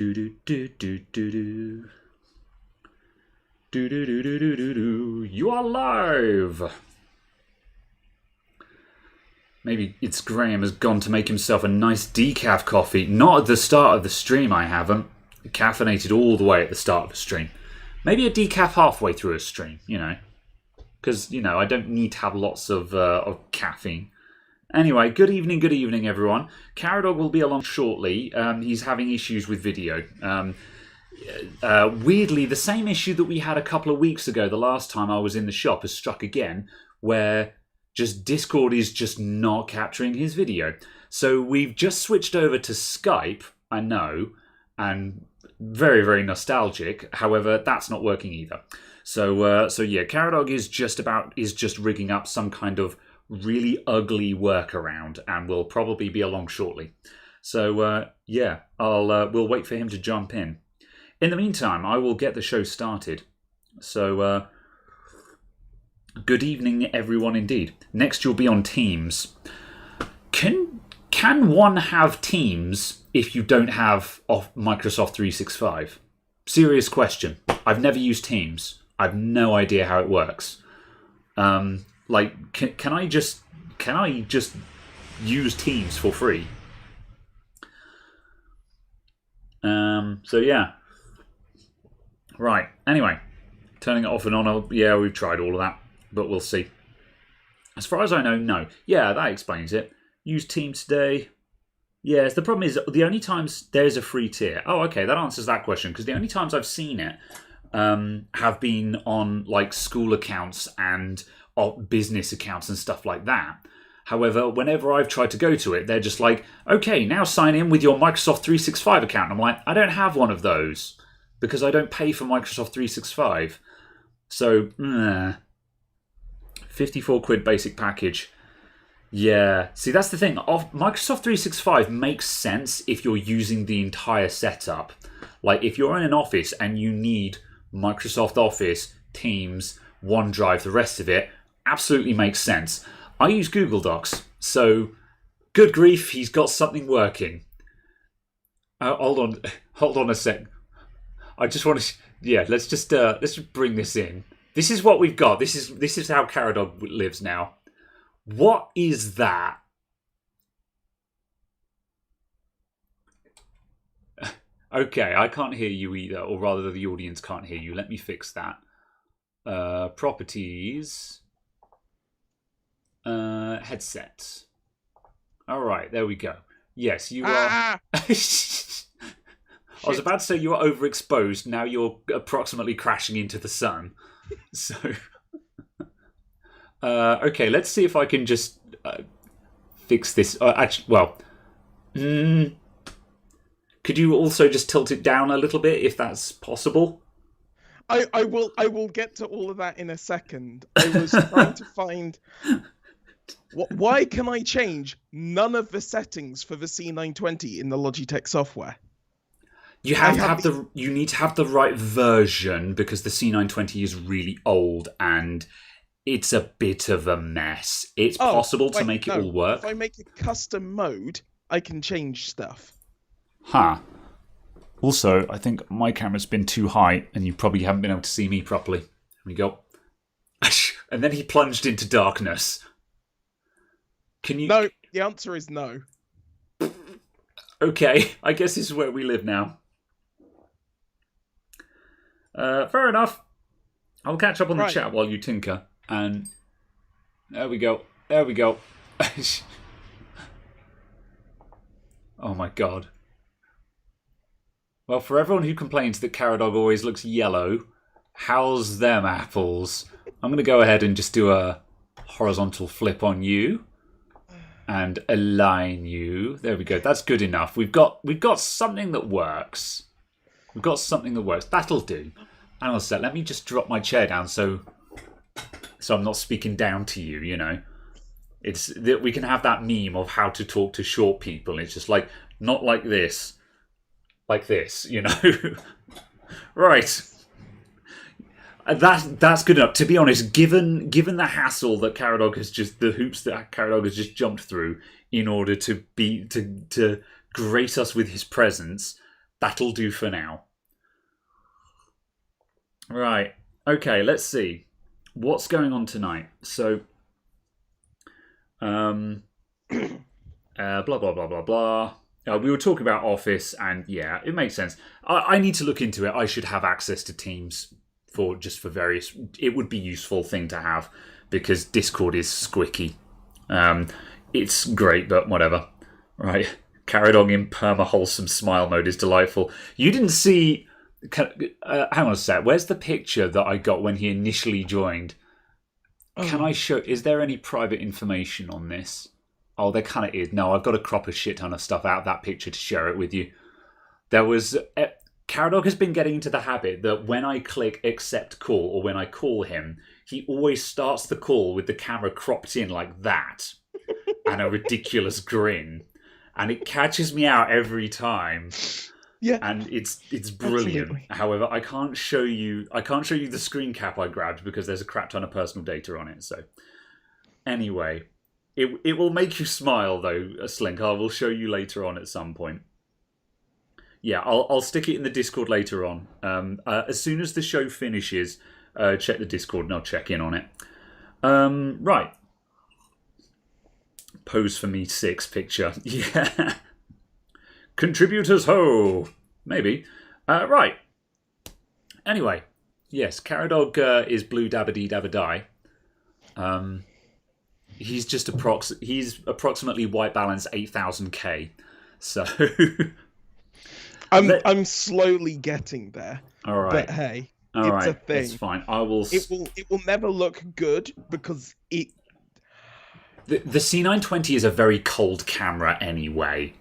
Do do do do do do. Do do do do do do do. You are live. Maybe it's Graham has gone to make himself a nice decaf coffee. Not at the start of the stream, I haven't. Caffeinated all the way at the start of the stream. Maybe a decaf halfway through a stream, Because, I don't need to have lots of caffeine. Anyway, good evening, everyone. Caradog will be along shortly. He's having issues with video. Weirdly, the same issue that we had a couple of weeks ago, the last time I was in the shop, has struck again, where just Discord is just not capturing his video. So we've just switched over to Skype, I know, and very, very nostalgic. However, that's not working either. So yeah, Caradog is just rigging up some kind of really ugly workaround, and will probably be along shortly. So yeah, we'll wait for him to jump in. In the meantime, I will get the show started. So good evening, everyone. Indeed. Next, you'll be on Teams. Can one have Teams if you don't have Microsoft 365? Serious question. I've never used Teams. I've no idea how it works. Can I just use Teams for free? So yeah. Right. Anyway, turning it off and on. Yeah, we've tried all of that, but we'll see. As far as I know, no. Yeah, that explains it. Use Teams today. Yes, the problem is the only times there's a free tier. Oh, okay, that answers that question, because the only times I've seen it have been on like school accounts and business accounts and stuff like that. However, whenever I've tried to go to it, they're just like, okay, now sign in with your Microsoft 365 account. And I'm like, I don't have one of those because I don't pay for Microsoft 365. So, 54 quid basic package. Yeah, see, that's the thing. Microsoft 365 makes sense if you're using the entire setup. Like, if you're in an office and you need Microsoft Office, Teams, OneDrive, the rest of it, absolutely makes sense. I use Google Docs, so good grief, he's got something working. Hold on a sec. I just want to. Yeah, let's just bring this in. This is what we've got. This is how Caradog lives now. What is that? Okay, I can't hear you either, or rather, the audience can't hear you. Let me fix that. Properties. Headset. All right, there we go. Yes, you are. I was about to say you are overexposed. Now you're approximately crashing into the sun. So, okay, let's see if I can just fix this. Could you also just tilt it down a little bit if that's possible? I will get to all of that in a second. I was trying to find why can I change none of the settings for the C920 in the Logitech software? You need to have the right version, because the C920 is really old and it's a bit of a mess. It's possible to make it all work. If I make a custom mode, I can change stuff. Huh. Also, I think my camera's been too high and you probably haven't been able to see me properly. Here we go. And then he plunged into darkness. Can you... No, the answer is no. Okay, I guess this is where we live now. Fair enough. I'll catch up on the chat while you tinker. And there we go. There we go. Oh my god. Well, for everyone who complains that Caradog always looks yellow, how's them apples? I'm going to go ahead and just do a horizontal flip on you. And align you. There we go. That's good enough. We've got something that works. We've got something that works. That'll do. Hang on a sec. Let me just drop my chair down so I'm not speaking down to you. It's that we can have that meme of how to talk to short people. It's just like not like this, Right. That's good enough. To be honest, given the hassle that Caradog has the hoops that Caradog has just jumped through in order to grace us with his presence, That'll do for now. Right. Okay, let's see. What's going on tonight? So, blah, blah, blah, blah, blah. We were talking about Office, and yeah, it makes sense. I need to look into it. I should have access to Teams for various... It would be a useful thing to have, because Discord is squicky. It's great, but whatever. Right. Caradog in perma-wholesome smile mode is delightful. You didn't see... hang on a sec. Where's the picture that I got when he initially joined? Can I show... Is there any private information on this? Oh, there kind of is. No, I've got to crop a shit ton of stuff out of that picture to share it with you. There was... Caradog has been getting into the habit that when I click accept call, or when I call him, he always starts the call with the camera cropped in like that. And a ridiculous grin. And it catches me out every time. Yeah, and it's brilliant. Absolutely. However, I can't show you the screen cap I grabbed because there's a crap ton of personal data on it. So, anyway, it will make you smile though, Slink. I will show you later on at some point. Yeah, I'll stick it in the Discord later on. As soon as the show finishes, check the Discord and I'll check in on it. Right. Pose for me 6 picture. Yeah. Contributors ho! Maybe. Right. Anyway. Yes, Caradog is blue dabba-dee dabba-die. He's just he's approximately white balance 8,000k. So... I'm slowly getting there. All right. But hey, it's a thing. It's fine. I will... It will never look good because it... The C920 is a very cold camera anyway.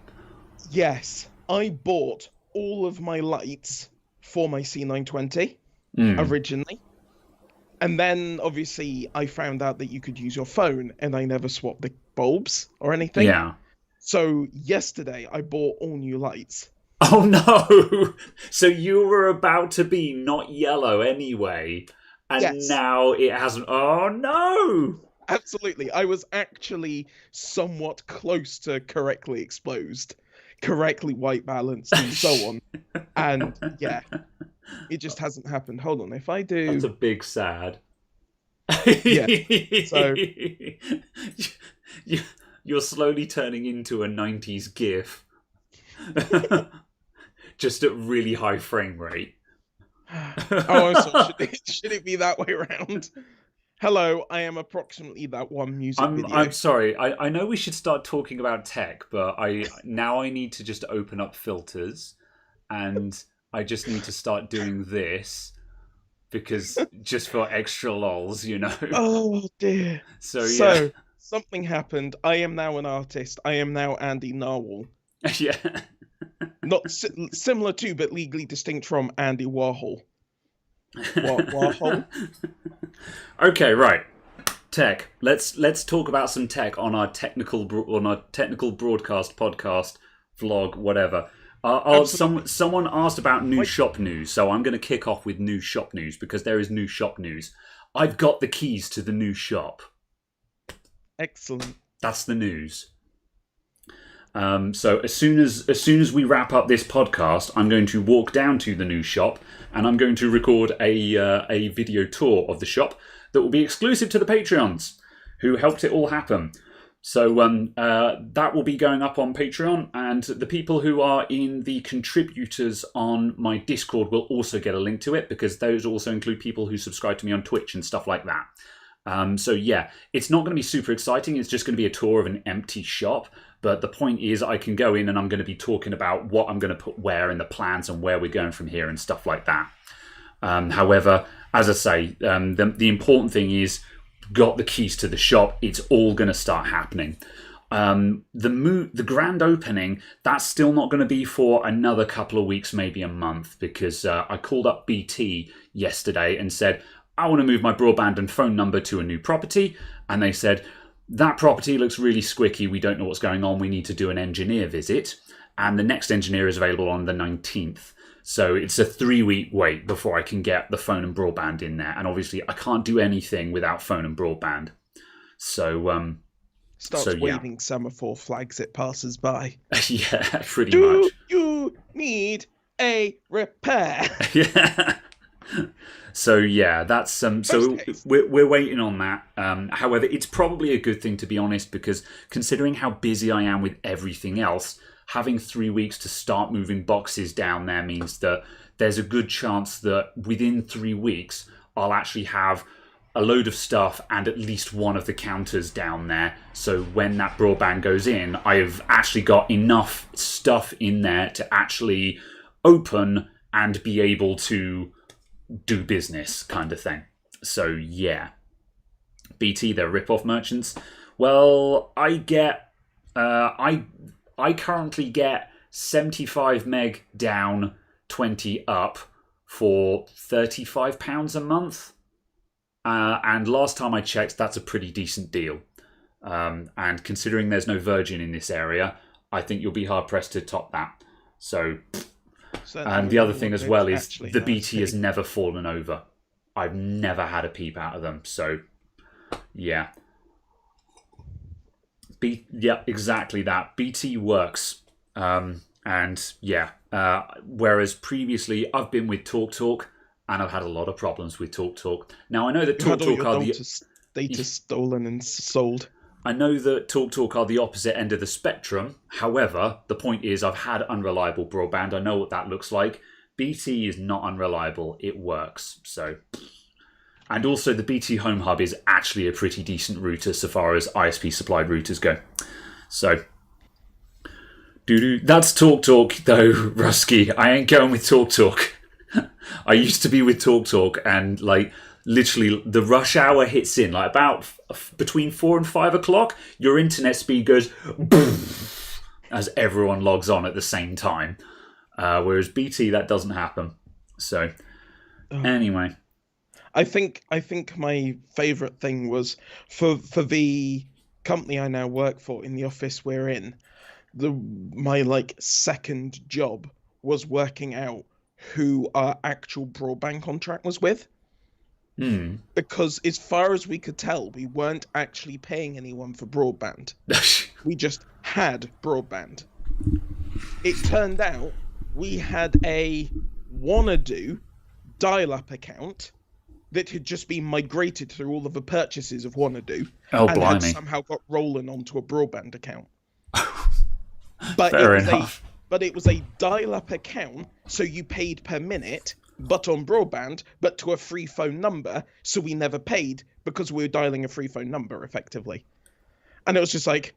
Yes. I bought all of my lights for my C920 originally. And then, obviously, I found out that you could use your phone, and I never swapped the bulbs or anything. Yeah. So, yesterday, I bought all new lights. Oh, no! So you were about to be not yellow anyway, and now it hasn't... Oh, no! Absolutely. I was actually somewhat close to correctly exposed, correctly white balanced, and so on. And, yeah, it just hasn't happened. Hold on, if I do... That's a big sad. Yeah, so... You're slowly turning into a 90s GIF. Just at really high frame rate. Oh, so should it be that way around? Hello, I am approximately that one music video. I'm sorry. I know we should start talking about tech, but I need to just open up filters, and I just need to start doing this because just for extra lols, you know. Oh dear. So something happened. I am now an artist. I am now Andy Narwhal. Yeah. Not similar to, but legally distinct from Andy Warhol. Warhol. Okay, right. Tech. Let's talk about some tech on our technical broadcast, podcast, vlog, whatever. Someone asked about new shop news, so I'm going to kick off with new shop news because there is new shop news. I've got the keys to the new shop. Excellent. That's the news. So as soon as we wrap up this podcast, I'm going to walk down to the new shop and I'm going to record a video tour of the shop that will be exclusive to the Patreons who helped it all happen. So that will be going up on Patreon, and the people who are in the contributors on my Discord will also get a link to it because those also include people who subscribe to me on Twitch and stuff like that. So yeah, it's not going to be super exciting. It's just going to be a tour of an empty shop. But the point is I can go in and I'm going to be talking about what I'm going to put where in the plans and where we're going from here and stuff like that. However, as I say, the important thing is got the keys to the shop. It's all going to start happening. The grand opening, that's still not going to be for another couple of weeks, maybe a month, because I called up BT yesterday and said, I want to move my broadband and phone number to a new property. And they said, that property looks really squicky. We don't know what's going on. We need to do an engineer visit. And the next engineer is available on the 19th. So it's a 3-week wait before I can get the phone and broadband in there. And obviously I can't do anything without phone and broadband. So, starts waving semaphore flags it passes by. Yeah, pretty much. Do you need a repair. Yeah. So yeah, that's so we're waiting on that. However, it's probably a good thing, to be honest, because considering how busy I am with everything else, having 3 weeks to start moving boxes down there means that there's a good chance that within 3 weeks I'll actually have a load of stuff and at least one of the counters down there. So when that broadband goes in, I've actually got enough stuff in there to actually open and be able to do business, kind of thing. So yeah, BT, they're rip-off merchants. Well, I get I currently get 75 meg down, 20 up for £35 a month, and last time I checked, that's a pretty decent deal. And considering there's no Virgin in this area, I think you'll be hard pressed to top that. So. And the other thing as well is the BT has never fallen over. I've never had a peep out of them. So, yeah. Yeah, exactly that. BT works. And yeah, whereas previously I've been with TalkTalk and I've had a lot of problems with TalkTalk. Now, I know that TalkTalk are the data stolen and sold. I know that TalkTalk are the opposite end of the spectrum. However, the point is I've had unreliable broadband. I know what that looks like. BT is not unreliable. It works. So, and also the BT Home Hub is actually a pretty decent router so far as ISP supplied routers go. So, that's TalkTalk though, Rusky. I ain't going with TalkTalk. I used to be with TalkTalk, and like literally the rush hour hits in, like about between 4 and 5 o'clock, your internet speed goes boom, as everyone logs on at the same time. Whereas BT, that doesn't happen. So anyway, I think my favourite thing was for the company I now work for in the office we're in. My like second job was working out who our actual broadband contract was with. Because as far as we could tell, we weren't actually paying anyone for broadband. We just had broadband. It turned out we had a Wanna-Do dial-up account that had just been migrated through all of the purchases of Wanna-Do and had somehow got rollen onto a broadband account. But it was a dial-up account, so you paid per minute, but on broadband, but to a free phone number, so we never paid because we were dialing a free phone number, effectively. And it was just like...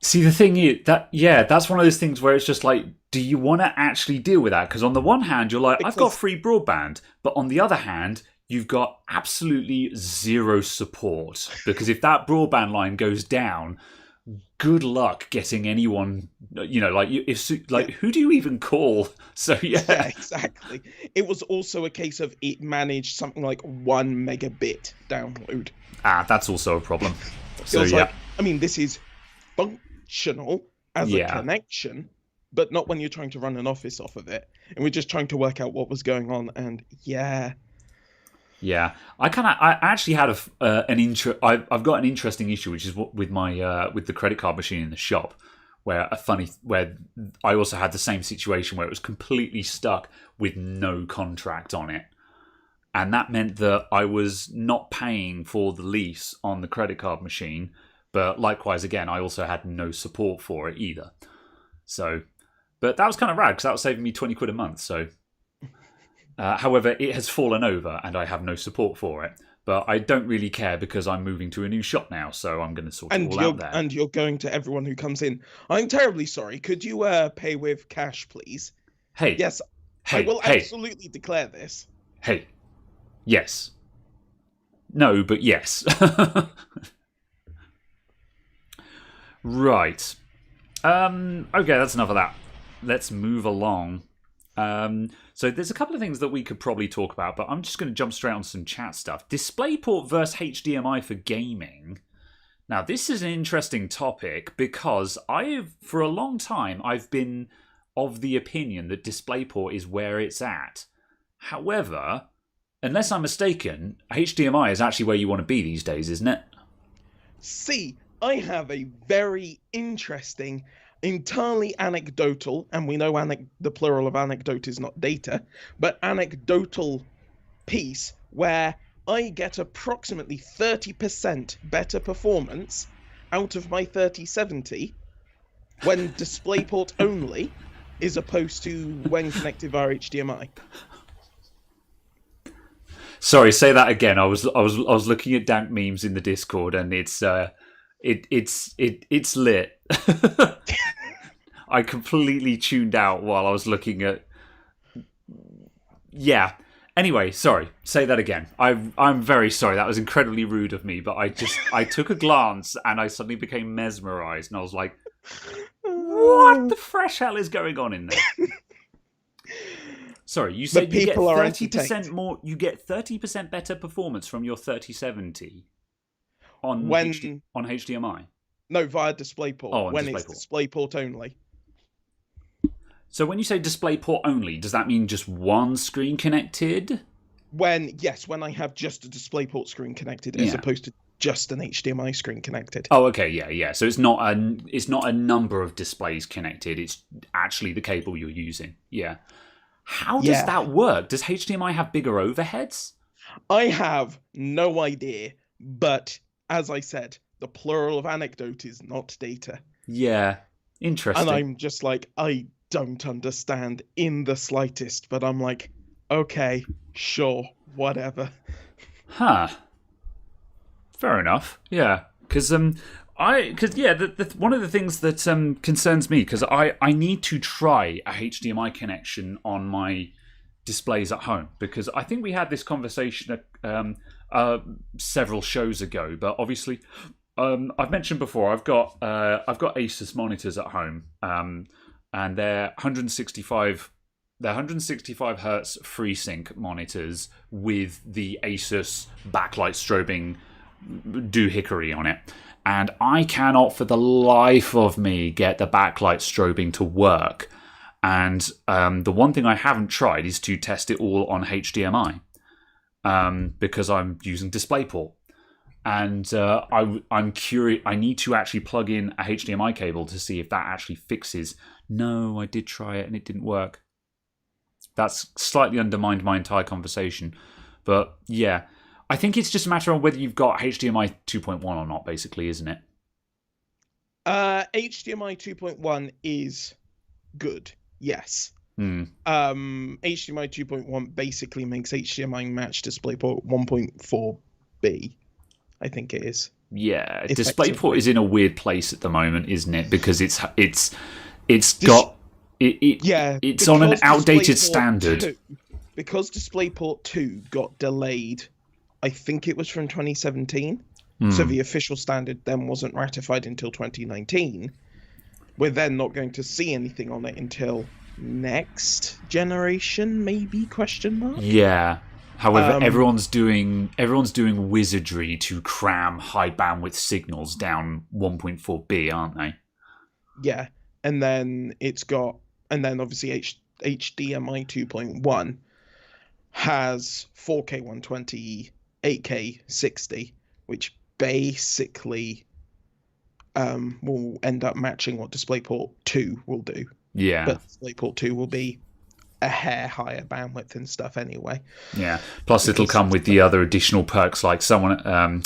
See, the thing is, that's one of those things where it's just like, do you want to actually deal with that? Because on the one hand, you're like, I've got free broadband, but on the other hand, you've got absolutely zero support. Because if that broadband line goes down... good luck getting anyone, who do you even call? So yeah, exactly. It was also a case of it managed something like 1 megabit download. That's also a problem. So yeah, like, I mean, this is functional as a connection, but not when you're trying to run an office off of it. And we're just trying to work out what was going on. And yeah, I actually had I've got an interesting issue, which is with my with the credit card machine in the shop, where I also had the same situation where it was completely stuck with no contract on it, and that meant that I was not paying for the lease on the credit card machine, but likewise again I also had no support for it either. So, but that was kind of rad because that was saving me £20 a month. So. However, it has fallen over and I have no support for it. But I don't really care because I'm moving to a new shop now, so I'm going to sort it all out there. And you're going to everyone who comes in, I'm terribly sorry, could you pay with cash, please? Hey. Yes, I will absolutely declare this. Hey. Yes. No, but yes. Right. Okay, that's enough of that. Let's move along. So there's a couple of things that we could probably talk about, but I'm just going to jump straight on some chat stuff. Displayport versus HDMI for gaming. Now, this is an interesting topic because for a long time, I've been of the opinion that Displayport is where it's at. However, unless I'm mistaken, HDMI is actually where you want to be these days, isn't it? See, I have a very interesting entirely anecdotal, and we know the plural of anecdote is not data, but anecdotal piece where I get approximately 30% better performance out of my 3070 when DisplayPort only, as opposed to when connected via HDMI. Sorry, say that again. I was looking at dank memes in the Discord, and it's lit. I completely tuned out while I was looking at. Yeah. Anyway, sorry. Say that again. I'm very sorry. That was incredibly rude of me. But I took a glance and I suddenly became mesmerized, and I was like, "What the fresh hell is going on in there?" Sorry, you said you get 30% more. You get 30% better performance from your 3070 on HDMI. No, via DisplayPort. Oh, when DisplayPort. It's DisplayPort only. So when you say DisplayPort only, does that mean just one screen connected? When I have just a DisplayPort screen connected, as opposed to just an HDMI screen connected. Oh, okay, yeah. So it's not a number of displays connected. It's actually the cable you're using. Yeah. How does that work? Does HDMI have bigger overheads? I have no idea, but as I said, the plural of anecdote is not data. Yeah, interesting. And I'm just like, I don't understand in the slightest, but I'm like, okay, sure, whatever. Huh. Fair enough. Yeah, because one of the things that concerns me, because I need to try a HDMI connection on my displays at home, because I think we had this conversation several shows ago, but obviously I've mentioned before I've got Asus monitors at home, and they're 165 hertz FreeSync monitors with the Asus backlight strobing doohickery on it, and I cannot for the life of me get the backlight strobing to work. And the one thing I haven't tried is to test it all on HDMI, because I'm using DisplayPort, and I'm curious. I need to actually plug in a HDMI cable to see if that actually fixes. No, I did try it and it didn't work. That's slightly undermined my entire conversation, but yeah. I think it's just a matter of whether you've got HDMI 2.1 or not, basically, isn't it? HDMI 2.1 is good, yes. HDMI 2.1 basically makes HDMI match DisplayPort 1.4b, I think it is. Yeah, DisplayPort is in a weird place at the moment, isn't it? Because it's on an outdated standard. Because DisplayPort 2 got delayed, I think it was from 2017. So the official standard then wasn't ratified until 2019. We're then not going to see anything on it until next generation, maybe, question mark? Yeah. However, everyone's doing wizardry to cram high bandwidth signals down 1.4b, aren't they? Yeah. And then obviously HDMI 2.1 has 4K 120, 8K 60, which basically will end up matching what DisplayPort 2 will do. Yeah. But DisplayPort 2 will be a hair higher bandwidth and stuff anyway. Yeah. Plus, it'll come with the other additional perks, like DNA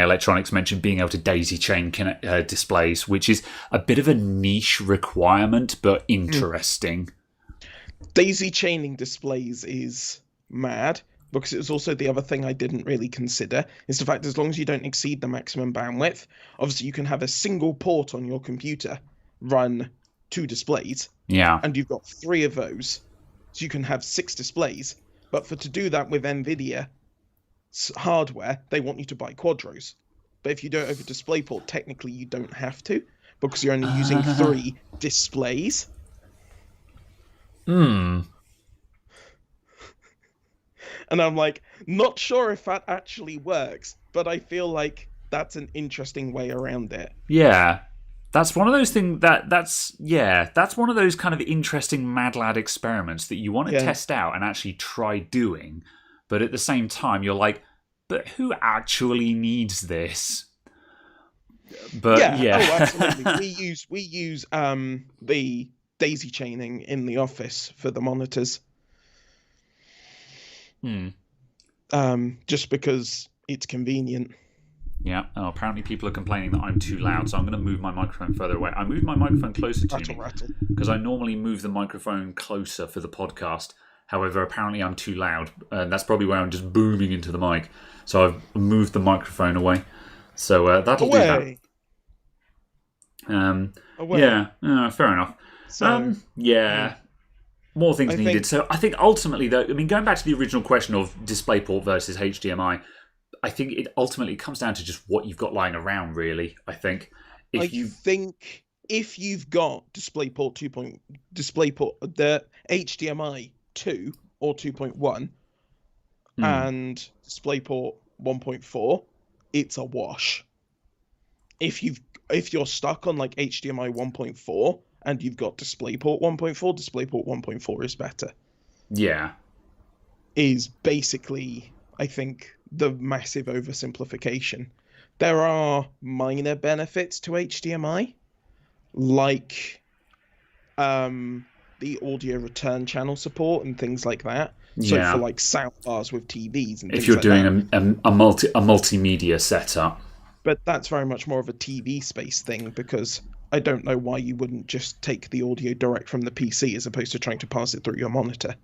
Electronics mentioned being able to daisy chain displays, which is a bit of a niche requirement, but interesting. Daisy chaining displays is mad, because it was also the other thing I didn't really consider, is the fact as long as you don't exceed the maximum bandwidth, obviously you can have a single port on your computer run 2 displays. Yeah. And you've got 3 of those. So you can have 6 displays. But to do that with NVIDIA hardware, they want you to buy quadros. But if you do it over DisplayPort, technically you don't have to, because you're only using 3 displays. And I'm like, not sure if that actually works, but I feel like that's an interesting way around it. Yeah. That's one of those things that's one of those kind of interesting mad lad experiments that you want to test out and actually try doing, but at the same time you're like, but who actually needs this? But Yeah. Oh, absolutely. We use the daisy chaining in the office for the monitors. Just because it's convenient. Yeah. Oh, apparently people are complaining that I'm too loud, so I'm going to move my microphone further away. I moved my microphone closer to me because I normally move the microphone closer for the podcast. However, apparently I'm too loud, and that's probably where I'm just booming into the mic. So I've moved the microphone away. So that'll do that. Yeah, fair enough. So, more things needed. So I think ultimately, though, I mean, going back to the original question of DisplayPort versus HDMI, I think it ultimately comes down to just what you've got lying around, really. I think if you've got DisplayPort the HDMI 2 or 2.1 and DisplayPort 1.4, it's a wash. If you're stuck on like HDMI 1.4 and you've got DisplayPort 1.4, DisplayPort 1.4 is better. Yeah. Is basically, I think, the massive oversimplification. There are minor benefits to HDMI, like the audio return channel support and things like that. So for like sound bars with TVs and if things you're like doing a multimedia setup. But that's very much more of a TV space thing, because I don't know why you wouldn't just take the audio direct from the PC as opposed to trying to pass it through your monitor.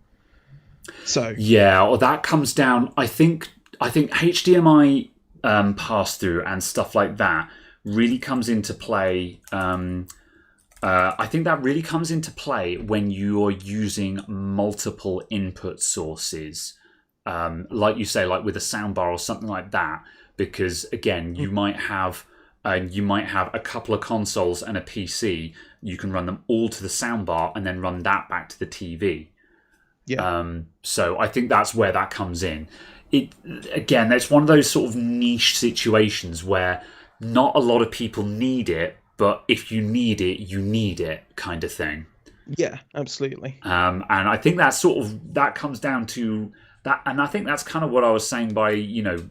So yeah, or that comes down. I think HDMI pass through and stuff like that really comes into play. I think that really comes into play when you're using multiple input sources, like you say, like with a soundbar or something like that. Because again, you might have a couple of consoles and a PC. You can run them all to the soundbar and then run that back to the TV. Yeah. So I think that's where that comes in. Again, it's one of those sort of niche situations where not a lot of people need it, but if you need it, kind of thing. Yeah, absolutely. And I think that comes down to that, and I think that's kind of what I was saying by,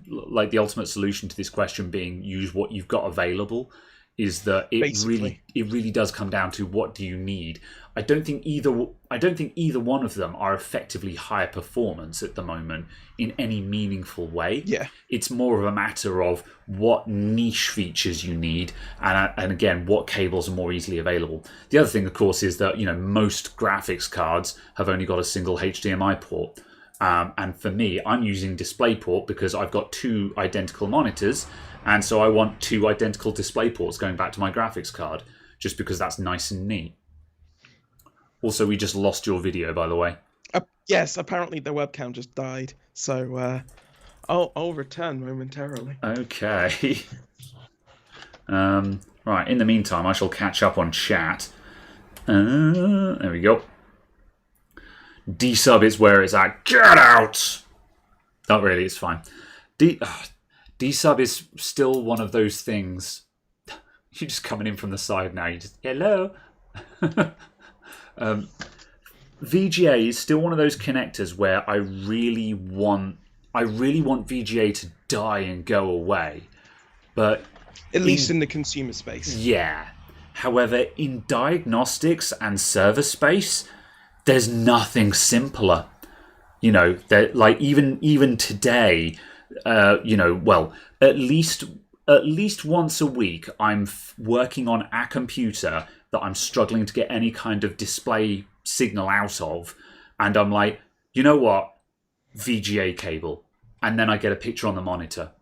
like the ultimate solution to this question being use what you've got available, is that it really does come down to what do you need. I don't think either one of them are effectively higher performance at the moment in any meaningful way. Yeah. It's more of a matter of what niche features you need, and again, what cables are more easily available. The other thing, of course, is that most graphics cards have only got a single HDMI port. And for me, I'm using DisplayPort because I've got two identical monitors, and so I want two identical DisplayPorts going back to my graphics card, just because that's nice and neat. Also, we just lost your video, by the way. Yes, apparently the webcam just died, so I'll return momentarily. Okay. Right, in the meantime, I shall catch up on chat. There we go. D-sub is where it's at. Get out! Not really, it's fine. D-sub is still one of those things. You're just coming in from the side now. You just, hello? VGA is still one of those connectors where I really want VGA to die and go away. But at least in the consumer space. Yeah. However, in diagnostics and server space, there's nothing simpler. That like even today, at least once a week, I'm working on a computer that I'm struggling to get any kind of display signal out of, and I'm like, you know what, VGA cable, and then I get a picture on the monitor,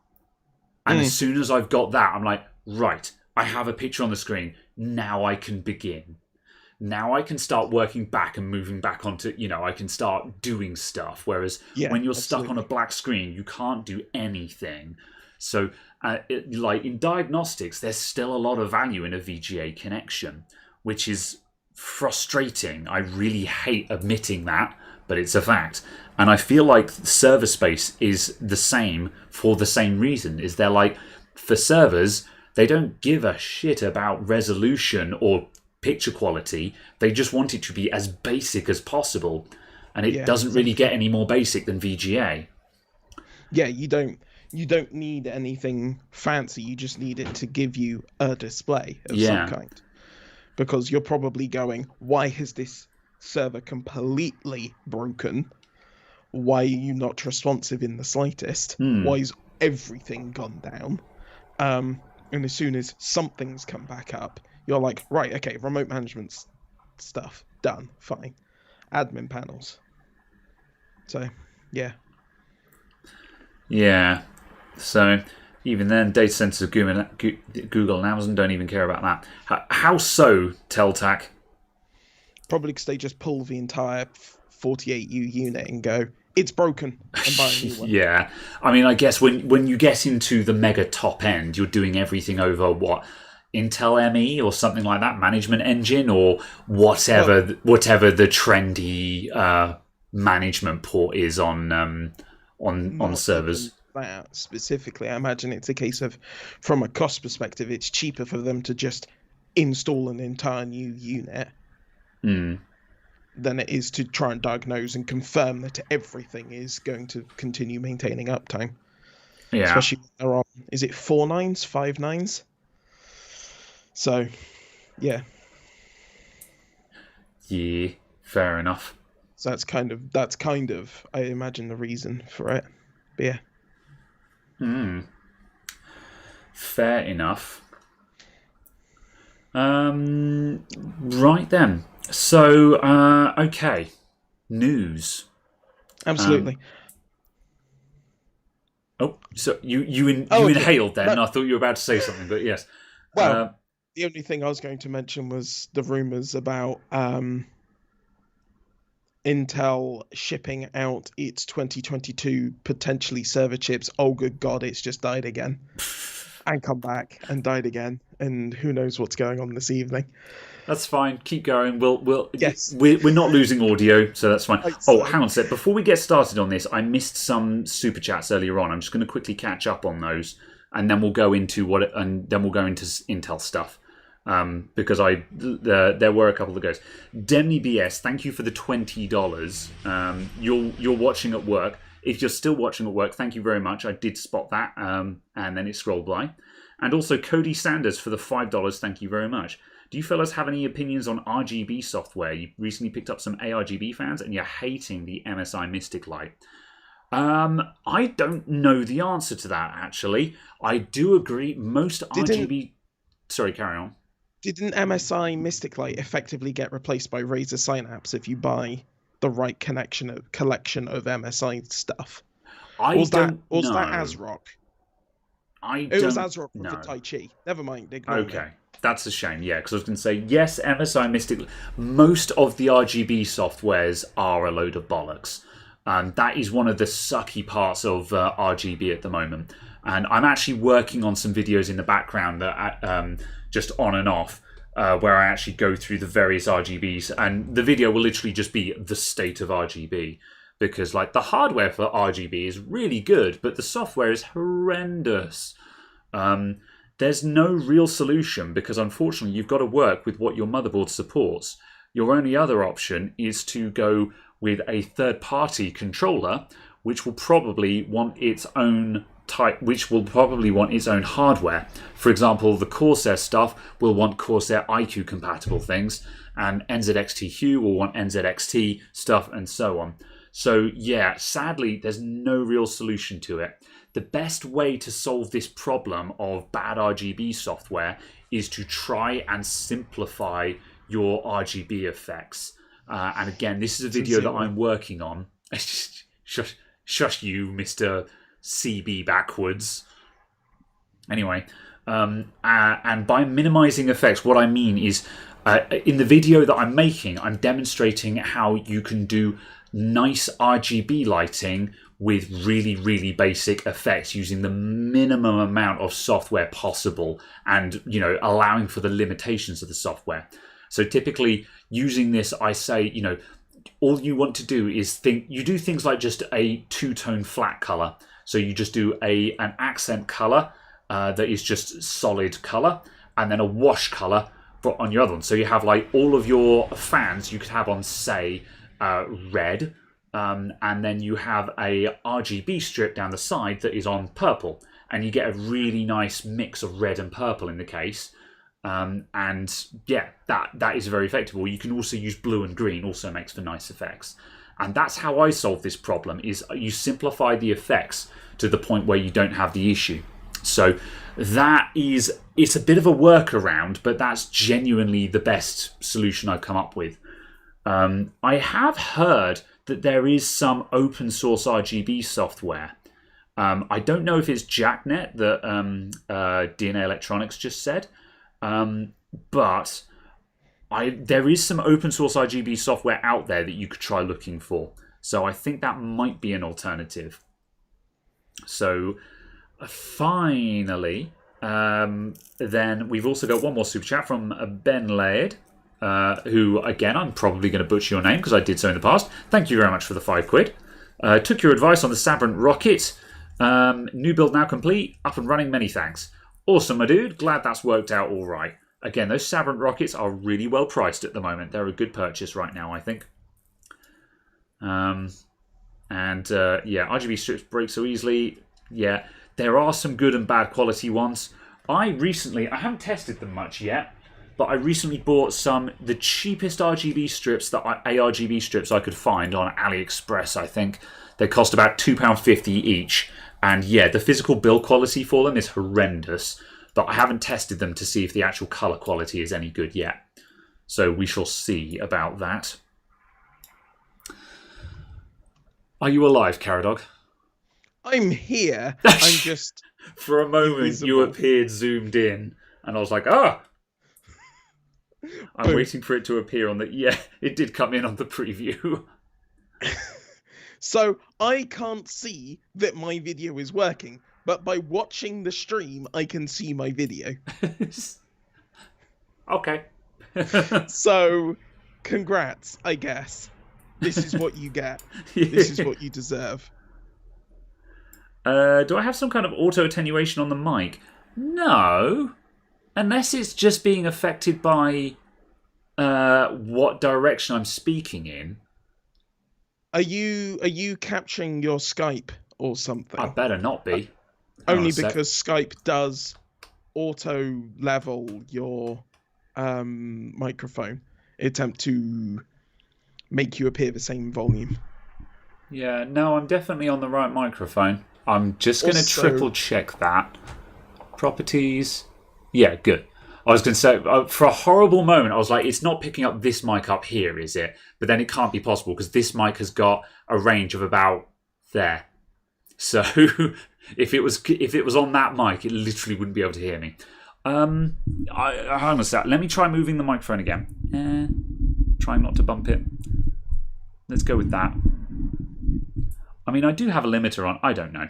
and as soon as I've got that, I'm like, right, I have a picture on the screen. Now I can begin. Now I can start working back and moving back onto, I can start doing stuff. Whereas when you're stuck on a black screen, you can't do anything. So, like in diagnostics, there's still a lot of value in a VGA connection, which is frustrating. I really hate admitting that, but it's a fact. And I feel like server space is the same for the same reason. Is they're like, for servers, they don't give a shit about resolution or picture quality. They just want it to be as basic as possible, and it doesn't really get any more basic than VGA. Yeah, you don't You don't need anything fancy. You just need it to give you a display of some kind. Because you're probably going, why has this server completely broken? Why are you not responsive in the slightest? Why is everything gone down? And as soon as something's come back up, you're like, right, okay, remote management stuff, done, fine. Admin panels. So, yeah. Yeah. So, even then, data centers of Google and Amazon don't even care about that. How so, Teltac? Probably because they just pull the entire 48U unit and go, it's broken, and buy a new one. Yeah. I mean, I guess when you get into the mega top end, you're doing everything over what? Intel ME or something like that, management engine, or whatever the trendy management port is on servers. That specifically, I imagine it's a case of, from a cost perspective, it's cheaper for them to just install an entire new unit than it is to try and diagnose and confirm that everything is going to continue maintaining uptime. Yeah. Especially when they're on, is it 4 nines, 5 nines? So, yeah. Yeah, fair enough. So that's kind of, I imagine, the reason for it. But yeah. Fair enough. Right then. So, okay. News. Absolutely. So you inhaled then. No. I thought you were about to say something, but yes. Well, the only thing I was going to mention was the rumors about Intel shipping out its 2022 potentially server chips. Oh, good God, it's just died again. And come back and died again. And who knows what's going on this evening. That's fine. Keep going. Yes. We're not losing audio, so that's fine. Oh, hang on a sec. Before we get started on this, I missed some super chats earlier on. I'm just going to quickly catch up on those, and then we'll go into Intel stuff. Because there were a couple of goes. Hdmi BS, thank you for the $20. You're watching at work. If you're still watching at work, thank you very much. I did spot that, and then it scrolled by. And also Cody Sanders for the $5. Thank you very much. Do you fellas have any opinions on RGB software? You recently picked up some ARGB fans, and you're hating the MSI Mystic Light. I don't know the answer to that, actually. I do agree most RGB... Sorry, carry on. Didn't MSI Mystic Light effectively get replaced by Razer Synapse if you buy the right collection of MSI stuff? Was that ASRock? It was ASRock with the Tai Chi. Never mind. Okay. That's a shame, yeah, because I was going to say, yes, MSI Mystic... Most of the RGB softwares are a load of bollocks. That is one of the sucky parts of RGB at the moment. And I'm actually working on some videos in the background that just on and off, where I actually go through the various RGBs. And the video will literally just be the state of RGB. Because like the hardware for RGB is really good, but the software is horrendous. There's no real solution because unfortunately you've got to work with what your motherboard supports. Your only other option is to go with a third-party controller, which will probably want its own hardware. For example, the Corsair stuff will want Corsair iQ compatible things, and NZXT Hue will want NZXT stuff, and so on. So yeah, sadly, there's no real solution to it. The best way to solve this problem of bad RGB software is to try and simplify your RGB effects. And again, this is a video that I'm working on. Shush you, Mr. CB backwards. Anyway, and by minimizing effects, what I mean is in the video that I'm making, I'm demonstrating how you can do nice RGB lighting with really, really basic effects using the minimum amount of software possible and, allowing for the limitations of the software. So typically using this, I say, all you want to do is you do things like just a two-tone flat color. So you just do an accent color that is just solid color, and then a wash color on your other one. So you have like all of your fans you could have on, say, red, and then you have a RGB strip down the side that is on purple, and you get a really nice mix of red and purple in the case. And yeah, that is very effective. Or you can also use blue and green, also makes for nice effects. And that's how I solve this problem, is you simplify the effects to the point where you don't have the issue. So it's a bit of a workaround, but that's genuinely the best solution I've come up with. I have heard that there is some open source RGB software. I don't know if it's JackNet that DNA Electronics just said, but there is some open source RGB software out there that you could try looking for. So I think that might be an alternative. So finally, then we've also got one more super chat from Ben Laird, who, again, I'm probably going to butcher your name because I did so in the past. Thank you very much for the £5. Took your advice on the Sabrent rocket. New build now complete, up and running, many thanks. Awesome, my dude. Glad that's worked out all right. Again, those Sabrent rockets are really well priced at the moment. They're a good purchase right now, I think. Yeah, RGB strips break so easily. Yeah, there are some good and bad quality ones. I haven't tested them much yet, but I recently bought the cheapest RGB strips ARGB strips I could find on AliExpress, I think. They cost about £2.50 each. And yeah, the physical build quality for them is horrendous, but I haven't tested them to see if the actual colour quality is any good yet. So we shall see about that. Are you alive, Caradog? I'm here. I'm just... For a moment, invisible. You appeared zoomed in, and I was like, I'm Boom. waiting for it to appear on the... Yeah, it did come in on the preview. So I can't see that my video is working, but by watching the stream, I can see my video. Okay. So, congrats, I guess. This is what you get. This is what you deserve. Do I have some kind of auto attenuation on the mic? No. Unless it's just being affected by what direction I'm speaking in. Are you capturing your Skype or something? I better not be. Only because Skype does auto level your microphone. Attempt to make you appear the same volume. Yeah, no, I'm definitely on the right microphone. I'm just going to triple check that. Properties. Yeah, good. I was going to say, for a horrible moment, I was like, it's not picking up this mic up here, is it? But then it can't be possible because this mic has got a range of about there. So if it was on that mic, it literally wouldn't be able to hear me. Hang on a sec. Let me try moving the microphone again. Trying not to bump it. Let's go with that. I mean, I do have a limiter on. I don't know.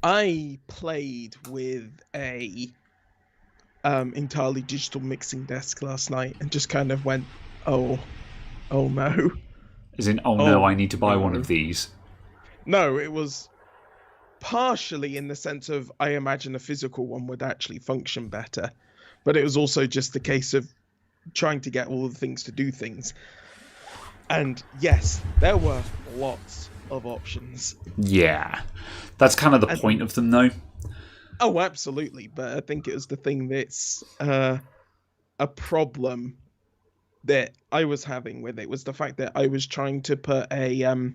I played with a entirely digital mixing desk last night and just kind of went, oh no. As in, no, I need to buy one of these. No, it was partially in the sense of I imagine a physical one would actually function better, but it was also just the case of trying to get all the things to do things. And yes, there were lots of options. Yeah, that's kind of the point of them, though. Oh, absolutely. But I think it was the thing that's a problem that I was having with it was the fact that I was trying to put a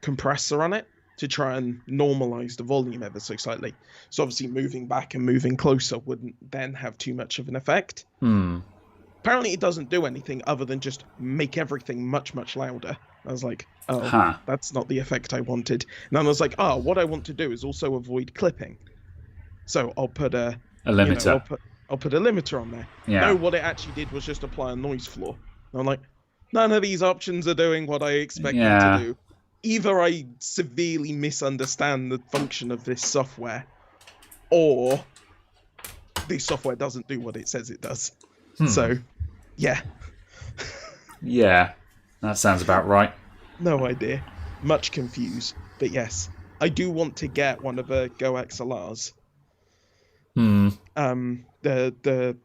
compressor on it to try and normalize the volume ever so slightly. So obviously moving back and moving closer wouldn't then have too much of an effect. Apparently it doesn't do anything other than just make everything much, much louder. I was like, that's not the effect I wanted. And then I was like, what I want to do is also avoid clipping. So I'll put a limiter. I'll put a limiter on there. Yeah. No, what it actually did was just apply a noise floor. And I'm like, none of these options are doing what I expect them to do. Either I severely misunderstand the function of this software, or this software doesn't do what it says it does. So, yeah. Yeah, that sounds about right. No idea. Much confused. But yes, I do want to get one of the Go XLRs. The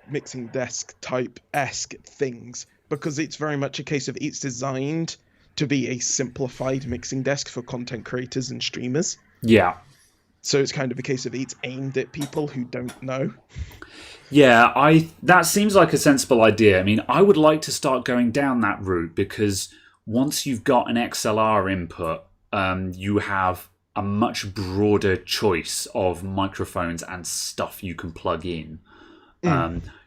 mixing desk type-esque things because it's very much a case of it's designed to be a simplified mixing desk for content creators and streamers. Yeah. So it's kind of a case of it's aimed at people who don't know. Yeah, that seems like a sensible idea. I mean, I would like to start going down that route because once you've got an XLR input, you have a much broader choice of microphones and stuff you can plug in.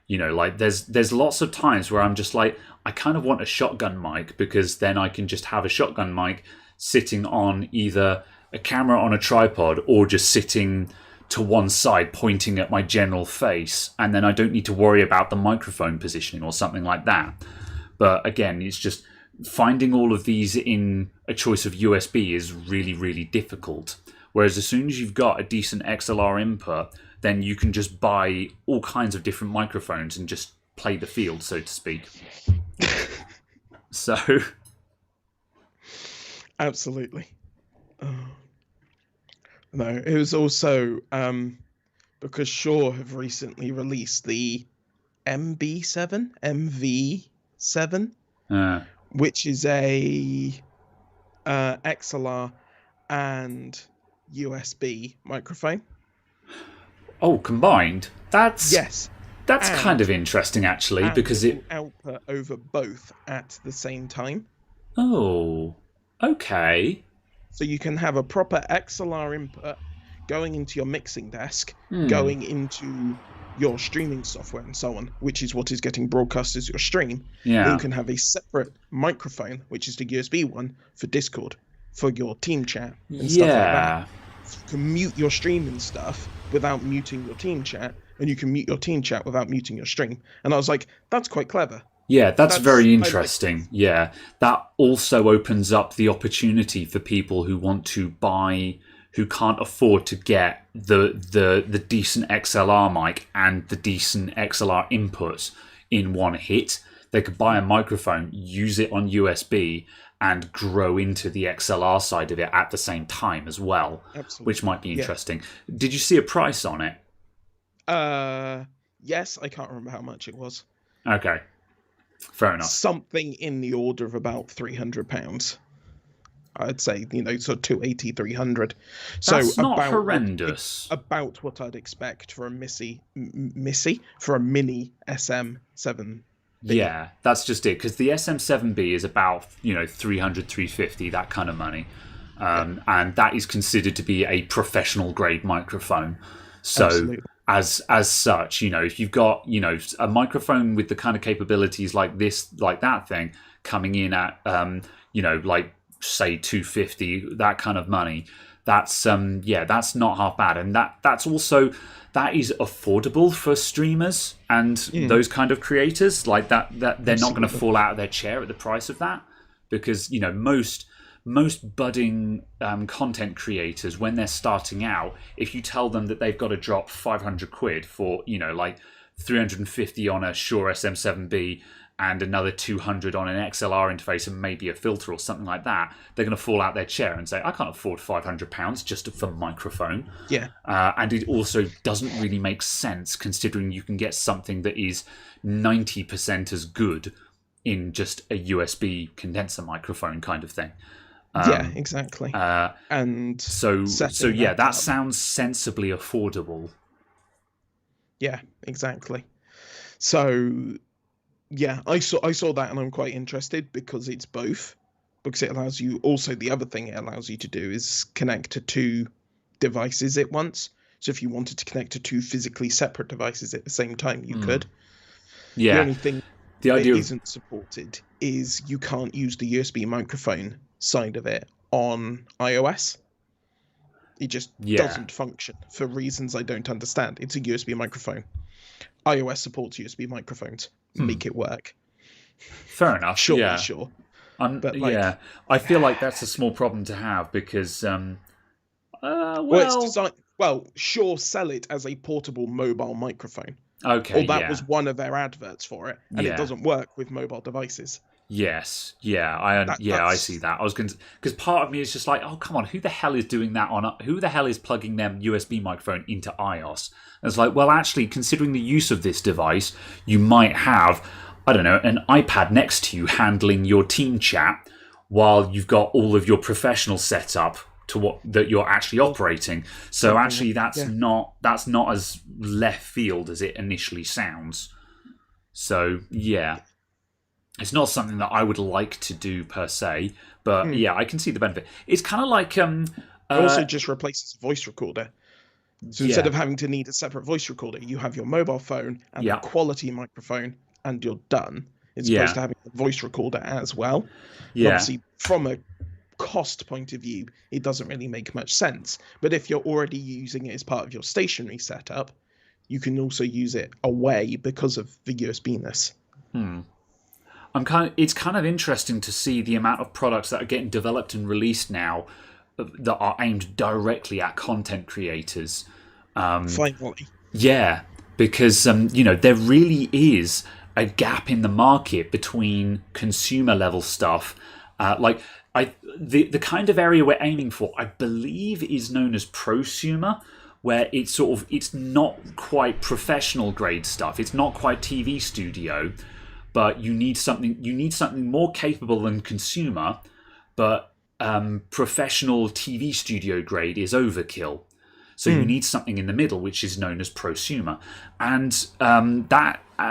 You know, like there's lots of times where I'm just like, I kind of want a shotgun mic because then I can just have a shotgun mic sitting on either a camera on a tripod or just sitting to one side pointing at my general face, and then I don't need to worry about the microphone positioning or something like that. But again, it's just finding all of these in a choice of USB is really, really difficult. Whereas as soon as you've got a decent XLR input, then you can just buy all kinds of different microphones and just play the field, so to speak. So, absolutely. No, it was also because Shure have recently released the MV7, which is a XLR and USB microphone. Oh, combined? That's and kind of interesting, actually, because it output over both at the same time. Oh, okay. So you can have a proper XLR input going into your mixing desk, going into your streaming software and so on, which is what is getting broadcast as your stream. Yeah. Then you can have a separate microphone, which is the USB one, for Discord, for your team chat and stuff like that. So you can mute your stream and stuff without muting your team chat, and you can mute your team chat without muting your stream. And I was like, that's quite clever. Yeah, that's very interesting. Yeah, that also opens up the opportunity for people who want to buy, who can't afford to get the decent XLR mic and the decent XLR inputs in one hit. They could buy a microphone, use it on USB, and grow into the XLR side of it at the same time as well. Absolutely. Which might be interesting. Yeah. Did you see a price on it? Yes, I can't remember how much it was. Okay. Fair enough. Something in the order of about £300. I'd say, so 280, 300. That's so not about horrendous. About what I'd expect for a for a mini SM7B. Yeah, that's just it. Because the SM7B is about 300, 350, that kind of money, and that is considered to be a professional grade microphone. So. Absolutely. As such, if you've got a microphone with the kind of capabilities like that thing coming in at like say 250, that kind of money, that's that's not half bad, and that is affordable for streamers and those kind of creators like that they're not going to fall out of their chair at the price of that, because most budding content creators, when they're starting out, if you tell them that they've got to drop 500 quid for, like 350 on a Shure SM7B and another 200 on an XLR interface and maybe a filter or something like that, they're going to fall out their chair and say, I can't afford £500 just for a microphone. Yeah. And it also doesn't really make sense considering you can get something that is 90% as good in just a USB condenser microphone kind of thing. Yeah, exactly. And so yeah, that sounds sensibly affordable. Yeah, exactly. So yeah, I saw that and I'm quite interested because it's both. Because it allows you, also the other thing it allows you to do is connect to two devices at once. So if you wanted to connect to two physically separate devices at the same time, you could. Yeah. The only thing the idea that isn't supported is you can't use the USB microphone side of it on iOS. It just doesn't function for reasons I don't understand. It's a USB microphone. iOS supports USB microphones. Make it work. Fair enough. Sure. But I feel like that's a small problem to have because Sure, sell it as a portable mobile microphone. Okay. Or that was one of their adverts for it, and it doesn't work with mobile devices. Yes, I see that. I was going to, because part of me is just like, oh come on, who the hell is doing that who the hell is plugging their USB microphone into iOS? And it's like, well, actually, considering the use of this device, you might have I don't know, an iPad next to you handling your team chat while you've got all of your professional setup to what that you're actually operating. So actually, that's not as left field as it initially sounds. So yeah, it's not something that I would like to do per se, but yeah, I can see the benefit. It's kind of like it also just replaces a voice recorder. So instead of having to need a separate voice recorder, you have your mobile phone and a quality microphone, and you're done. As opposed to having a voice recorder as well. And obviously, from a cost point of view, it doesn't really make much sense. But if you're already using it as part of your stationary setup, you can also use it away because of the USB-ness. It's kind of interesting to see the amount of products that are getting developed and released now that are aimed directly at content creators. Finally. Yeah, because there really is a gap in the market between consumer level stuff. The kind of area we're aiming for, I believe, is known as prosumer, where it's not quite professional grade stuff. It's not quite TV studio, but you need something more capable than consumer, but professional TV studio grade is overkill. So you need something in the middle, which is known as prosumer, and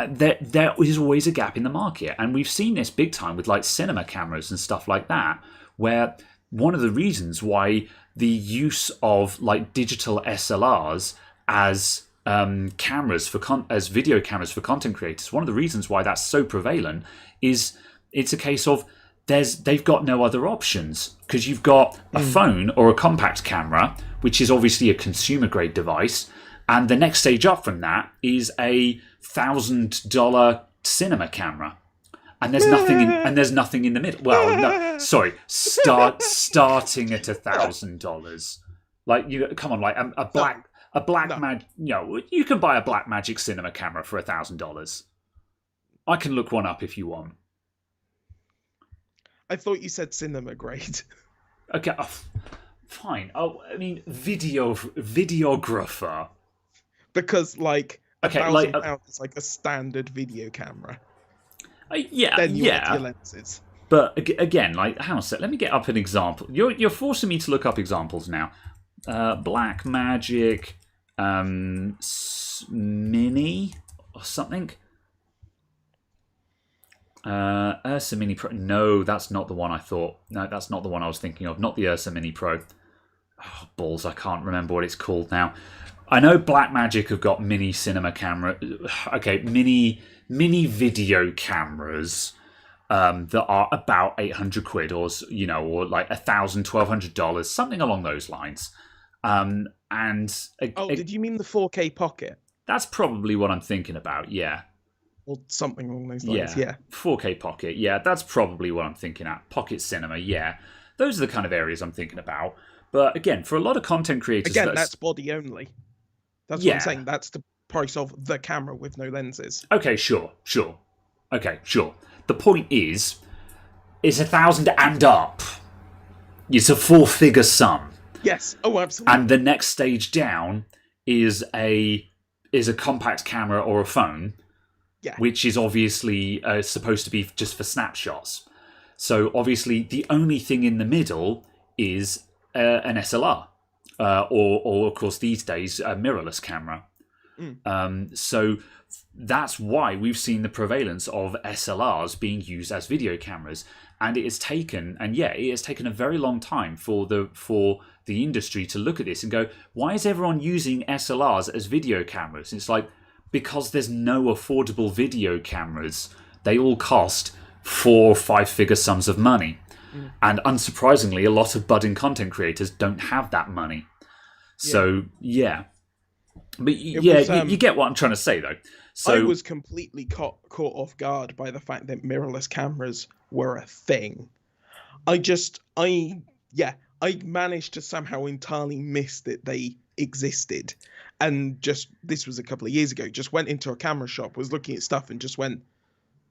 there is always a gap in the market, and we've seen this big time with like cinema cameras and stuff like that, where one of the reasons why the use of like digital SLRs as as video cameras for content creators, one of the reasons why that's so prevalent is it's a case of they've got no other options, because you've got a phone or a compact camera, which is obviously a consumer grade device, and the next stage up from that is a $1,000 cinema camera, and there's nothing in the middle. Well, no, sorry, starting at $1,000. Like come on, like you can buy a Blackmagic cinema camera for $1,000. I can look one up if you want. I thought you said cinema grade. Okay, fine. Oh, I mean, videographer. Because like £1,000 is like a standard video camera. Then you have your lenses. But again, like, hang on a sec. Let me get up an example. You're forcing me to look up examples now. Blackmagic Mini or something. Ursa Mini Pro. No, that's not the one I thought. No, that's not the one I was thinking of. Not the Ursa Mini Pro. Oh, balls, I can't remember what it's called now. I know Blackmagic have got mini cinema camera. Okay, mini video cameras that are about £800 or like $1,000, $1,200, something along those lines. Did you mean the 4K Pocket? That's probably what I'm thinking about. Yeah. Or something along those lines, yeah. 4K Pocket, yeah, that's probably what I'm thinking at. Pocket Cinema, yeah. Those are the kind of areas I'm thinking about. But again, for a lot of content creators... Again, that's body only. That's what I'm saying. That's the price of the camera with no lenses. Okay, sure. Okay, sure. The point is, it's 1,000 and up. It's a 4-figure sum. Yes. Oh, absolutely. And the next stage down is a compact camera or a phone, which is obviously supposed to be just for snapshots. So obviously the only thing in the middle is an SLR, or of course these days a mirrorless camera. So that's why we've seen the prevalence of SLRs being used as video cameras, and it has taken a very long time for the industry to look at this and go, why is everyone using SLRs as video cameras? And it's like, because there's no affordable video cameras. They all cost 4 or 5-figure sums of money. And unsurprisingly, a lot of budding content creators don't have that money. So, yeah. But you get what I'm trying to say, though. So I was completely caught off guard by the fact that mirrorless cameras were a thing. I managed to somehow entirely miss that they existed. And this was a couple of years ago, just went into a camera shop, was looking at stuff and just went,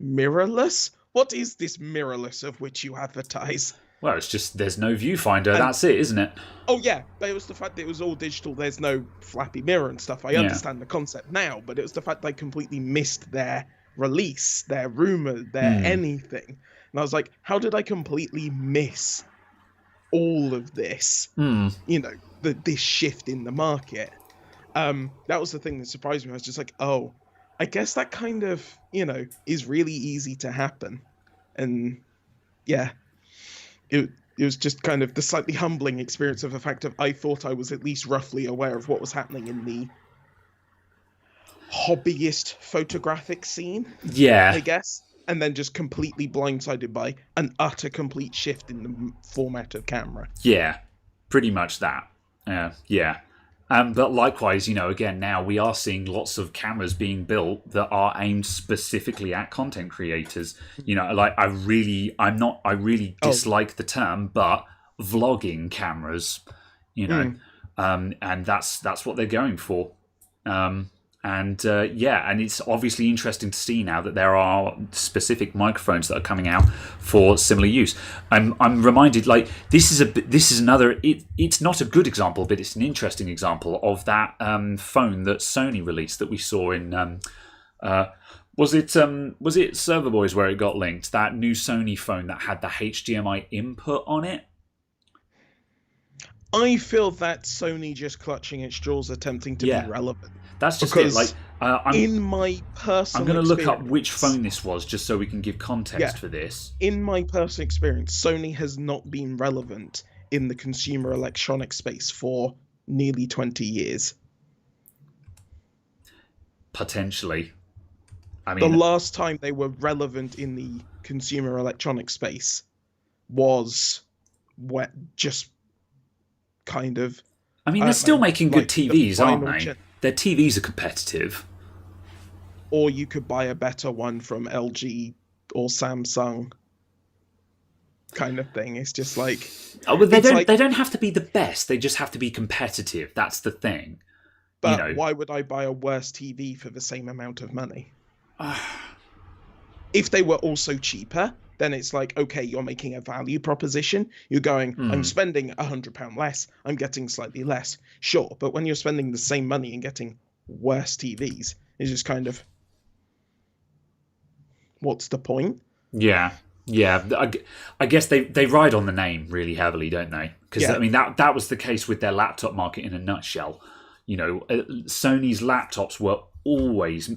mirrorless? What is this mirrorless of which you advertise? Well, it's just there's no viewfinder. That's it, isn't it? Oh, yeah. But it was the fact that it was all digital. There's no flappy mirror and stuff. I understand the concept now, but it was the fact they completely missed their release, their rumor, their anything. And I was like, how did I completely miss all of this? You know, this shift in the market. That was the thing that surprised me. I was just like, oh, I guess that kind of, you know, is really easy to happen. And yeah, it was just kind of the slightly humbling experience of the fact of I thought I was at least roughly aware of what was happening in the hobbyist photographic scene. Yeah. I guess. And then just completely blindsided by an utter complete shift in the format of camera. Yeah, pretty much that. Yeah. But likewise, you know, again, now we are seeing lots of cameras being built that are aimed specifically at content creators. You know, like I really dislike the term, but vlogging cameras, you know, and that's what they're going for. And it's obviously interesting to see now that there are specific microphones that are coming out for similar use. I'm reminded, like, this is another. It's not a good example, but it's an interesting example of that phone that Sony released that we saw in. Was it Server Boys where it got linked? That new Sony phone that had the HDMI input on it. I feel that Sony just clutching its jaws, attempting to be relevant. That's just it. Like, in my personal, I'm going to look up which phone this was just so we can give context for this. In my personal experience, Sony has not been relevant in the consumer electronics space for nearly 20 years. Potentially. I mean, the last time they were relevant in the consumer electronics space was just kind of. I mean, they're still making good TVs, aren't they? Their TVs are competitive. Or you could buy a better one from LG or Samsung, kind of thing. It's just like... Oh, but they don't have to be the best. They just have to be competitive. That's the thing. But you know, why would I buy a worse TV for the same amount of money? If they were also cheaper, then it's like, okay, you're making a value proposition. You're going, I'm spending £100 less. I'm getting slightly less. Sure, but when you're spending the same money and getting worse TVs, it's just kind of, what's the point? Yeah. I guess they ride on the name really heavily, don't they? Because I mean, that was the case with their laptop market in a nutshell. You know, Sony's laptops were always...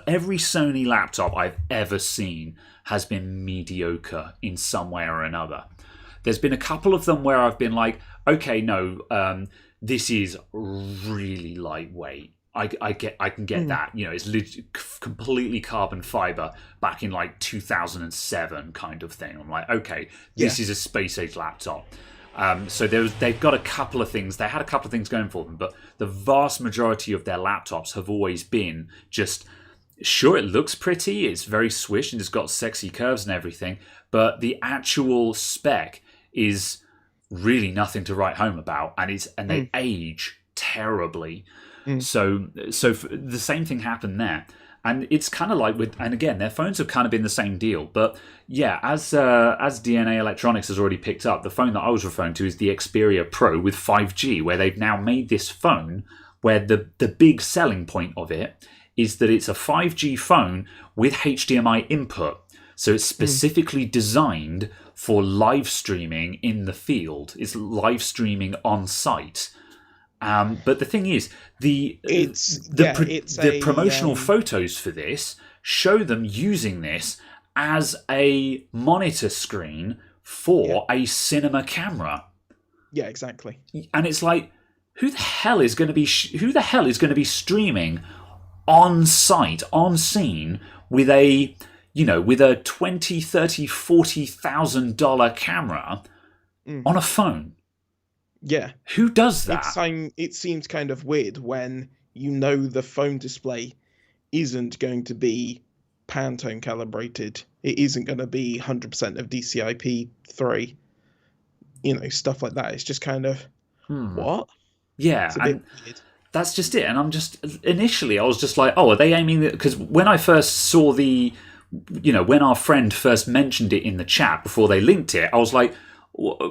every Sony laptop I've ever seen has been mediocre in some way or another. There's been a couple of them where I've been like, okay, no, this is really lightweight. I can get that. You know, it's completely carbon fiber back in like 2007 kind of thing. I'm like, okay, this is a space age laptop. So they've got a couple of things. They had a couple of things going for them, but the vast majority of their laptops have always been just... Sure, it looks pretty, it's very swished and it's got sexy curves and everything, but the actual spec is really nothing to write home about, and they age terribly. So the same thing happened there. And it's kind of like and again, their phones have kind of been the same deal. But yeah, as DNA Electronics has already picked up, the phone that I was referring to is the Xperia Pro with 5G, where they've now made this phone where the big selling point of it is that it's a 5G phone with HDMI input. So it's specifically designed for live streaming in the field. It's live streaming on site. But the thing is, the promotional photos for this show them using this as a monitor screen for a cinema camera. Yeah, exactly. And it's like, who the hell is going to be streaming on site, on scene, with a $20,000, $30,000, $40,000 camera on a phone? Yeah. Who does that? It seems kind of weird when you know the phone display isn't going to be Pantone calibrated. It isn't going to be 100% of DCI-P3. You know, stuff like that. It's just kind of, what? Yeah. It's a bit weird. That's just it. And initially I was just like, oh, are they aiming it? Because when I first saw when our friend first mentioned it in the chat before they linked it, I was like,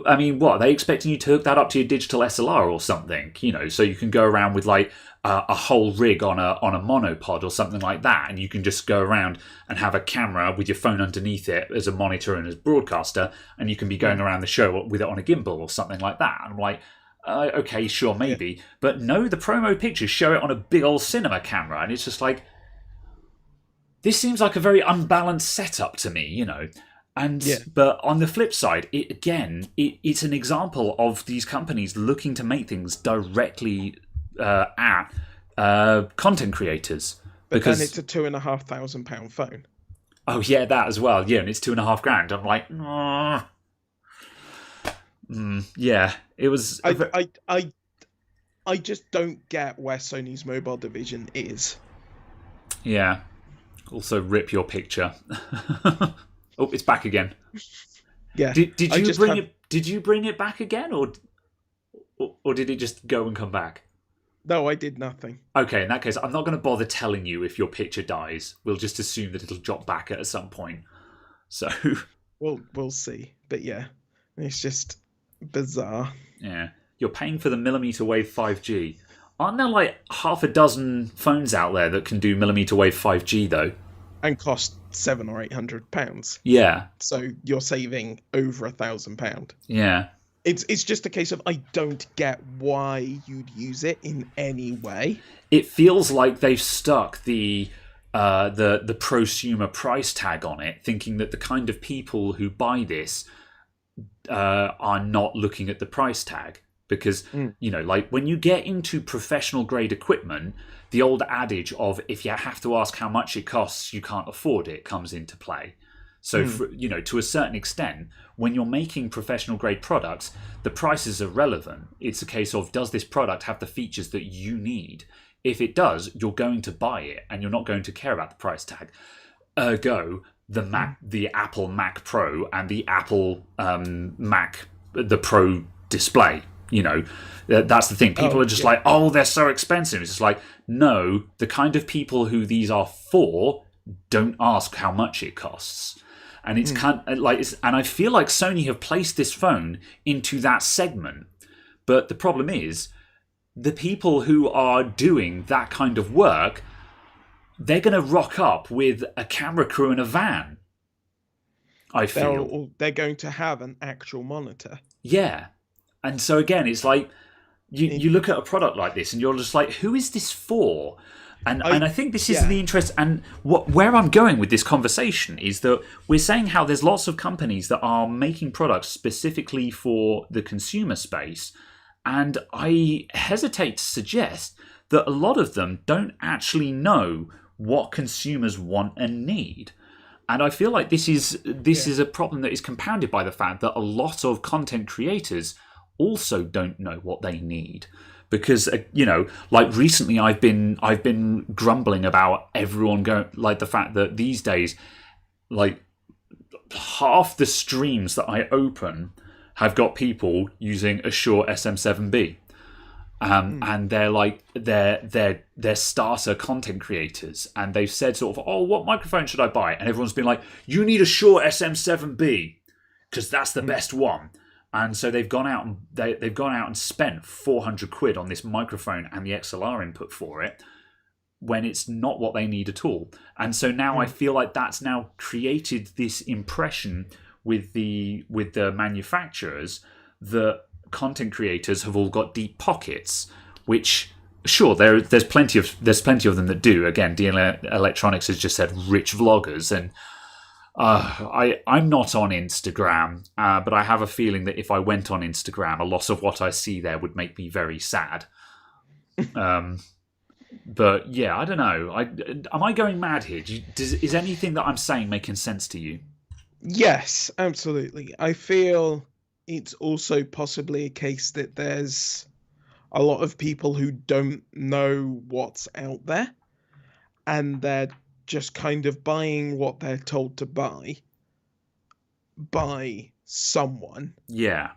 I mean, what, are they expecting you to hook that up to your digital SLR or something? You know, so you can go around with like a whole rig on a monopod or something like that, and you can just go around and have a camera with your phone underneath it as a monitor and as broadcaster, and you can be going around the show with it on a gimbal or something like that. And I'm like, okay, sure, maybe. But no, the promo pictures show it on a big old cinema camera, and it's just like, this seems like a very unbalanced setup to me, you know. And but on the flip side, it's an example of these companies looking to make things directly at content creators. But then it's a £2,500 phone. Oh yeah, that as well. Yeah, and it's $2,500. I'm like, yeah, it was. I just don't get where Sony's mobile division is. Yeah. Also, rip your picture. Oh, it's back again. Yeah. Did you bring it? Did you bring it back again, or did it just go and come back? No, I did nothing. Okay, in that case, I'm not going to bother telling you if your picture dies. We'll just assume that it'll drop back at some point. So we'll see. But yeah, it's just bizarre. Yeah, you're paying for the millimeter wave 5G. Aren't there like half a dozen phones out there that can do millimeter wave 5G though? And cost £700 or £800. Yeah. So you're saving over £1,000. Yeah. It's just a case of I don't get why you'd use it in any way. It feels like they've stuck the prosumer price tag on it, thinking that the kind of people who buy this are not looking at the price tag. Because, you know, like when you get into professional grade equipment, the old adage of if you have to ask how much it costs, you can't afford it comes into play. So, you know, to a certain extent, when you're making professional grade products, the prices are relevant. It's a case of, does this product have the features that you need? If it does, you're going to buy it and you're not going to care about the price tag. Ergo, the Apple Mac Pro and the Apple the Pro display. You know, that's the thing. People are just like, oh, they're so expensive. It's just like, no, the kind of people who these are for don't ask how much it costs. And it's kind of like, and I feel like Sony have placed this phone into that segment. But the problem is, the people who are doing that kind of work, they're going to rock up with a camera crew in a van. I feel they're going to have an actual monitor. Yeah. And so again, it's like you look at a product like this and you're just like, who is this for? And I think this is the interest. And where I'm going with this conversation is that we're saying how there's lots of companies that are making products specifically for the consumer space. And I hesitate to suggest that a lot of them don't actually know what consumers want and need. And I feel like this is a problem that is compounded by the fact that a lot of content creators also don't know what they need, because you know, like recently I've been grumbling about everyone going, like the fact that these days, like half the streams that I open have got people using a Shure SM7B, and they're like they're starter content creators, and they've said sort of, oh, what microphone should I buy? And everyone's been like, you need a Shure SM7B because that's the best one. And so they've gone out and spent £400 on this microphone and the XLR input for it, when it's not what they need at all. And so now I feel like that's now created this impression with the manufacturers that content creators have all got deep pockets, which sure there's plenty of them that do. Again, DL Electronics has just said rich vloggers, and I'm not on Instagram, but I have a feeling that if I went on Instagram, a lot of what I see there would make me very sad. But yeah, I don't know. Am I going mad here? Is anything that I'm saying making sense to you? Yes, absolutely. I feel it's also possibly a case that there's a lot of people who don't know what's out there, and they're just kind of buying what they're told to buy by someone. Yeah.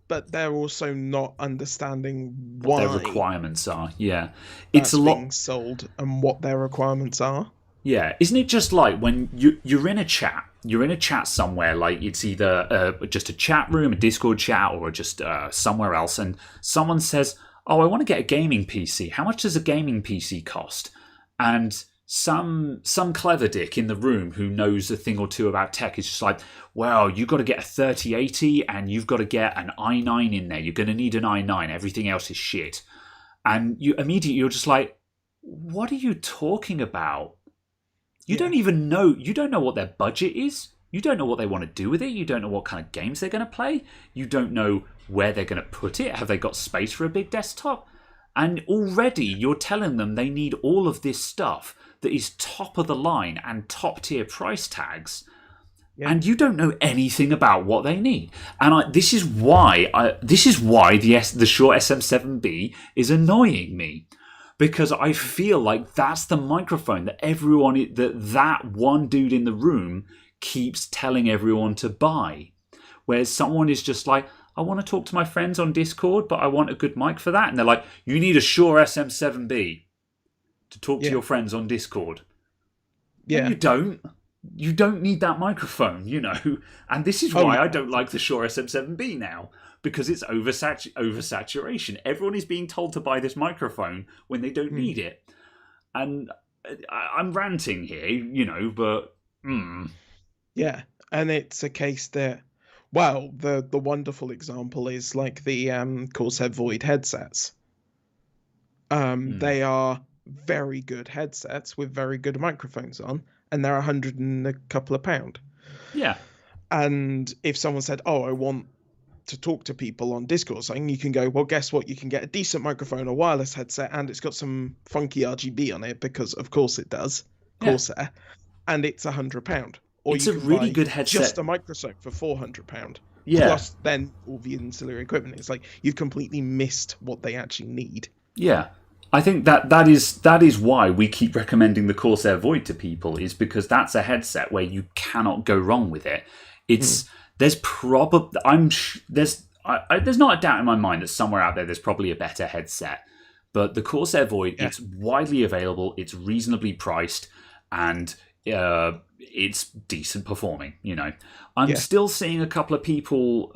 But they're also not understanding what why their requirements are. Yeah. It's a lot being sold and what their requirements are. Yeah. Isn't it just like when you're in a chat you're in a chat somewhere, like it's either just a chat room, a Discord chat, or just somewhere else, and someone says, "Oh, I want to get a gaming PC. How much does a gaming PC cost?" And some clever dick in the room who knows a thing or two about tech is just like, "Well, you've got to get a 3080 and you've got to get an i9 in there. You're going to need an i9. Everything else is shit." And you're just like, "What are you talking about? You don't even know. You don't know what their budget is. You don't know what they want to do with it. You don't know what kind of games they're going to play. You don't know where they're going to put it. Have they got space for a big desktop?" And already you're telling them they need all of this stuff that is top of the line and top tier price tags. Yeah. And you don't know anything about what they need. And this is why the Shure SM7B is annoying me. Because I feel like that's the microphone that that one dude in the room keeps telling everyone to buy. Whereas someone is just like, "I want to talk to my friends on Discord, but I want a good mic for that." And they're like, "You need a Shure SM7B to talk to your friends on Discord." Yeah. No, you don't. You don't need that microphone, you know. And this is why I don't like the Shure SM7B now. Because it's oversaturation. Everyone is being told to buy this microphone when they don't need it. And I'm ranting here, you know, but... Yeah, and it's a case that... Well, the wonderful example is like the Corsair Void headsets. They are very good headsets with very good microphones on, and they're £100 and a couple of pound. Yeah. And if someone said, "Oh, I want to talk to people on Discord," saying, you can go, "Well, guess what? You can get a decent microphone, a wireless headset, and it's got some funky RGB on it," because of course it does, Corsair, and it's £100. Or it's you a can really buy good headset. Just a microphone for £400. Yeah. Plus then all the ancillary equipment. It's like you've completely missed what they actually need. Yeah. I think that is why we keep recommending the Corsair Void to people, is because that's a headset where you cannot go wrong with it. It's there's not a doubt in my mind that somewhere out there's probably a better headset, but the Corsair Void, it's widely available, it's reasonably priced, and it's decent performing. You know, I'm still seeing a couple of people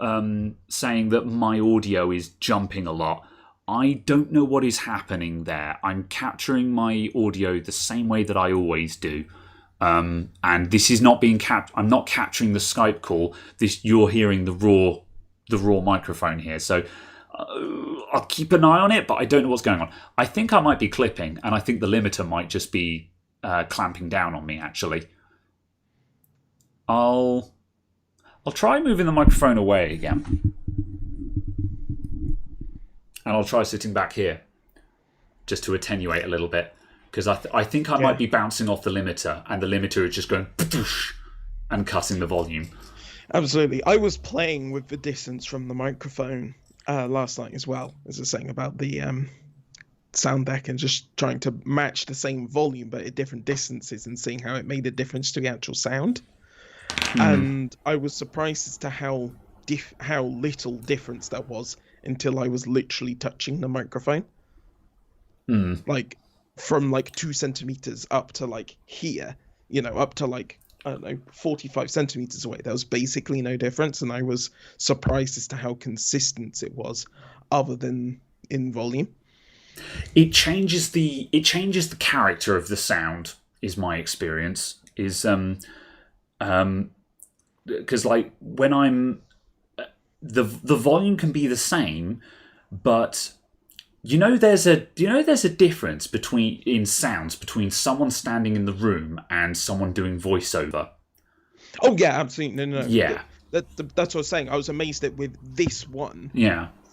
saying that my audio is jumping a lot. I don't know what is happening there. I'm capturing my audio the same way that I always do. And this is not being I'm not capturing the Skype call. You're hearing the raw microphone here. So I'll keep an eye on it, but I don't know what's going on. I think I might be clipping, and I think the limiter might just be clamping down on me, actually. I'll try moving the microphone away again. And I'll try sitting back here just to attenuate a little bit. Because I think I might be bouncing off the limiter, and the limiter is just going and cutting the volume. Absolutely. I was playing with the distance from the microphone last night as well, as I was saying about the sound deck, and just trying to match the same volume but at different distances and seeing how it made a difference to the actual sound. And I was surprised as to how little difference that was until I was literally touching the microphone. Like from like 2 centimeters up to like here, you know, up to like, I don't know, 45 centimeters away. There was basically no difference, and I was surprised as to how consistent it was, other than in volume. It changes the character of the sound, is my experience. Is because like when I'm the volume can be the same, but there's a difference in sounds between someone standing in the room and someone doing voiceover. Oh yeah, absolutely. No. Yeah, that's what I was saying. I was amazed that with this one,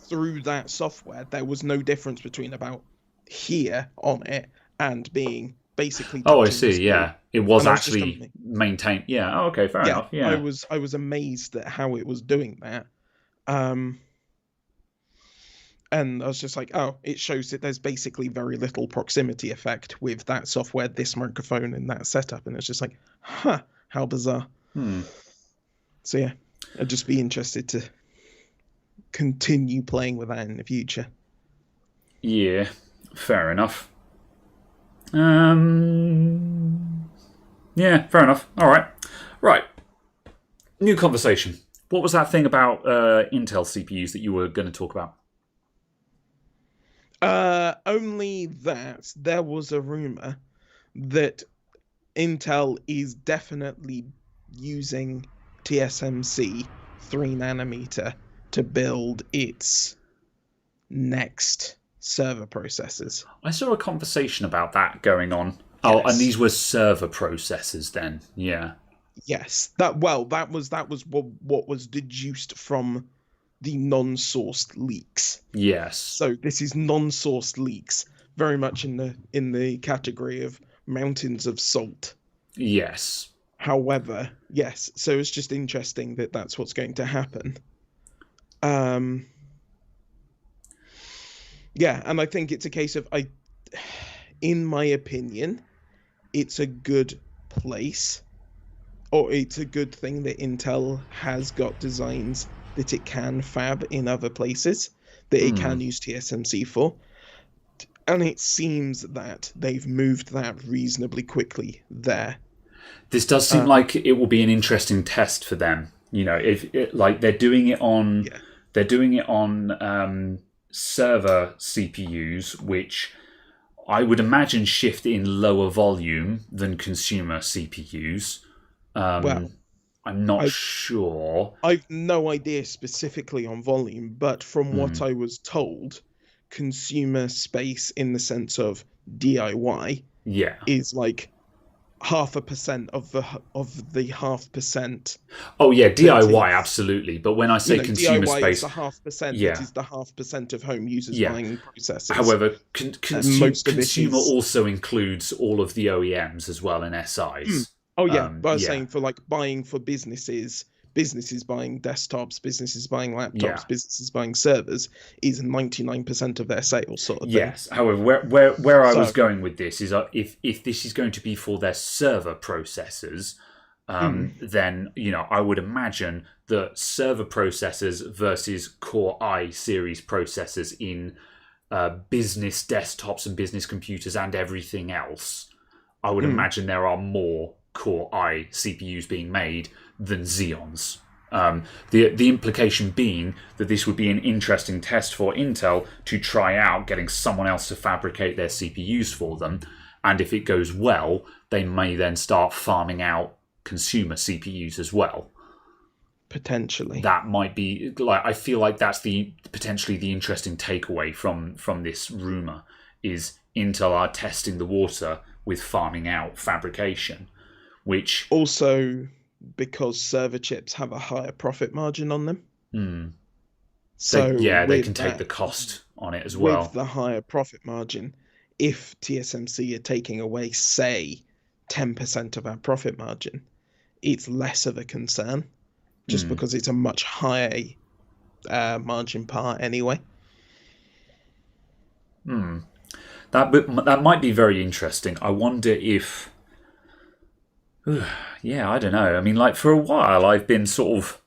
through that software, there was no difference between about here on it and being basically. Oh, I see. Yeah, it was actually maintained. Yeah. Oh, okay. Fair enough. Yeah. I was amazed at how it was doing that. And I was just like, oh, it shows that there's basically very little proximity effect with that software, this microphone, and that setup. And it's just like, how bizarre. So yeah, I'd just be interested to continue playing with that in the future. Yeah, fair enough. Yeah, fair enough. All right. New conversation. What was that thing about Intel CPUs that you were going to talk about? Only that there was a rumor that Intel is definitely using TSMC 3 nanometer to build its next server processors. I saw a conversation about that going on. Oh, and Yes. these were server processors then. Yeah. Yes. That was what was deduced from the non-sourced leaks. Yes. So this is non-sourced leaks, very much in the category of mountains of salt. Yes. However, yes, so it's just interesting that that's what's going to happen. Yeah, and I think it's a case of in my opinion, it's a good place, or it's a good thing that Intel has got designs that it can fab in other places that it can use TSMC for. And it seems that they've moved that reasonably quickly there. This does seem like it will be an interesting test for them. You know, if like they're doing it on server CPUs, which I would imagine shift in lower volume than consumer CPUs. Well, I'm not sure. I've no idea specifically on volume, but from what I was told, consumer space in the sense of DIY is like 0.5% of the 0.5%. Oh yeah, DIY absolutely. But when I say consumer DIY space, is the 0.5%. That is the 0.5% of home users buying processors. However, consumer also includes all of the OEMs as well and SIs. Oh yeah, but I was saying for like buying for businesses buying desktops, businesses buying laptops, businesses buying servers is 99% of their sales sort of thing. Yes. However, where I was going with this is if this is going to be for their server processors, then I would imagine that server processors versus Core i series processors in business desktops and business computers and everything else, I would imagine there are more Core i CPUs being made than Xeons. The implication being that this would be an interesting test for Intel to try out getting someone else to fabricate their CPUs for them, and if it goes well, they may then start farming out consumer CPUs as well. Potentially. That might be I feel like that's potentially the interesting takeaway from this rumor is Intel are testing the water with farming out fabrication. Which also because server chips have a higher profit margin on them. So they can take the cost on it as well. With the higher profit margin, if TSMC are taking away, say, 10% of our profit margin, it's less of a concern, just because it's a much higher margin part anyway. That might be very interesting. I wonder if. Yeah, I don't know. I mean, like for a while, I've been there's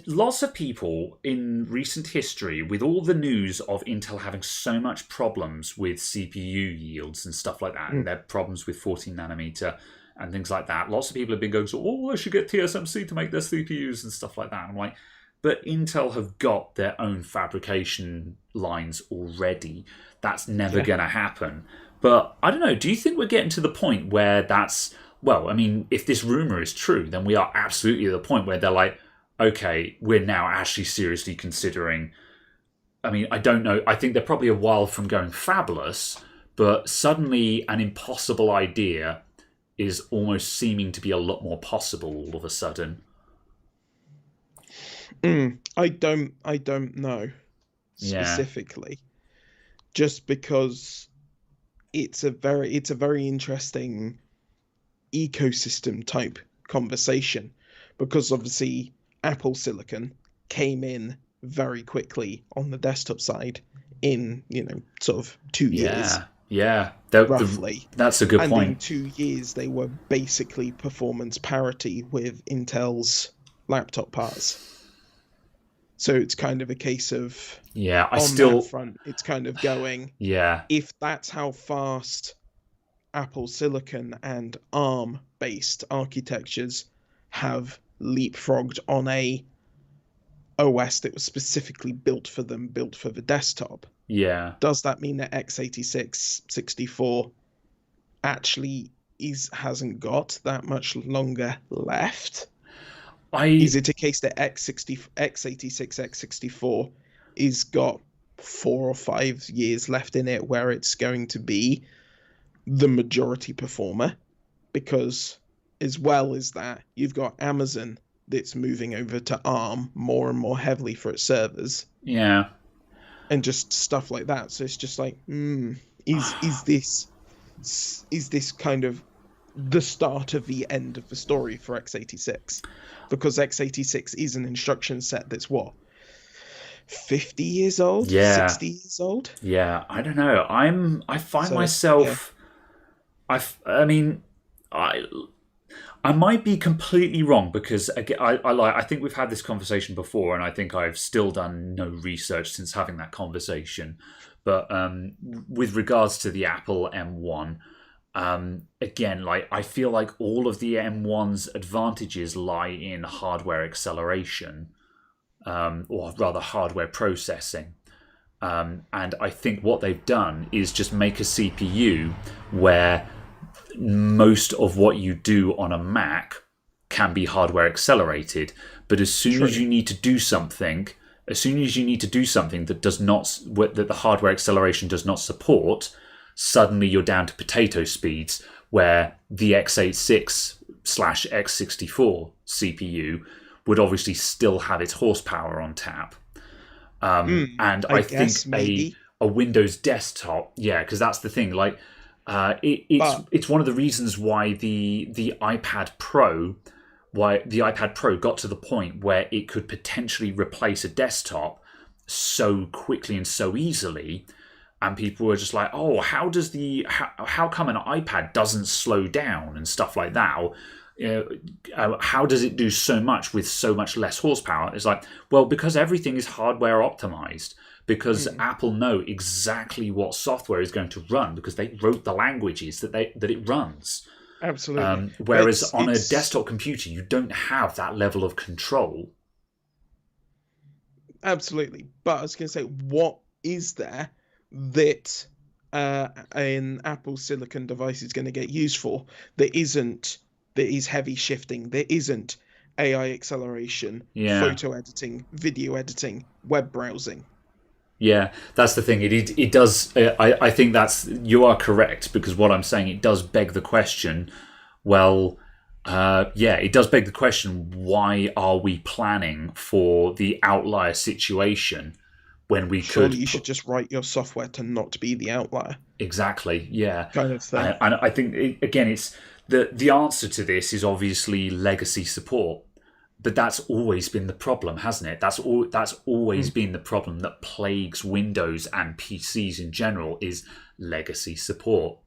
lots of people in recent history with all the news of Intel having so much problems with CPU yields and stuff like that, and their problems with 14 nanometer and things like that. Lots of people have been going, I should get TSMC to make their CPUs and stuff like that. I'm like, but Intel have got their own fabrication lines already. That's never going to happen. But I don't know, do you think we're getting to the point where that's... Well, I mean, if this rumor is true, then we are absolutely at the point where they're like, okay, we're now actually seriously considering... I mean, I don't know. I think they're probably a while from going fabless, but suddenly an impossible idea is almost seeming to be a lot more possible all of a sudden. I don't know specifically. Just because... It's a very interesting ecosystem type conversation, because obviously Apple Silicon came in very quickly on the desktop side in sort of 2 years. Roughly. That's a good point. And in 2 years they were basically performance parity with Intel's laptop parts. So it's kind of a case of that front, it's kind of going. Yeah. If that's how fast Apple Silicon and ARM-based architectures have leapfrogged on a OS that was specifically built for them, built for the desktop. Yeah. Does that mean that x86 64 actually hasn't got that much longer left? Is it a case that x86 x64 is got 4 or 5 years left in it where it's going to be the majority performer? Because as well as that, you've got Amazon that's moving over to ARM more and more heavily for its servers. Yeah. And just stuff like that. So it's just like, is this kind of the start of the end of the story for x86? Because x86 is an instruction set that's what, 50 years old? Yeah. 60 years old? Yeah, I don't know. I find myself... Yeah. I might be completely wrong, because again, I think we've had this conversation before, and I think I've still done no research since having that conversation. But with regards to the Apple M1, again, like, I feel like all of the M1's advantages lie in hardware acceleration, or rather hardware processing. And I think what they've done is just make a CPU where most of what you do on a Mac can be hardware accelerated, but as soon as you need to do something, that does not, that the hardware acceleration does not support, suddenly you're down to potato speeds, where the x86/x64 CPU would obviously still have its horsepower on tap. And I think maybe a Windows desktop, because that's the thing, like, it's one of the reasons why the iPad Pro got to the point where it could potentially replace a desktop so quickly and so easily, and people were just like, oh, how come an iPad doesn't slow down and stuff like that? Or, how does it do so much with so much less horsepower? It's like, well, because everything is hardware optimized. Because Apple know exactly what software is going to run, because they wrote the languages that it runs. Absolutely. Whereas on a desktop computer, you don't have that level of control. Absolutely. But I was going to say, what is there that an Apple Silicon device is going to get used for that is heavy shifting, that isn't AI acceleration, photo editing, video editing, web browsing? Yeah, that's the thing. It does. I think you are correct, because what I'm saying, it does beg the question. Well, it does beg the question. Why are we planning for the outlier situation when we Surely you should just write your software to not be the outlier. Exactly. Yeah. Kind of thing. And I think it's the answer to this is obviously legacy support. But that's always been the problem, hasn't it? That's always been the problem that plagues Windows and PCs in general, is legacy support.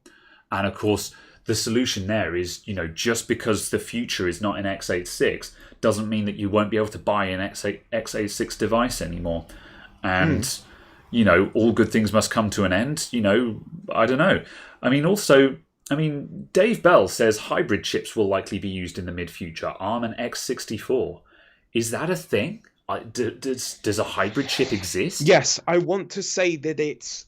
And of course, the solution there is, just because the future is not in x86 doesn't mean that you won't be able to buy an x86 device anymore. And, all good things must come to an end. I don't know. Dave Bell says hybrid chips will likely be used in the mid-future, ARM and x64. Is that a thing? Does a hybrid chip exist? Yes, I want to say that it's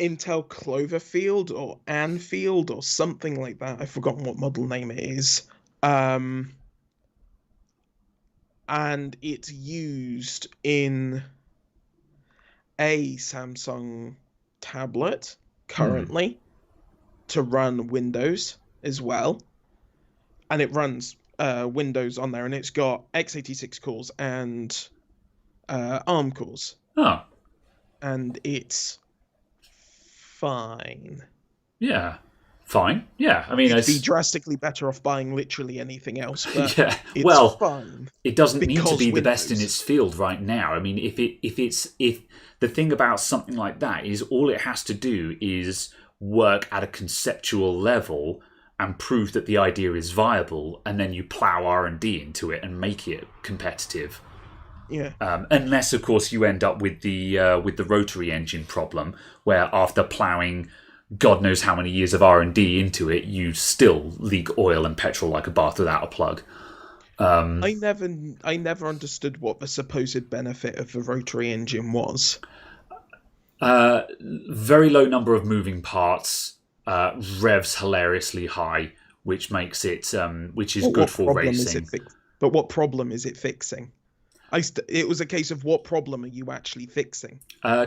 Intel Cloverfield or Anfield or something like that. I've forgotten what model name it is. And it's used in a Samsung tablet currently to run Windows as well, and it runs Windows on there, and it's got x86 cores and ARM cores. Oh, and it's fine. Yeah, fine. Yeah, you'd be drastically better off buying literally anything else. But it's fine. It doesn't need to be the best in its field right now. If the thing about something like that is all it has to do is work at a conceptual level and prove that the idea is viable, and then you plow R&D into it and make it competitive. Yeah. Unless, of course, you end up with the rotary engine problem, where after plowing God knows how many years of R&D into it, you still leak oil and petrol like a bath without a plug. I never understood what the supposed benefit of the rotary engine was. Very low number of moving parts, revs hilariously high, which makes it which is good for racing. But what problem is it fixing? It was a case of what problem are you actually fixing?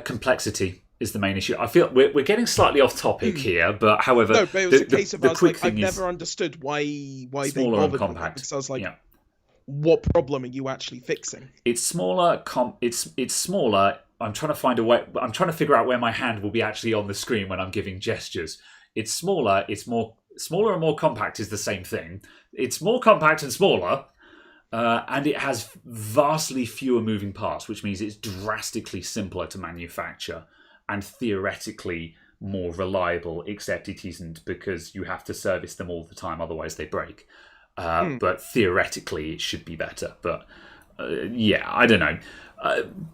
Complexity is the main issue. I feel we're getting slightly off topic here, but however, no, but it was a case of I've never understood why they bothered with it, because I was like, what problem are you actually fixing? It's smaller. It's smaller. I'm trying to find a way. I'm trying to figure out where my hand will be actually on the screen when I'm giving gestures. It's smaller. It's smaller and more compact is the same thing. It's more compact and smaller. And it has vastly fewer moving parts, which means it's drastically simpler to manufacture and theoretically more reliable, except it isn't, because you have to service them all the time, otherwise they break. But theoretically, it should be better. But I don't know.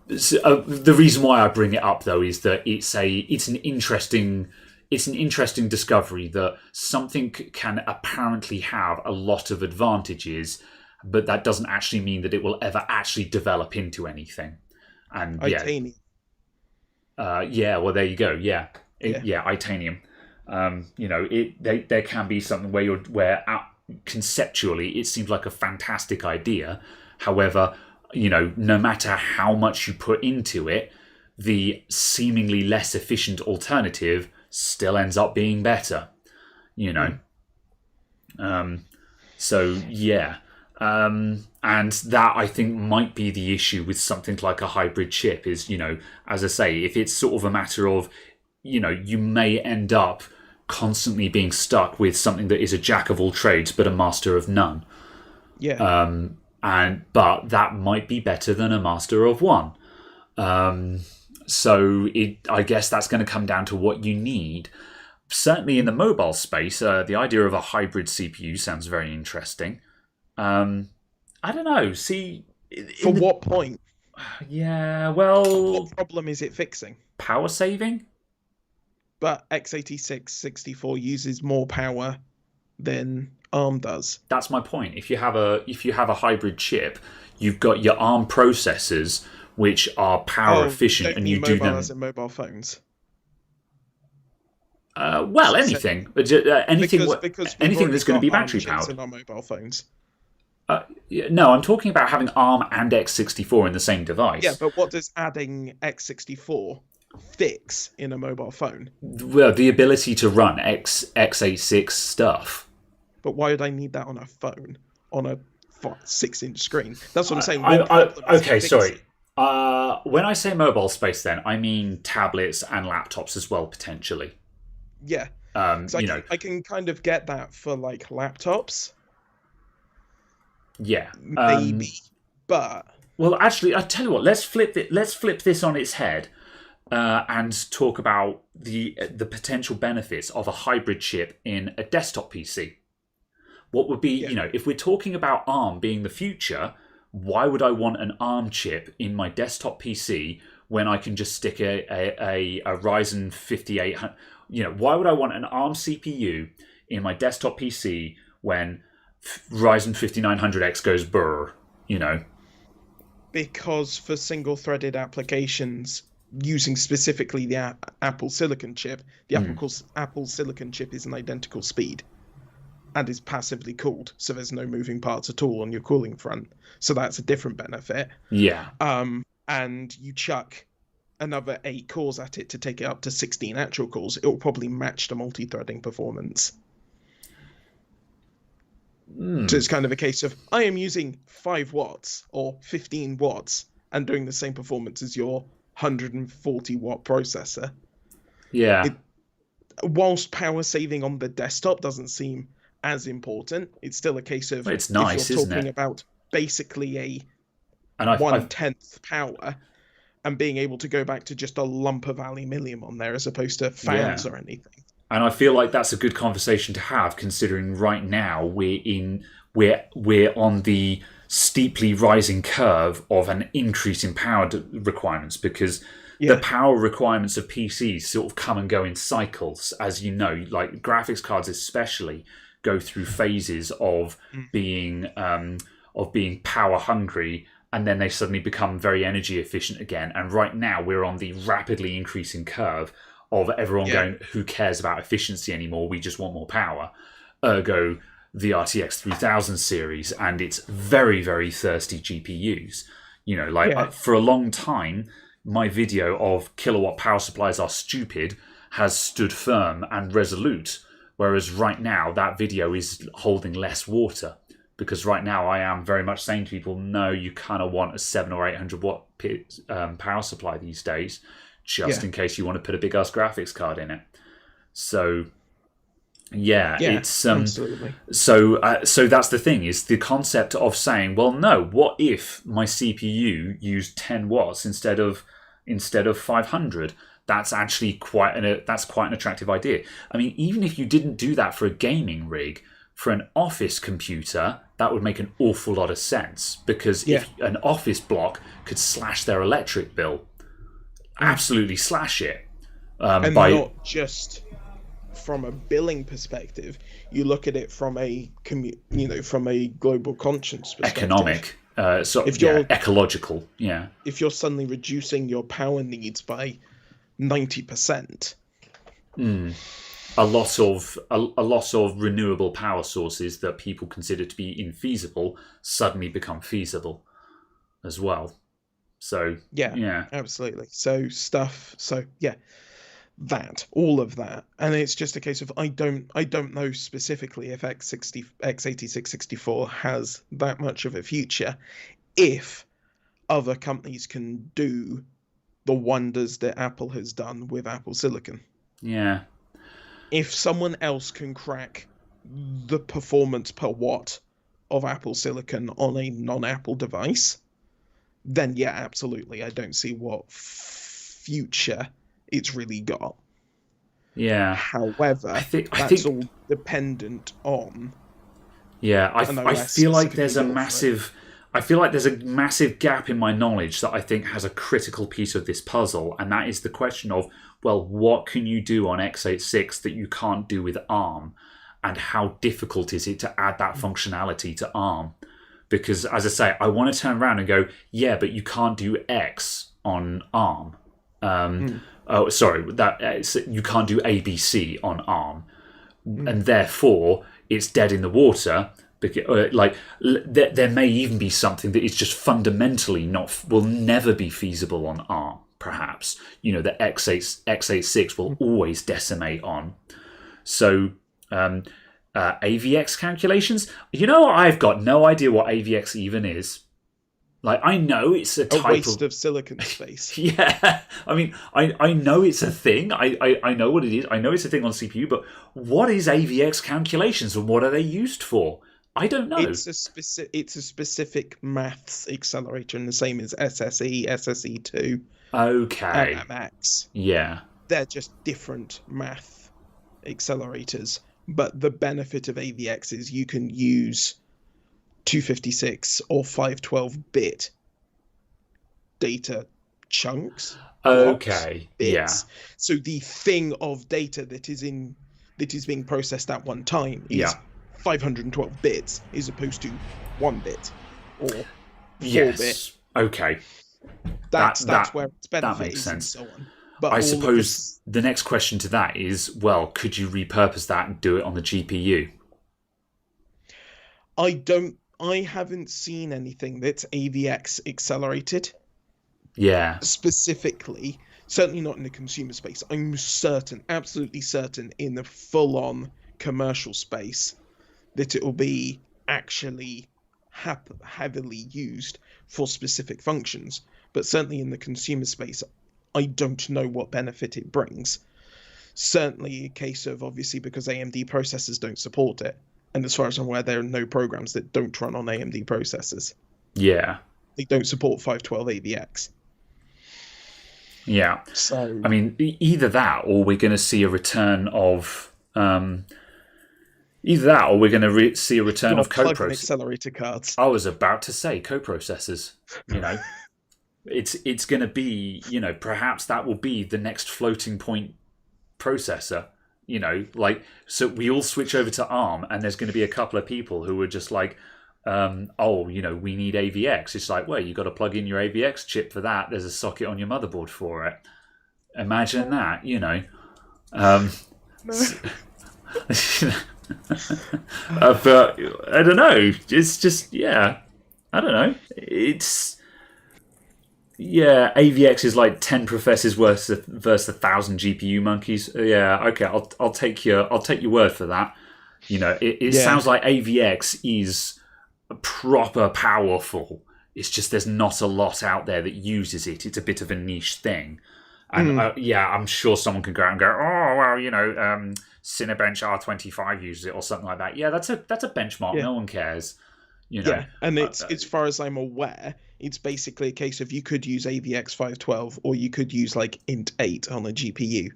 The reason why I bring it up, though, is that it's an interesting discovery that something can apparently have a lot of advantages, but that doesn't actually mean that it will ever actually develop into anything. And Itanium. Well, there you go. Itanium. There can be something where conceptually it seems like a fantastic idea. However, no matter how much you put into it, the seemingly less efficient alternative still ends up being better. And that, I think, might be the issue with something like a hybrid chip is, as I say, if it's sort of a matter of, you may end up constantly being stuck with something that is a jack of all trades but a master of none. But that might be better than a master of one. I guess that's going to come down to what you need. Certainly in the mobile space, the idea of a hybrid CPU sounds very interesting. I don't know. See, for what point? Yeah, well, what problem is it fixing? Power saving. But x86 64 uses more power than ARM does. That's my point. If you have a hybrid chip, you've got your ARM processors, which are power efficient, and you do them as in mobile phones. Anything that's going to be battery powered in our mobile phones. No, I'm talking about having ARM and x64 in the same device. Yeah, but what does adding x64 fix in a mobile phone? Well, the ability to run x86 stuff. But why would I need that on a phone on a 6-inch screen? That's what I'm saying. Sorry. When I say mobile space, then I mean tablets and laptops as well, potentially. Yeah. I can kind of get that for like laptops. Yeah, maybe, but well, actually, I tell you what. Let's flip this on its head, and talk about the potential benefits of a hybrid chip in a desktop PC. What would be, if we're talking about ARM being the future, why would I want an ARM chip in my desktop PC when I can just stick a Ryzen 5800? Why would I want an ARM CPU in my desktop PC when Ryzen 5900X goes burr, Because for single-threaded applications, using specifically the Apple Silicon chip, the Apple Silicon chip is an identical speed and is passively cooled, so there's no moving parts at all on your cooling front. So that's a different benefit. Yeah. And you chuck another 8 cores at it to take it up to 16 actual cores, it will probably match the multi-threading performance. So it's kind of a case of, I am using 5 watts or 15 watts and doing the same performance as your 140 watt processor. Yeah. Whilst power saving on the desktop doesn't seem as important, it's still a case of, it's nice, if you're isn't talking it? about basically a 1/10 power and being able to go back to just a lump of aluminium on there as opposed to fans or anything. And I feel like that's a good conversation to have, considering right now we're on the steeply rising curve of an increase in power requirements, because the power requirements of PCs sort of come and go in cycles, as you know. Like graphics cards, especially, go through phases of being power hungry, and then they suddenly become very energy efficient again. And right now, we're on the rapidly increasing curve of everyone going, "Who cares about efficiency anymore? We just want more power." Ergo, the RTX 3000 series and its very, very thirsty GPUs. You know, like for a long time, my video of kilowatt power supplies are stupid has stood firm and resolute, whereas right now that video is holding less water, because right now I am very much saying to people, no, you kind of want a 700 or 800 watt power supply these days, just in case you want to put a big ass graphics card in it. So it's absolutely. So that's the thing, is the concept of saying, well, no, what if my CPU used 10 watts instead of 500? That's actually quite an attractive idea. I mean, even if you didn't do that for a gaming rig, for an office computer, that would make an awful lot of sense, because if an office block could slash their electric bill, absolutely slash it, and not just from a billing perspective. You look at it from a from a global conscience perspective, economic, ecological. If you're suddenly reducing your power needs by 90%, a lot of renewable power sources that people consider to be infeasible suddenly become feasible as well. So absolutely. That, all of that, and it's just a case of I don't know specifically if x86-64 has that much of a future, if other companies can do the wonders that Apple has done with Apple Silicon. Yeah. If someone else can crack the performance per watt of Apple Silicon on a non-Apple device, then absolutely, I don't see what future it's really got. Yeah. However, I think all dependent on. Yeah, I feel like there's a massive. I feel like there's a massive gap in my knowledge that I think has a critical piece of this puzzle, and that is the question of, well, what can you do on x86 that you can't do with ARM, and how difficult is it to add that functionality to ARM? Because, as I say, I want to turn around and go, yeah, but you can't do X on ARM. Oh, sorry, you can't do ABC on ARM, and therefore it's dead in the water. Because, there may even be something that is just fundamentally will never be feasible on ARM. Perhaps, the x86 will always decimate on. So, Avx calculations. I've got no idea what Avx even is. Like, I know it's a type waste of silicon space. Yeah, I mean, I know it's a thing. I know what it is. I know it's a thing on CPU, but what is Avx calculations and what are they used for? I don't know. It's a specific maths accelerator, and the same as SSE, SSE2. Okay. And Max. Yeah. They're just different math accelerators, but the benefit of Avx is you can use 256 or 512-bit data chunks. Okay. Bits. Yeah. So the thing of data that is being processed at one time is 512 bits as opposed to 1 bit or 4 bit. Okay. That's where its benefit that makes is, sense. and so on. But I suppose the next question to that is, well, could you repurpose that and do it on the GPU? I haven't seen anything that's AVX accelerated. Yeah. Specifically, certainly not in the consumer space. I'm certain, absolutely certain, in the full-on commercial space that it will be actually heavily used for specific functions. But certainly in the consumer space, I don't know what benefit it brings. Certainly a case of, obviously, because AMD processors don't support it. And as far as I'm aware, there are no programs that don't run on AMD processors. Yeah. They don't support 512 AVX. Yeah. So, I mean, either that, or we're going to see a return of see a return of plug-in coprocessors. accelerator cards. I was about to say coprocessors. it's going to be, perhaps that will be the next floating point processor. So we all switch over to ARM, and there's going to be a couple of people who are just like, we need AVX. It's like, well, you got to plug in your AVX chip for that. There's a socket on your motherboard for it. Imagine that, No. But I don't know. It's just, I don't know. AVX is like 10 professors versus 1,000 GPU monkeys. Yeah, okay, I'll take your word for that. It sounds like AVX is proper powerful. It's just there's not a lot out there that uses it. It's a bit of a niche thing. And I'm sure someone can go out and go, oh well, Cinebench R25 uses it or something like that. Yeah, that's a benchmark. Yeah. No one cares. Yeah, and it's as far as I'm aware, it's basically a case of you could use AVX 512 or you could use like Int 8 on a GPU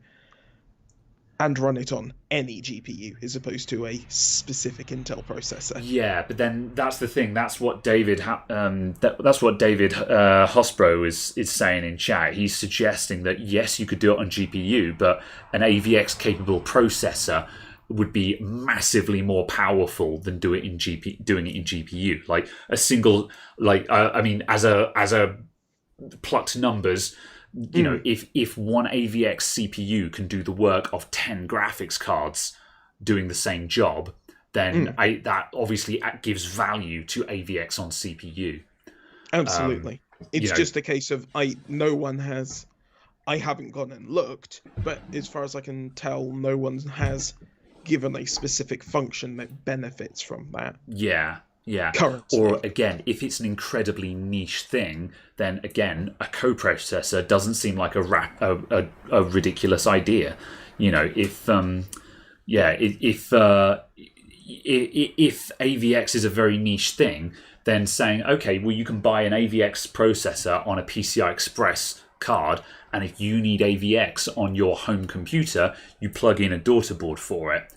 and run it on any GPU as opposed to a specific Intel processor. Yeah, but then that's the thing. That's what David Hospro is saying in chat. He's suggesting that yes, you could do it on GPU, but an AVX capable processor would be massively more powerful than doing it in GPU. Like a single, as a plucked numbers, if one AVX CPU can do the work of 10 graphics cards doing the same job, then that obviously gives value to AVX on CPU. Absolutely. It's just a case of I haven't gone and looked, but as far as I can tell, no one has given a specific function that benefits from that. Yeah. Currently. Or again, if it's an incredibly niche thing, then again, a coprocessor doesn't seem like a ridiculous idea. If AVX is a very niche thing, then saying, okay, well, you can buy an AVX processor on a PCI Express card, and if you need AVX on your home computer, you plug in a daughter board for it.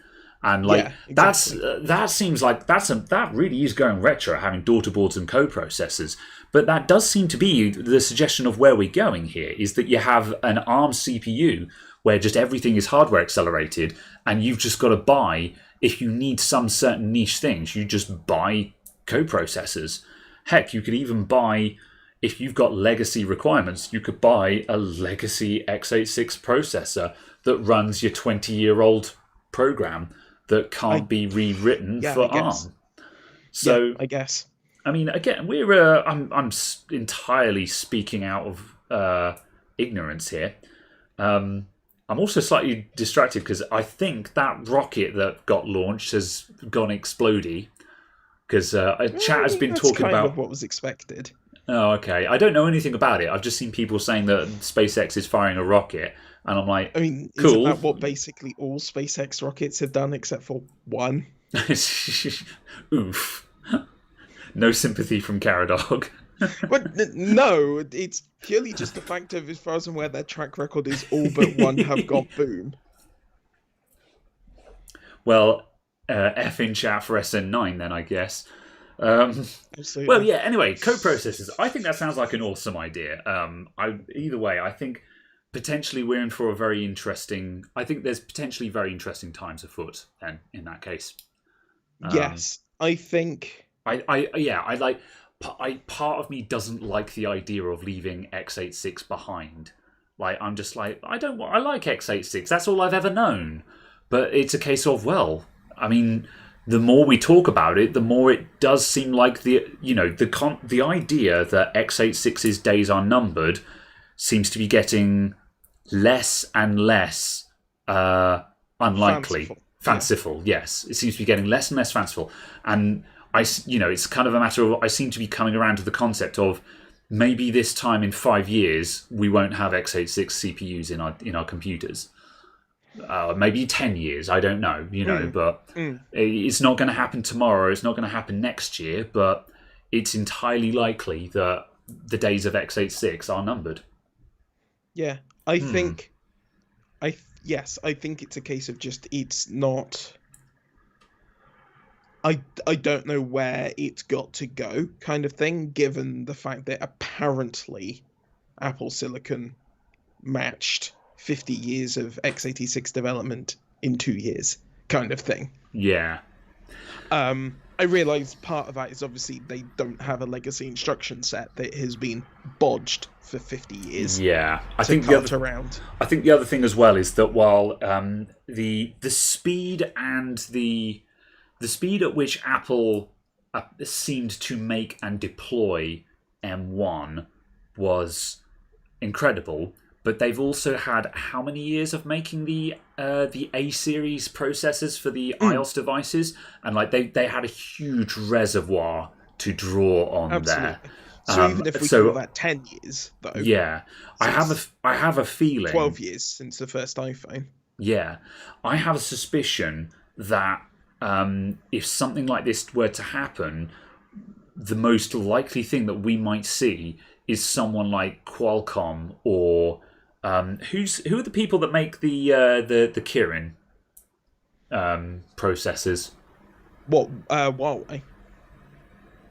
And exactly. That seems like that really is going retro, having daughter boards and co-processors. But that does seem to be the suggestion of where we're going here, is that you have an ARM CPU where just everything is hardware accelerated, and you've just got to buy, if you need some certain niche things, you just buy co-processors. Heck, you could even buy, if you've got legacy requirements, you could buy a legacy x86 processor that runs your 20-year-old program that can't be rewritten for ARM. So I guess. I mean, again, I'm entirely speaking out of ignorance here. I'm also slightly distracted because I think that rocket that got launched has gone explodey. Because chat has been talking about what was expected. Oh, okay. I don't know anything about it. I've just seen people saying that SpaceX is firing a rocket, and I'm like, I mean, cool. Isn't that what basically all SpaceX rockets have done except for one? Oof. No sympathy from Caradog. But no, it's purely just the fact of, as far as I'm aware, their track record is all but one have gone boom. Well, F in chat for SN9 then, I guess. Well, yeah, anyway, co-processors. I think that sounds like an awesome idea. Either way, I think potentially we're in for a very interesting... I think there's potentially very interesting times afoot then, in that case. Yes, I think... part of me doesn't like the idea of leaving x86 behind. Like, I'm just like, I like x86. That's all I've ever known. But it's a case of, well, I mean, the more we talk about it, the more it does seem like the idea that x86's days are numbered seems to be getting less and less unlikely. Fanciful, yes. It seems to be getting less and less fanciful. And it's kind of a matter of, I seem to be coming around to the concept of maybe this time in 5 years we won't have x86 CPUs in our computers. Maybe 10 years, I don't know, but it's not going to happen tomorrow. It's not going to happen next year, but it's entirely likely that the days of x86 are numbered. Yeah, I think, I think it's a case of just, it's not... I don't know where it's got to go, kind of thing, given the fact that apparently Apple Silicon matched 50 years of x86 development in 2 years, kind of thing. Yeah. I realise part of that is obviously they don't have a legacy instruction set that has been bodged for 50 years. Yeah, I to think cart around. I think the other thing as well is that while the speed and the speed at which Apple seemed to make and deploy M1 was incredible, but they've also had how many years of making the A series processors for the iOS devices, and like they had a huge reservoir to draw on. Absolutely. There. So even if we call that 10 years, though. Yeah, I have a feeling 12 years since the first iPhone. Yeah, I have a suspicion that if something like this were to happen, the most likely thing that we might see is someone like Qualcomm or who are the people that make the Kirin processors? What Huawei?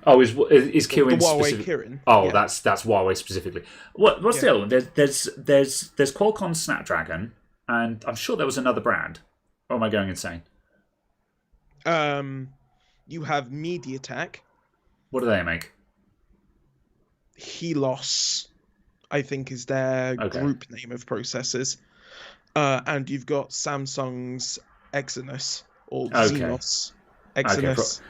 Oh, is Kirin the Huawei specific? Kirin? Oh, yeah. that's Huawei specifically. What's the other one? There's Qualcomm Snapdragon, and I'm sure there was another brand. Or am I going insane? You have MediaTek. What do they make? Helios, I think, is their group name of processors. And you've got Samsung's Exynos or Xenos. Exynos.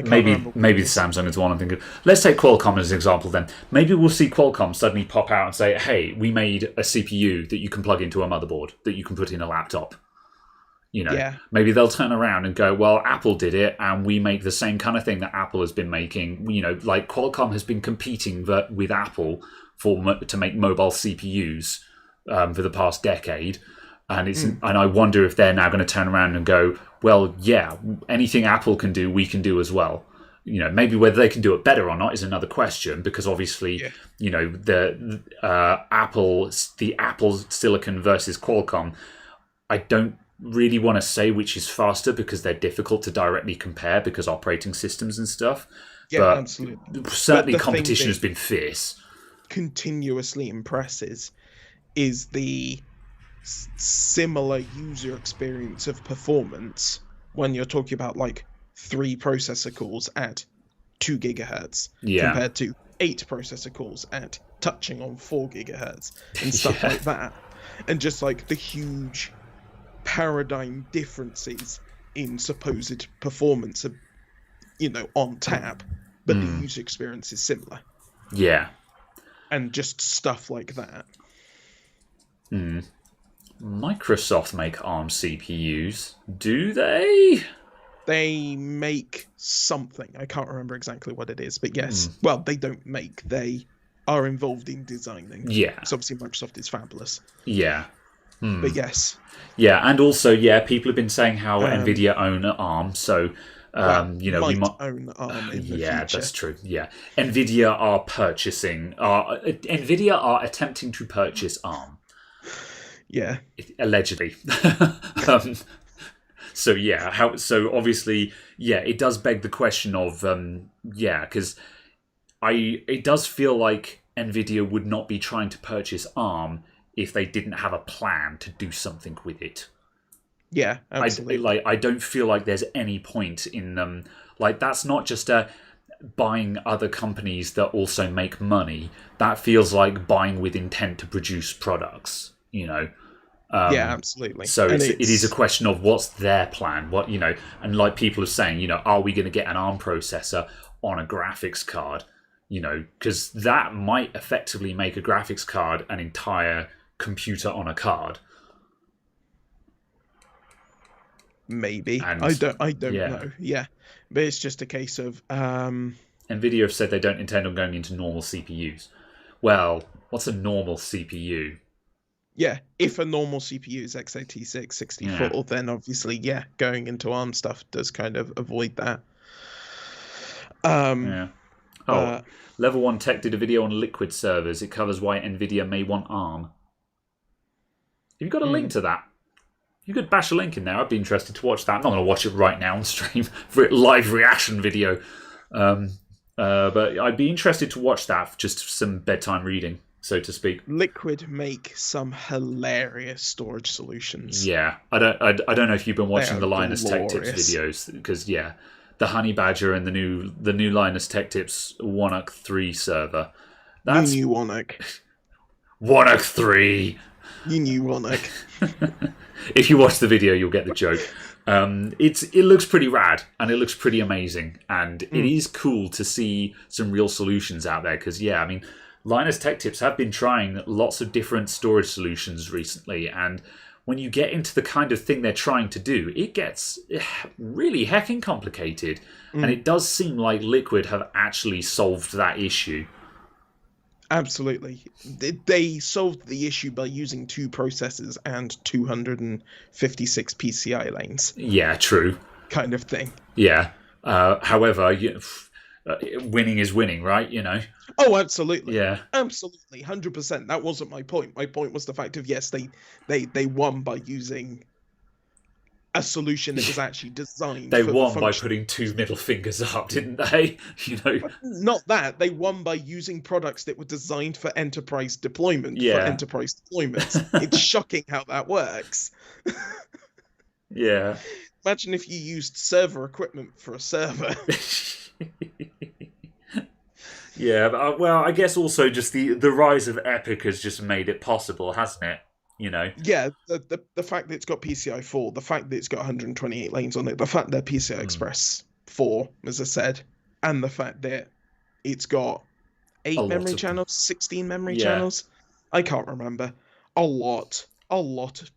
Maybe the Samsung is the one I'm thinking of. Let's take Qualcomm as an example then. Maybe we'll see Qualcomm suddenly pop out and say, hey, we made a CPU that you can plug into a motherboard, that you can put in a laptop. Maybe they'll turn around and go, well, Apple did it, and we make the same kind of thing that Apple has been making. Like Qualcomm has been competing with Apple to make mobile CPUs for the past decade. And and I wonder if they're now going to turn around and go, well, yeah, anything Apple can do, we can do as well. Maybe whether they can do it better or not is another question, because obviously, the Apple Silicon versus Qualcomm, I don't really want to say which is faster because they're difficult to directly compare because operating systems and stuff. Yeah, but absolutely. Certainly, competition has been fierce. Continuously impresses is the similar user experience of performance when you're talking about like 3 processor cores at 2 gigahertz compared to 8 processor cores at touching on 4 gigahertz and stuff like that, and just like the huge paradigm differences in supposed performance of, on tap, but the user experience is similar. Yeah. And just stuff like that. Microsoft make ARM CPUs, do they? They make something. I can't remember exactly what it is, but yes. Well, they don't make. They are involved in designing. Yeah. So obviously Microsoft is fabulous. Yeah. But yes. Yeah, and also, people have been saying how NVIDIA own ARM, so... we might own ARM in the future. Yeah, that's true. Yeah, NVIDIA are attempting to purchase ARM. Yeah, allegedly. So obviously, it does beg the question of because it does feel like NVIDIA would not be trying to purchase ARM if they didn't have a plan to do something with it. Yeah, absolutely. I don't feel like there's any point in them. Like, that's not just buying other companies that also make money. That feels like buying with intent to produce products, yeah, absolutely. So it is a question of what's their plan, and like people are saying, are we going to get an ARM processor on a graphics card? Because that might effectively make a graphics card an entire computer on a card. Maybe. I don't know. Yeah. But it's just a case of NVIDIA have said they don't intend on going into normal CPUs. Well, what's a normal CPU? Yeah, if a normal CPU is x86 64, then obviously, going into ARM stuff does kind of avoid that. Level 1 Tech did a video on liquid servers. It covers why NVIDIA may want ARM. Have you got a link to that? You could bash a link in there. I'd be interested to watch that. I'm not going to watch it right now on stream for a live reaction video. But I'd be interested to watch that for just some bedtime reading. so to speak. Liquid make some hilarious storage solutions. Yeah, I don't know if you've been watching the Linus Tech Tips glorious. videos, because the Honey Badger and the new Linus Tech Tips 1UC3 server. That's You knew Wannock. 1UC3. You knew Wannock. If you watch the video, you'll get the joke. It looks pretty rad, and it looks pretty amazing, and it is cool to see some real solutions out there. Because Linus Tech Tips have been trying lots of different storage solutions recently, and when you get into the kind of thing they're trying to do, it gets really heckin' complicated. And it does seem like Liquid have actually solved that issue. Absolutely. They solved the issue by using 2 processors and 256 PCI lanes. Yeah, true. Kind of thing. Yeah. However, winning is winning, right? Oh, absolutely. Yeah. Absolutely. 100%. That wasn't my point. My point was the fact of, yes, they won by using a solution that was actually designed They for won the by function. putting 2 middle fingers up, didn't they? Not that. They won by using products that were designed for enterprise deployment. Yeah. For enterprise deployments. It's shocking how that works. Yeah. Imagine if you used server equipment for a server. Yeah, but, well, I guess also just the rise of Epic has just made it possible, hasn't it? Yeah, the fact that it's got PCI 4, the fact that it's got 128 lanes on it, the fact that PCI Express 4, as I said, and the fact that it's got 8 memory channels, 16 memory channels. I can't remember. A lot of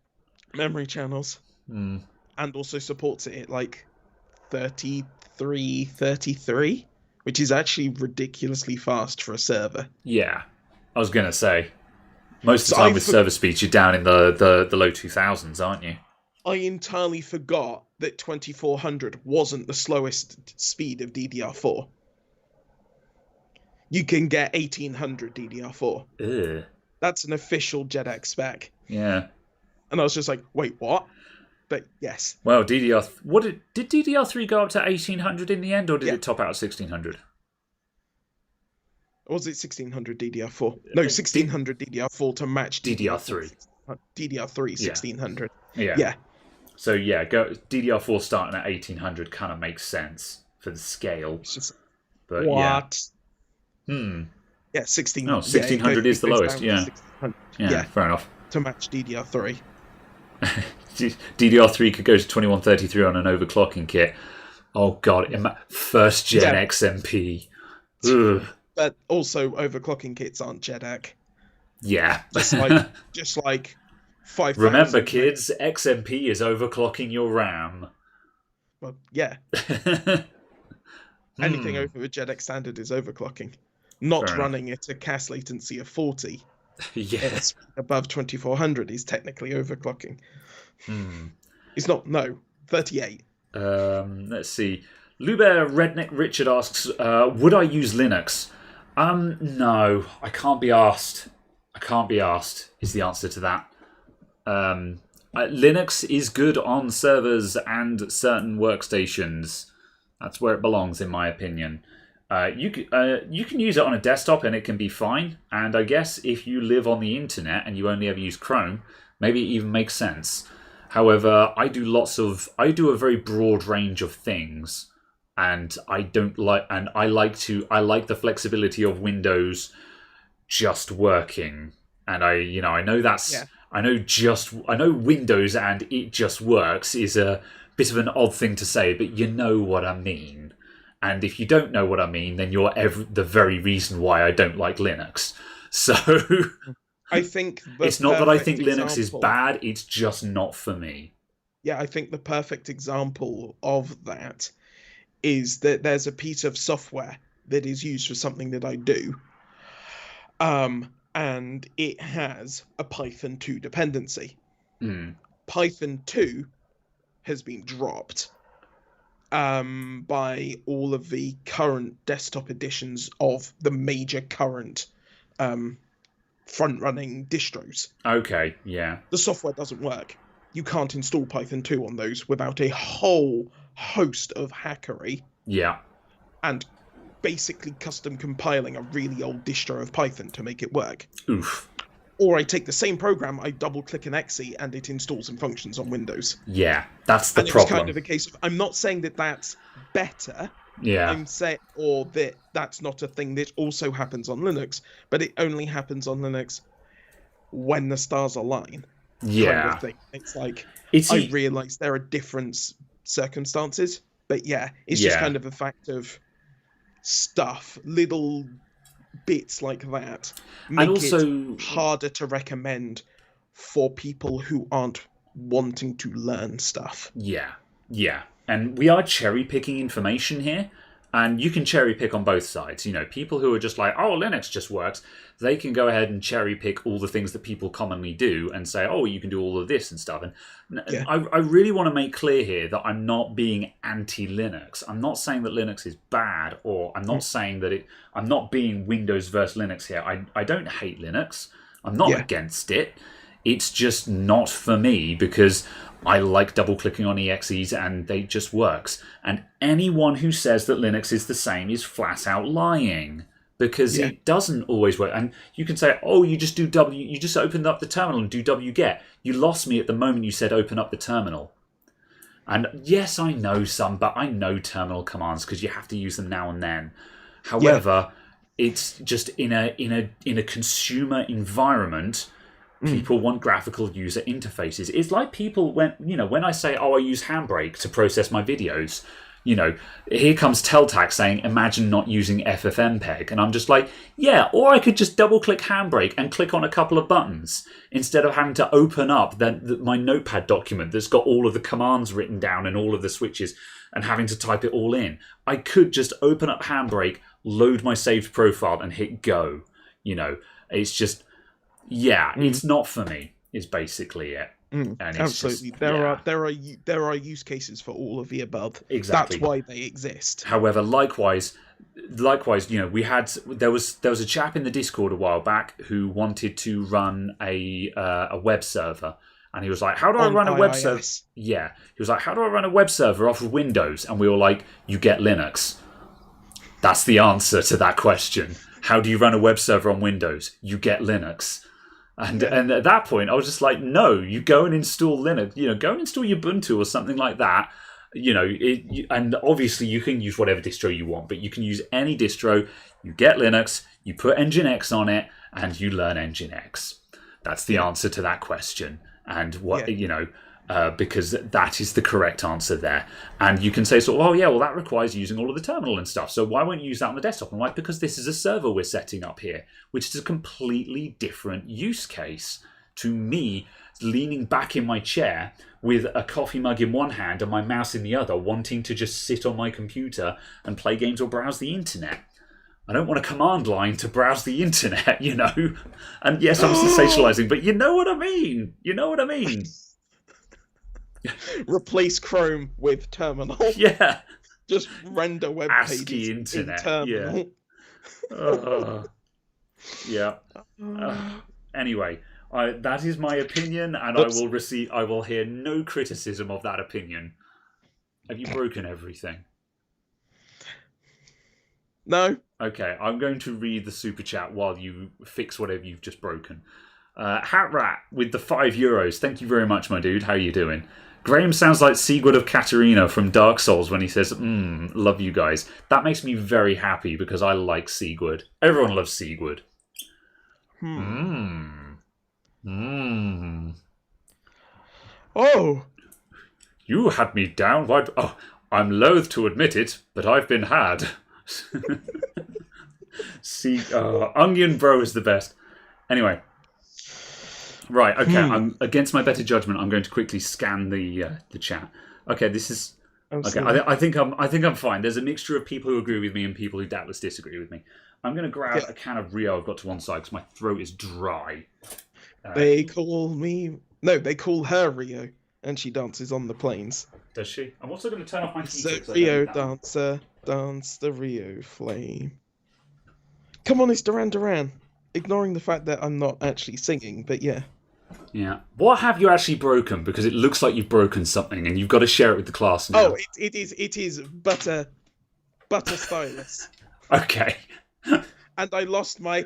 memory channels. And also supports it at like 33, which is actually ridiculously fast for a server. Yeah, I was going to say. Most of the time with server speeds, you're down in the low 2000s, aren't you? I entirely forgot that 2400 wasn't the slowest speed of DDR4. You can get 1800 DDR4. Ugh. That's an official JEDEC spec. Yeah. And I was just like, wait, what? But yes. Well, did DDR3 go up to 1800 in the end, or did it top out at 1600? Or was it 1600 DDR4? No, 1600 DDR4 to match DDR3. DDR3 1600. Yeah. So DDR4 starting at 1800 kind of makes sense for the scale. It's just, but what? Yeah. Yeah, 16. No, 1600 is the lowest. Yeah. Yeah. Fair enough. To match DDR3. DDR3 could go to 2133 on an overclocking kit. Oh god, first gen XMP. Ugh. But also overclocking kits aren't JEDEC. Yeah. just like 5,000. Remember, kids, XMP is overclocking your RAM. Well, yeah. Anything over the JEDEC standard is overclocking. Not running at a CAS latency of 40. It's above 2400 is technically overclocking. It's not, 38. Let's see. Lubear Redneck Richard asks, would I use Linux? No, I can't be asked. Is the answer to that. Linux is good on servers and certain workstations. That's where it belongs, in my opinion. You can use it on a desktop and it can be fine. And I guess if you live on the internet and you only ever use Chrome, maybe it even makes sense. However, I do a very broad range of things. And I like the flexibility of Windows just working. And I know Windows and it just works is a bit of an odd thing to say, but you know what I mean. And if you don't know what I mean, then you're the very reason why I don't like Linux. So I think it's not that I think Linux is bad, it's just not for me. Yeah, I think the perfect example of that is that there's a piece of software that is used for something that I do. And it has a Python 2 dependency. Python 2 has been dropped by all of the current desktop editions of the major current front-running distros. Okay, yeah. The software doesn't work. You can't install Python 2 on those without a whole host of hackery. Yeah. And basically custom compiling a really old distro of Python to make it work. Oof. Or I take the same program, I double-click an exe, and it installs some functions on Windows. Yeah, that's the and problem. It's kind of a case of, I'm not saying that that's better. Yeah. I'm saying, or that that's not a thing that also happens on Linux, but it only happens on Linux when the stars align. Yeah. Kind of thing. It's like, I realise there are different circumstances, but yeah, it's just kind of a fact of stuff, little bits like that make it harder to recommend for people who aren't wanting to learn stuff. Yeah. And we are cherry picking information here, and you can cherry pick on both sides. You know, people who are just like, oh, Linux just works, they can go ahead and cherry pick all the things that people commonly do and say, oh, you can do all of this and stuff. And I really want to make clear here that I'm not being anti-Linux. I'm not saying that Linux is bad, or I'm not saying that I'm not being Windows versus Linux here. I don't hate Linux. I'm not against it. It's just not for me, because I like double-clicking on exes and they just works. And anyone who says that Linux is the same is flat out lying, because it doesn't always work. And you can say, oh, you just opened up the terminal and do wget. You lost me at the moment you said open up the terminal. And yes, I know some, but I know terminal commands because you have to use them now and then. However, it's just in a consumer environment. People want graphical user interfaces. It's like people when I say, oh, I use Handbrake to process my videos, here comes Teltac saying, imagine not using FFmpeg. And I'm just like, yeah, or I could just double-click Handbrake and click on a couple of buttons instead of having to open up my notepad document that's got all of the commands written down and all of the switches and having to type it all in. I could just open up Handbrake, load my saved profile and hit go. It's just... Yeah, it's not for me, is basically it. And it's absolutely. Just, there are use cases for all of the above. Exactly. That's why they exist. However, likewise, there was a chap in the Discord a while back who wanted to run a web server. And he was like, how do I run a web server? Yeah. He was like, how do I run a web server off of Windows? And we were like, you get Linux. That's the answer to that question. How do you run a web server on Windows? You get Linux. And at that point, I was just like, no, you go and install Linux. Go and install Ubuntu or something like that. And obviously you can use whatever distro you want, but you can use any distro. You get Linux, you put Nginx on it, and you learn Nginx. That's the answer to that question. And because that is the correct answer there. And you can say that requires using all of the terminal and stuff. So why won't you use that on the desktop? I'm like, because this is a server we're setting up here, which is a completely different use case to me leaning back in my chair with a coffee mug in one hand and my mouse in the other, wanting to just sit on my computer and play games or browse the internet. I don't want a command line to browse the internet, And yes, I'm sensationalizing, but you know what I mean. Replace Chrome with terminal. Yeah. Just render web ASCII pages internet. in terminal. Yeah. Anyway, that is my opinion, and I will hear no criticism of that opinion. Have you broken everything? No. Okay, I'm going to read the super chat while you fix whatever you've just broken. Hat Rat with the €5. Thank you very much, my dude. How are you doing? Graham sounds like Sigurd of Katarina from Dark Souls when he says, love you guys. That makes me very happy because I like Sigurd. Everyone loves Sigurd. Oh! You had me down. Oh, I'm loath to admit it, but I've been had. Onion Bro is the best. Anyway. Right, okay. I'm against my better judgment. I'm going to quickly scan the chat. Okay, this is okay. I think I'm fine. There's a mixture of people who agree with me and people who doubtless disagree with me. I'm going to grab a can of Rio I've got to one side because my throat is dry. They call her Rio, and she dances on the plains. Does she? I'm also going to turn off my heater. The Rio dancer, dance the Rio flame. Come on, it's Duran Duran. Ignoring the fact that I'm not actually singing, but yeah. Yeah. What have you actually broken? Because it looks like you've broken something, and you've got to share it with the class now. Oh, it is butter stylus. Okay. and I lost my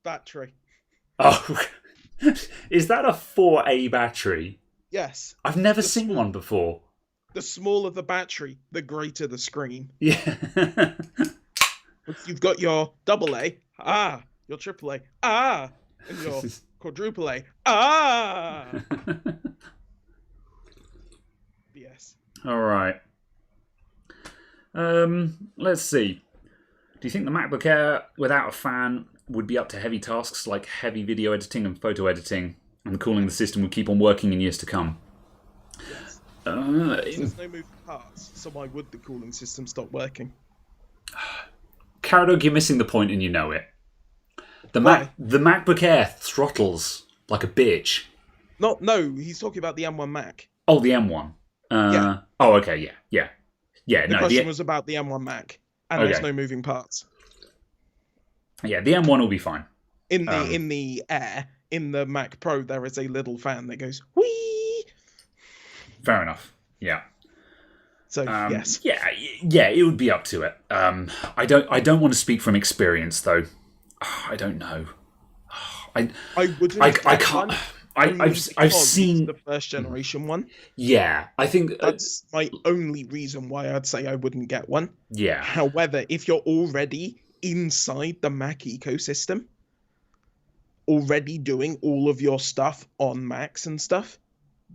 battery. Oh, is that a 4A battery? Yes. I've never seen one before. The smaller the battery, the greater the screen. Yeah. You've got your AA, your AAA, and your quadruple A, Yes. All right. Let's see. Do you think the MacBook Air without a fan would be up to heavy tasks like heavy video editing and photo editing, and the cooling of the system would keep on working in years to come? Yes. There's no moving parts, so why would the cooling system stop working? Caradog, you're missing the point and you know it. The MacBook Air throttles like a bitch. No, he's talking about the M1 Mac. Oh, the M1. Yeah. Oh, okay, yeah. The question was about the M1 Mac, and there's no moving parts. Yeah, the M1 will be fine. In the Air, in the Mac Pro, there is a little fan that goes whee. Fair enough. Yeah. So yes. Yeah, it would be up to it. I don't want to speak from experience though. I don't know. I wouldn't. I can't. I've seen the first generation one. Yeah, I think that's my only reason why I'd say I wouldn't get one. Yeah. However, if you're already inside the Mac ecosystem, already doing all of your stuff on Macs and stuff,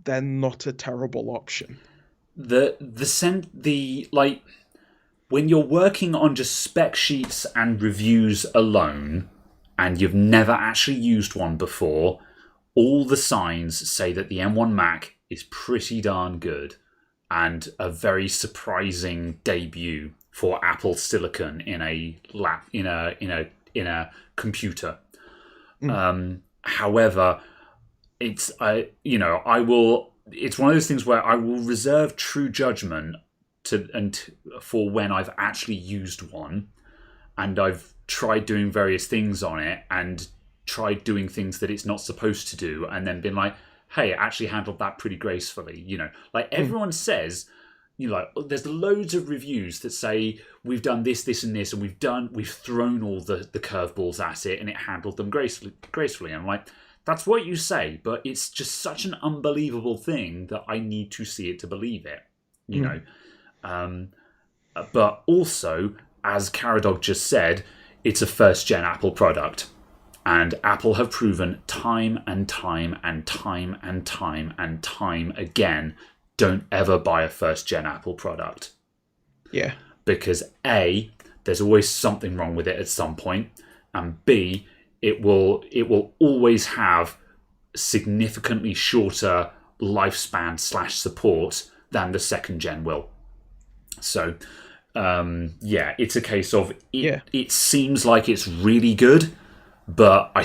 they're not a terrible option. When you're working on just spec sheets and reviews alone, and you've never actually used one before, all the signs say that the M1 Mac is pretty darn good and a very surprising debut for Apple Silicon in a computer. However, it's one of those things where I will reserve true judgment for when I've actually used one and I've tried doing various things on it and tried doing things that it's not supposed to do and then been like, hey, it actually handled that pretty gracefully. Everyone says, there's loads of reviews that say we've done this, this, and this, and we've thrown all the curveballs at it and it handled them gracefully. And I'm like, that's what you say, but it's just such an unbelievable thing that I need to see it to believe it. But also, as Caradog just said, it's a first-gen Apple product. And Apple have proven time and time and time and time and time again, don't ever buy a first-gen Apple product. Yeah. Because A, there's always something wrong with it at some point, and B, it will always have significantly shorter lifespan / support than the second gen will. So, it's a case of it seems like it's really good, but I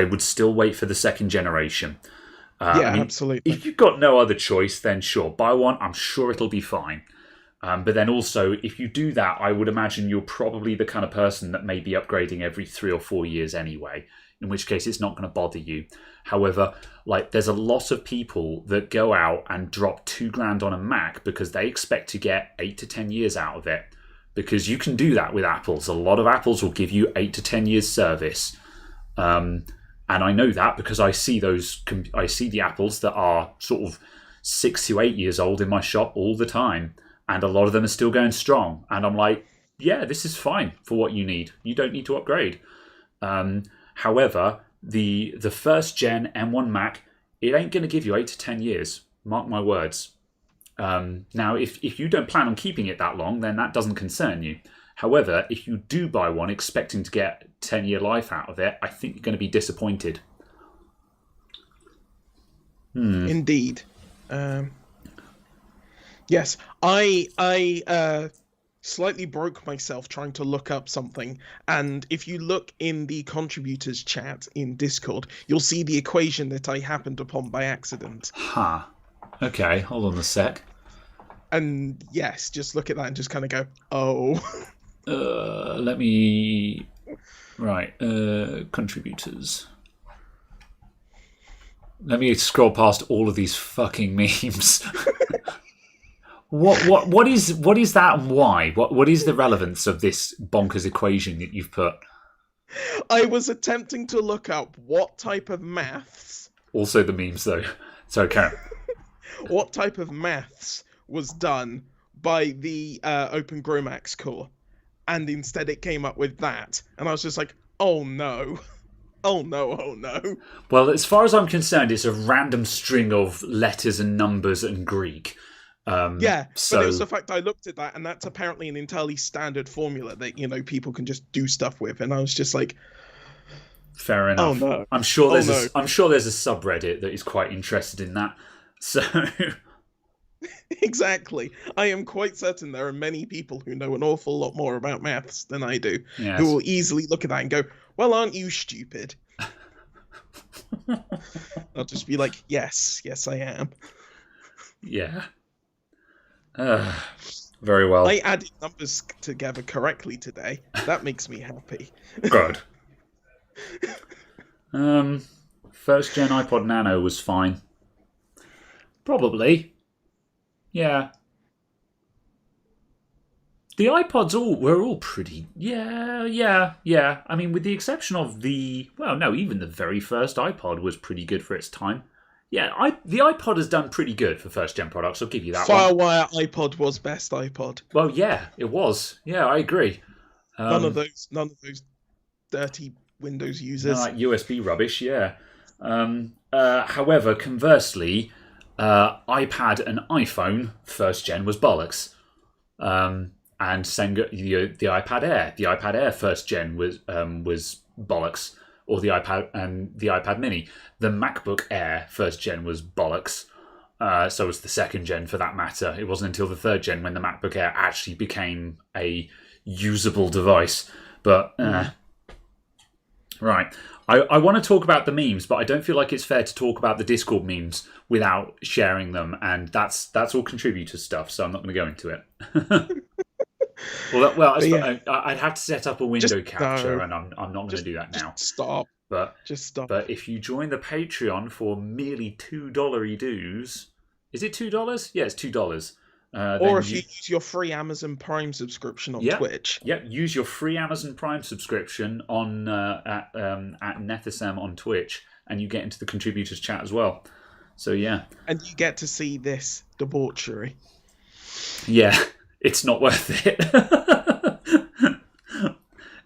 would still wait for the second generation. Absolutely. If you've got no other choice, then sure, buy one. I'm sure it'll be fine. But then also, if you do that, I would imagine you're probably the kind of person that may be upgrading every 3 or 4 years anyway, in which case it's not going to bother you. However, there's a lot of people that go out and drop $2,000 on a Mac because they expect to get 8 to 10 years out of it. Because you can do that with Apples. A lot of Apples will give you 8 to 10 years service. And I know that because I see the Apples that are sort of 6 to 8 years old in my shop all the time. And a lot of them are still going strong. And I'm like, yeah, this is fine for what you need. You don't need to upgrade. However, the first gen M1 Mac, it ain't going to give you 8 to 10 years. Mark my words. Now, if you don't plan on keeping it that long, then that doesn't concern you. However, if you do buy one expecting to get 10-year life out of it, I think you're going to be disappointed. Indeed. Yes, I slightly broke myself trying to look up something, and if you look in the contributors chat in Discord, you'll see the equation that I happened upon by accident. Okay, hold on a sec. And yes, just look at that and just kind of go, oh. Let me... Right, contributors. Let me scroll past all of these fucking memes. What is that and why? What is the relevance of this bonkers equation that you've put? I was attempting to look up what type of maths. Also the memes though. So Karen. What type of maths was done by the Open GROMACS core, and instead it came up with that, and I was just like, oh no. Oh no, oh no. Well, as far as I'm concerned, it's a random string of letters and numbers and Greek. Yeah, so... but it was the fact I looked at that, and that's apparently an entirely standard formula that, people can just do stuff with, and I was just like... Fair enough. Oh no. I'm sure there's a subreddit that is quite interested in that. So... Exactly. I am quite certain there are many people who know an awful lot more about maths than I do, yes. who will easily look at that and go, well, aren't you stupid? I'll just be like, yes, I am. Yeah. Very well. I added numbers together correctly today. That makes me happy. Good. First gen iPod Nano was fine. Probably. Yeah. The iPods were all pretty... Yeah. I mean, with the exception of even the very first iPod was pretty good for its time. Yeah, the iPod has done pretty good for first-gen products, I'll give you that one. Firewire iPod was best iPod. Well, yeah, it was. Yeah, I agree. None of those dirty Windows users. Like USB rubbish, yeah. However, conversely... iPad and iPhone first gen was bollocks, and same the iPad Air. The iPad Air first gen was bollocks, or the iPad and the iPad Mini. The MacBook Air first gen was bollocks. So was the second gen for that matter. It wasn't until the third gen when the MacBook Air actually became a usable device. But right. I want to talk about the memes, but I don't feel like it's fair to talk about the Discord memes without sharing them, and that's all contributor stuff, so I'm not going to go into it. I'd have to set up a window capture, and I'm not going to do that now. Stop. Just stop. But if you join the Patreon for merely $2 dues, is it $2? Yeah, it's $2. Or if you use your free Amazon Prime subscription on Twitch. Yep, use your free Amazon Prime subscription on at Nethasam on Twitch, and you get into the contributors chat as well. So yeah. And you get to see this debauchery. Yeah, it's not worth it.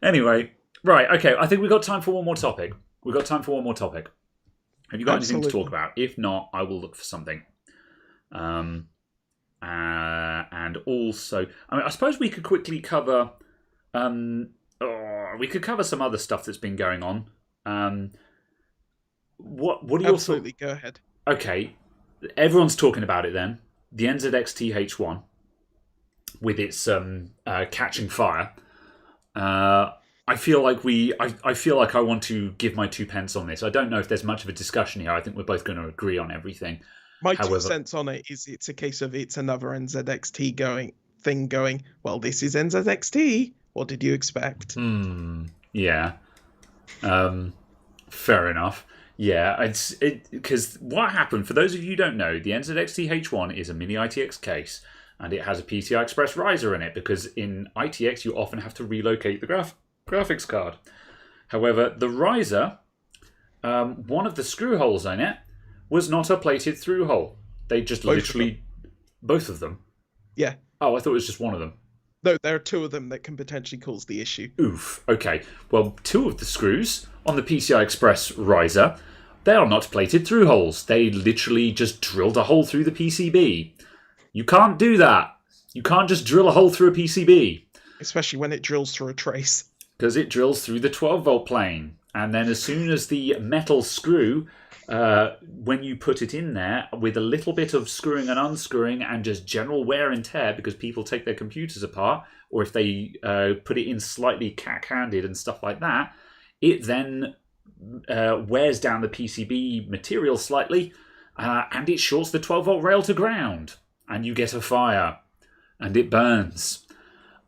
Anyway, right, okay, I think we've got time for one more topic. Have you got anything to talk about? If not, I will look for something. And also, I suppose we could quickly cover. We could cover some other stuff that's been going on. What are your Absolutely, go ahead. Okay, everyone's talking about it. Then the NZXT H1 with its catching fire. I feel like I want to give my 2 pence on this. I don't know if there's much of a discussion here. I think we're both going to agree on everything. My 2 cents on it is it's a case of it's another NZXT going, well, this is NZXT. What did you expect? Yeah. Fair enough. Yeah, because what happened, for those of you who don't know, the NZXT H1 is a mini ITX case, and it has a PCI Express riser in it, because in ITX you often have to relocate the graphics card. However, the riser, one of the screw holes in it, was not a plated through hole. They just both of them. Yeah. Oh, I thought it was just one of them. No, there are 2 of them that can potentially cause the issue. Oof. Okay. Well, 2 of the screws on the PCI Express riser, they are not plated through holes. They literally just drilled a hole through the PCB. You can't do that. You can't just drill a hole through a PCB. Especially when it drills through a trace. Because it drills through the 12-volt plane. And then as soon as the metal screw... when you put it in there with a little bit of screwing and unscrewing and just general wear and tear, because people take their computers apart, or if they put it in slightly cack-handed and stuff like that, it then wears down the PCB material slightly, and it shorts the 12-volt rail to ground, and you get a fire, and it burns.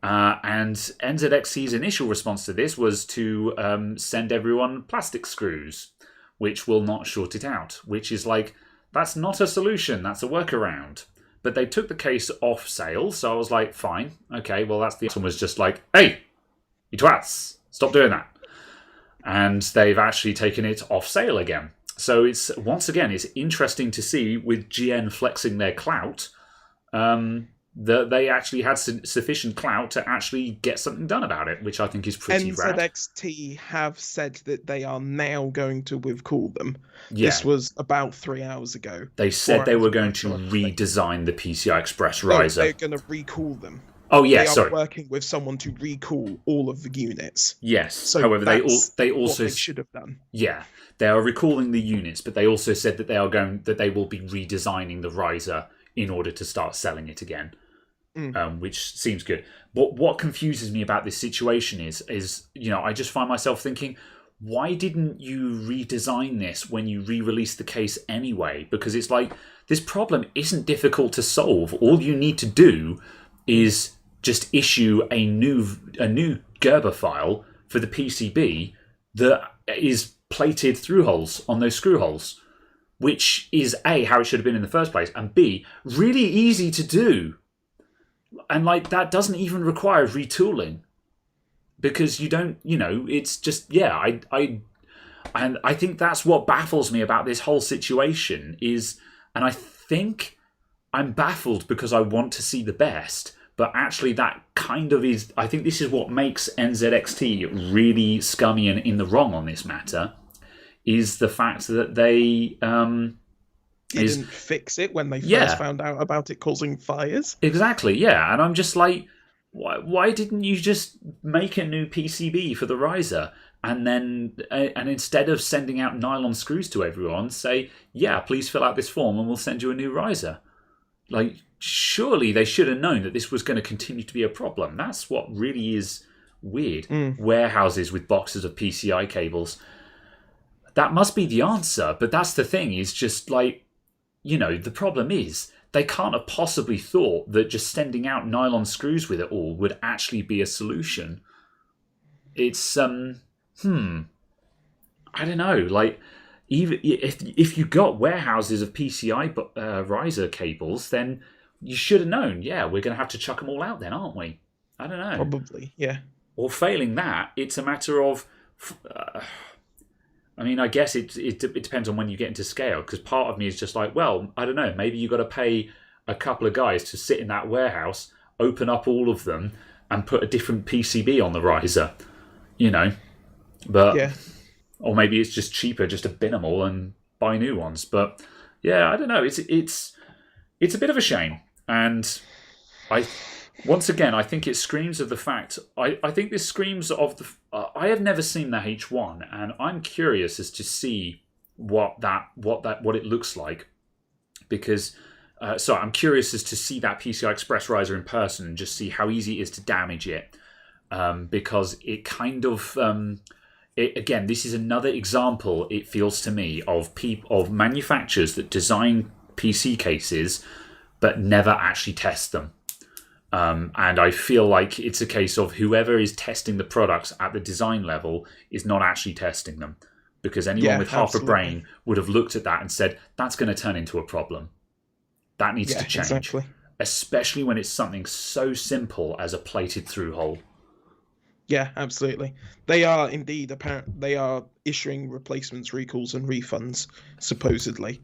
And NZXC's initial response to this was to send everyone plastic screws, which will not short it out, which is like, that's not a solution, that's a workaround. but they took the case off sale. So I was like, fine, okay, well, that's the one was just like, hey, you twats, stop doing that. And they've actually taken it off sale again. So it's once again, it's interesting to see with GN flexing their clout, that they actually had sufficient clout to actually get something done about it, which I think is pretty rad. NZXT have said that they are now going to withcall them. Yeah. This was about 3 hours ago. They said they were going to redesign the PCI Express riser. They're going to recall them. Oh yeah, they sorry. are working with someone to recall all of the units. Yes. So however, they also what they should have done. Yeah, they are recalling the units, but they also said that they will be redesigning the riser in order to start selling it again, which seems good. But what confuses me about this situation is I just find myself thinking, why didn't you redesign this when you re-released the case anyway? Because it's like, this problem isn't difficult to solve. All you need to do is just issue a new Gerber file for the PCB that is plated through holes on those screw holes, which is A, how it should have been in the first place, and B, really easy to do. And like, that doesn't even require retooling, because you don't, it's just, I think that's what baffles me about this whole situation is, and I think I'm baffled because I want to see the best, but actually that kind of is, I think this is what makes NZXT really scummy and in the wrong on this matter, is the fact that they didn't fix it when they first found out about it causing fires. Exactly, yeah. And I'm just like, why didn't you just make a new PCB for the riser? And then, and instead of sending out nylon screws to everyone, say, yeah, please fill out this form and we'll send you a new riser. Like, surely they should have known that this was going to continue to be a problem. That's what really is weird. Warehouses with boxes of PCI cables. That must be the answer. But that's the thing, is just like, the problem is they can't have possibly thought that just sending out nylon screws with it all would actually be a solution. It's, I don't know, like, even if you got warehouses of PCI riser cables, then you should have known, we're going to have to chuck them all out then, aren't we? I don't know. Probably, yeah. Or failing that, it's a matter of, I guess it depends on when you get into scale, because part of me is just like, well, I don't know, maybe you've got to pay a couple of guys to sit in that warehouse, open up all of them, and put a different PCB on the riser, But, or maybe it's just cheaper just to bin them all and buy new ones. But, yeah, I don't know. It's a bit of a shame. And once again, I think it screams of the fact, I think this screams of the, I have never seen the H1, and I'm curious as to see what it looks like, because, I'm curious as to see that PCI Express riser in person and just see how easy it is to damage it, because it kind of, again, this is another example, it feels to me, of manufacturers that design PC cases but never actually test them. And I feel like it's a case of whoever is testing the products at the design level is not actually testing them. Because anyone with half a brain would have looked at that and said, that's going to turn into a problem. That needs to change. Exactly. Especially when it's something so simple as a plated through hole. Yeah, absolutely. They are indeed they are issuing replacements, recalls, and refunds, supposedly.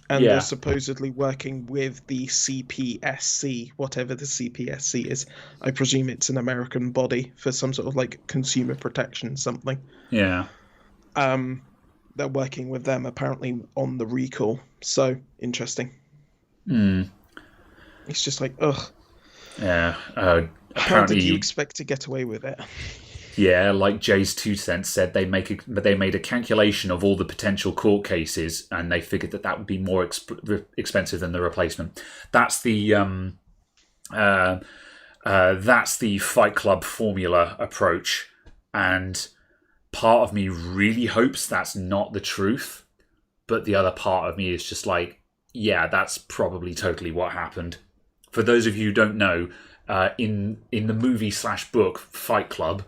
And they're supposedly working with the CPSC, whatever the CPSC is. I presume it's an American body for some sort of like consumer protection something. Yeah. They're working with them apparently on the recall. So interesting. It's just like, ugh. Yeah. How did you expect to get away with it? Yeah, like Jay's 2 cents said, they made a calculation of all the potential court cases, and they figured that would be more expensive than the replacement. That's the Fight Club formula approach, and part of me really hopes that's not the truth, but the other part of me is just like, yeah, that's probably totally what happened. For those of you who don't know, in the movie/book Fight Club,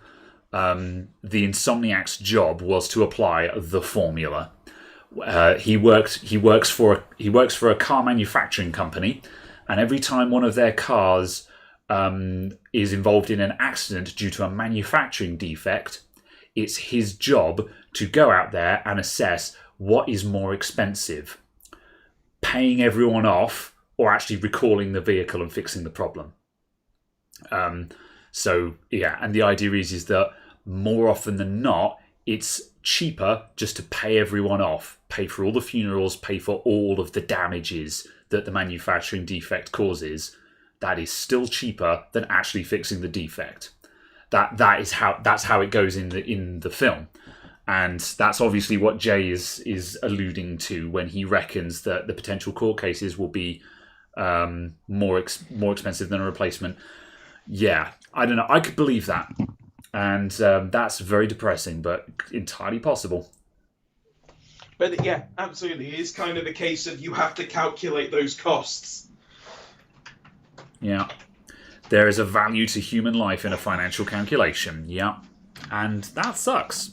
the Insomniac's job was to apply the formula. He works for a car manufacturing company, And every time one of their cars is involved in an accident due to a manufacturing defect, it's his job to go out there and assess what is more expensive, paying everyone off or actually recalling the vehicle and fixing the problem. So yeah, and the idea is that more often than not, it's cheaper just to pay everyone off, pay for all the funerals, pay for all of the damages that the manufacturing defect causes. That is still cheaper than actually fixing the defect. That's how it goes in the film. And that's obviously what Jay is alluding to when he reckons that the potential court cases will be more expensive than a replacement. Yeah, I don't know. I could believe that. And that's very depressing, but entirely possible. But yeah, absolutely. It is kind of a case of you have to calculate those costs. Yeah. There is a value to human life in a financial calculation. Yeah. And that sucks.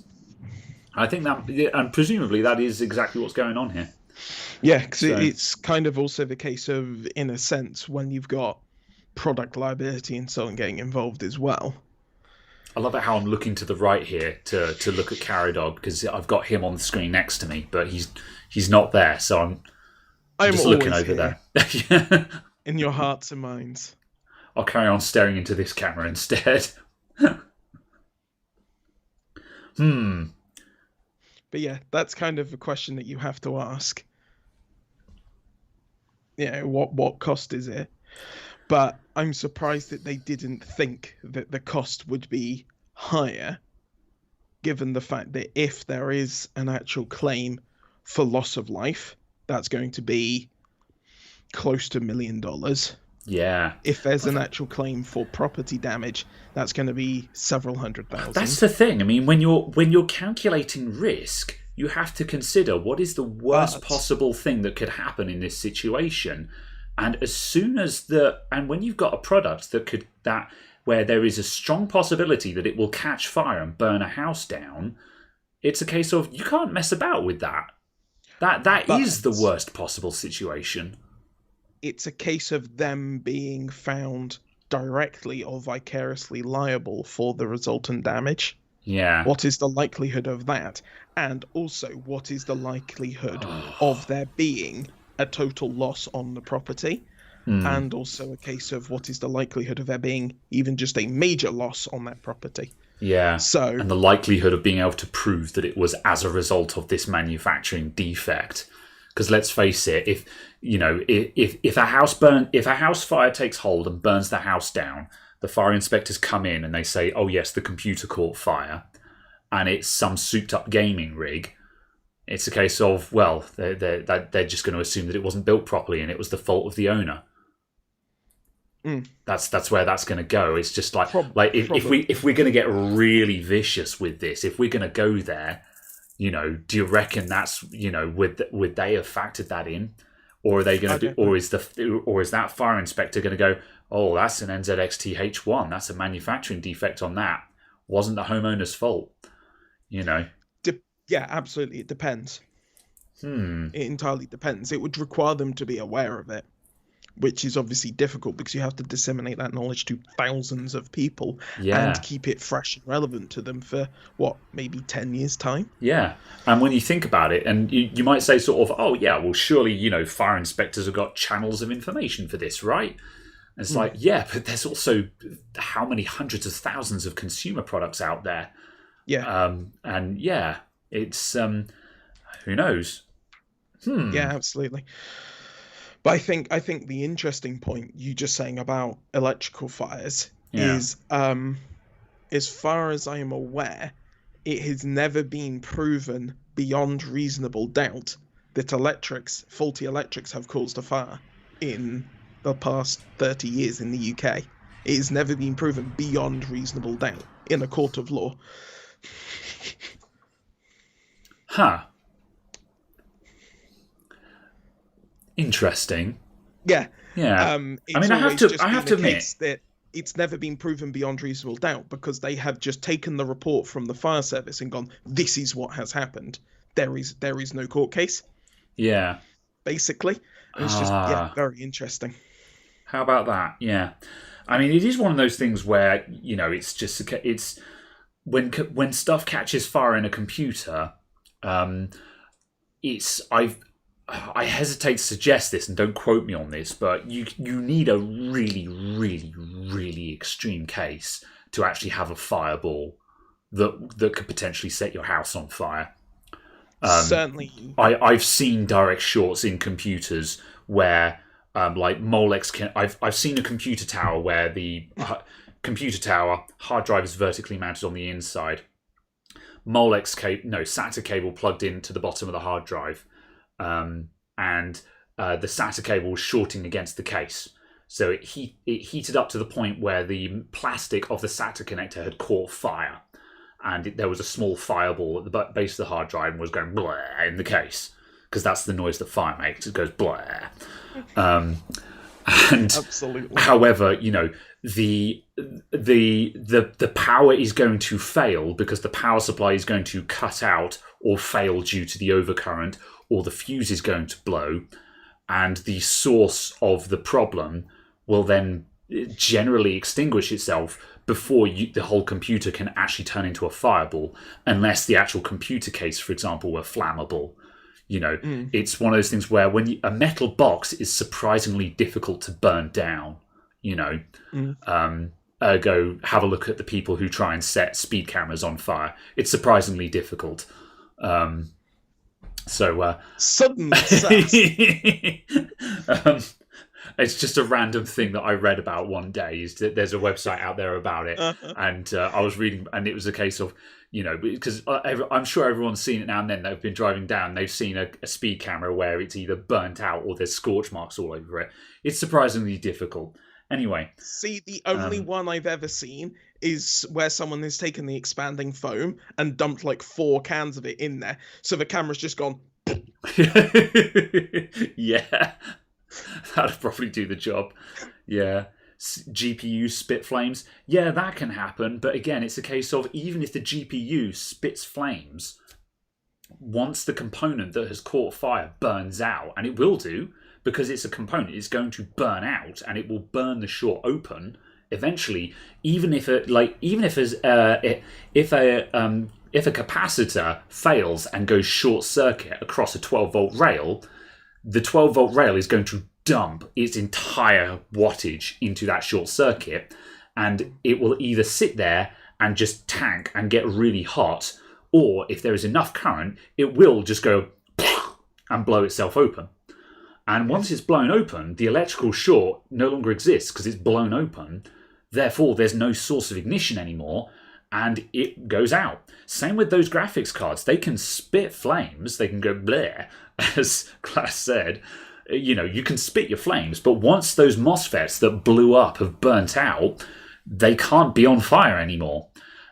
I think that, and presumably that is exactly what's going on here. Yeah, because it's kind of also the case of, in a sense, when you've got product liability and so on getting involved as well. I love it how I'm looking to the right here to look at Caradog, because I've got him on the screen next to me, but he's not there, so I'm just looking over there. Yeah. In your hearts and minds. I'll carry on staring into this camera instead. But yeah, that's kind of a question that you have to ask. Yeah, what cost is it? But I'm surprised that they didn't think that the cost would be higher, given the fact that if there is an actual claim for loss of life, that's going to be close to $1 million. Yeah. If there's an actual claim for property damage, that's going to be several $100,000. That's the thing. I mean, when you're calculating risk, you have to consider what is the worst possible thing that could happen in this situation. And as soon as when you've got a product where there is a strong possibility that it will catch fire and burn a house down, it's a case of you can't mess about with that. That is the worst possible situation. It's a case of them being found directly or vicariously liable for the resultant damage. Yeah. What is the likelihood of that? And also, what is the likelihood of there being a total loss on the property? And also a case of what is the likelihood of there being even just a major loss on that property? Yeah. So, and the likelihood of being able to prove that it was as a result of this manufacturing defect. Because let's face it, if a house fire takes hold and burns the house down, the fire inspectors come in and they say, "Oh yes, the computer caught fire," and it's some souped-up gaming rig. It's a case of, well, they're just going to assume that it wasn't built properly and it was the fault of the owner. That's where that's going to go. It's just like if we're going to get really vicious with this, if we're going to go there, do you reckon that's would they have factored that in, or are they going to do, or is that fire inspector going to go, "Oh, that's an NZXT-H1. That's a manufacturing defect on that. Wasn't the homeowner's fault." Yeah, absolutely. It depends. It entirely depends. It would require them to be aware of it, which is obviously difficult because you have to disseminate that knowledge to thousands of people and keep it fresh and relevant to them for, maybe 10 years' time? Yeah. And when you think about it, and you might say sort of, "Oh, yeah, well, surely, fire inspectors have got channels of information for this, right?" And it's like, yeah, but there's also how many hundreds of thousands of consumer products out there. Yeah. And yeah, it's, who knows? Yeah, absolutely. But I think the interesting point you just saying about electrical fires is, as far as I am aware, it has never been proven beyond reasonable doubt that faulty electrics have caused a fire in the past 30 years in the UK. It has never been proven beyond reasonable doubt in a court of law. Huh. Interesting. Yeah. Yeah. I have to admit that it's never been proven beyond reasonable doubt because they have just taken the report from the fire service and gone, "This is what has happened. There is no court case." Yeah. Basically. And it's just very interesting. How about that? Yeah. I mean, it is one of those things where, it's when stuff catches fire in a computer, it's I hesitate to suggest this, and don't quote me on this, but you need a really, really, really extreme case to actually have a fireball that could potentially set your house on fire. Certainly. I've seen direct shorts in computers where, like Molex can. I've seen a computer tower where the computer tower hard drive is vertically mounted on the inside. SATA cable plugged into the bottom of the hard drive, and the SATA cable was shorting against the case. So it heated up to the point where the plastic of the SATA connector had caught fire, and there was a small fireball at the base of the hard drive and was going blah in the case, because that's the noise that fire makes. It goes blah. And Absolutely. however, the power is going to fail because the power supply is going to cut out or fail due to the overcurrent, or the fuse is going to blow, and the source of the problem will then generally extinguish itself before the whole computer can actually turn into a fireball, unless the actual computer case, for example, were flammable. It's one of those things where a metal box is surprisingly difficult to burn down. Go have a look at the people who try and set speed cameras on fire. It's surprisingly difficult. Suddenly sass. It's just a random thing that I read about one day. Is that there's a website out there about it, and I was reading, and it was a case of, because I'm sure everyone's seen it now and then. They've been driving down, they've seen a speed camera where it's either burnt out or there's scorch marks all over it. It's surprisingly difficult. Anyway, see, the only one I've ever seen is where someone has taken the expanding foam and dumped like 4 cans of it in there, so the camera's just gone. Yeah. That'd probably do the job. Yeah. GPU spit flames. Yeah, that can happen. But again, it's a case of, even if the GPU spits flames, once the component that has caught fire burns out, and it will do, because it's a component, it's going to burn out, and it will burn the short open eventually. If a capacitor fails and goes short circuit across a 12-volt rail, the 12-volt rail is going to dump its entire wattage into that short circuit, and it will either sit there and just tank and get really hot, or if there is enough current, it will just go and blow itself open. And once it's blown open, the electrical short no longer exists because it's blown open. Therefore, there's no source of ignition anymore, and it goes out. Same with those graphics cards. They can spit flames. They can go bleh, as Class said. You can spit your flames, but once those MOSFETs that blew up have burnt out, they can't be on fire anymore.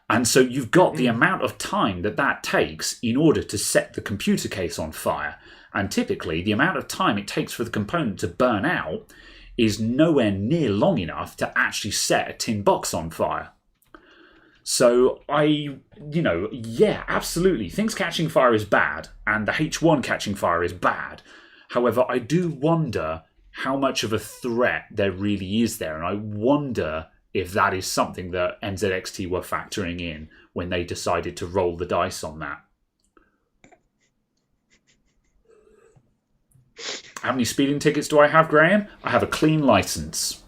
And so you've got the amount of time that takes in order to set the computer case on fire. And typically, the amount of time it takes for the component to burn out is nowhere near long enough to actually set a tin box on fire. So yeah, absolutely. Things catching fire is bad, and the H1 catching fire is bad. However, I do wonder how much of a threat there really is there, and I wonder if that is something that NZXT were factoring in when they decided to roll the dice on that. How many speeding tickets do I have, Graham? I have a clean license.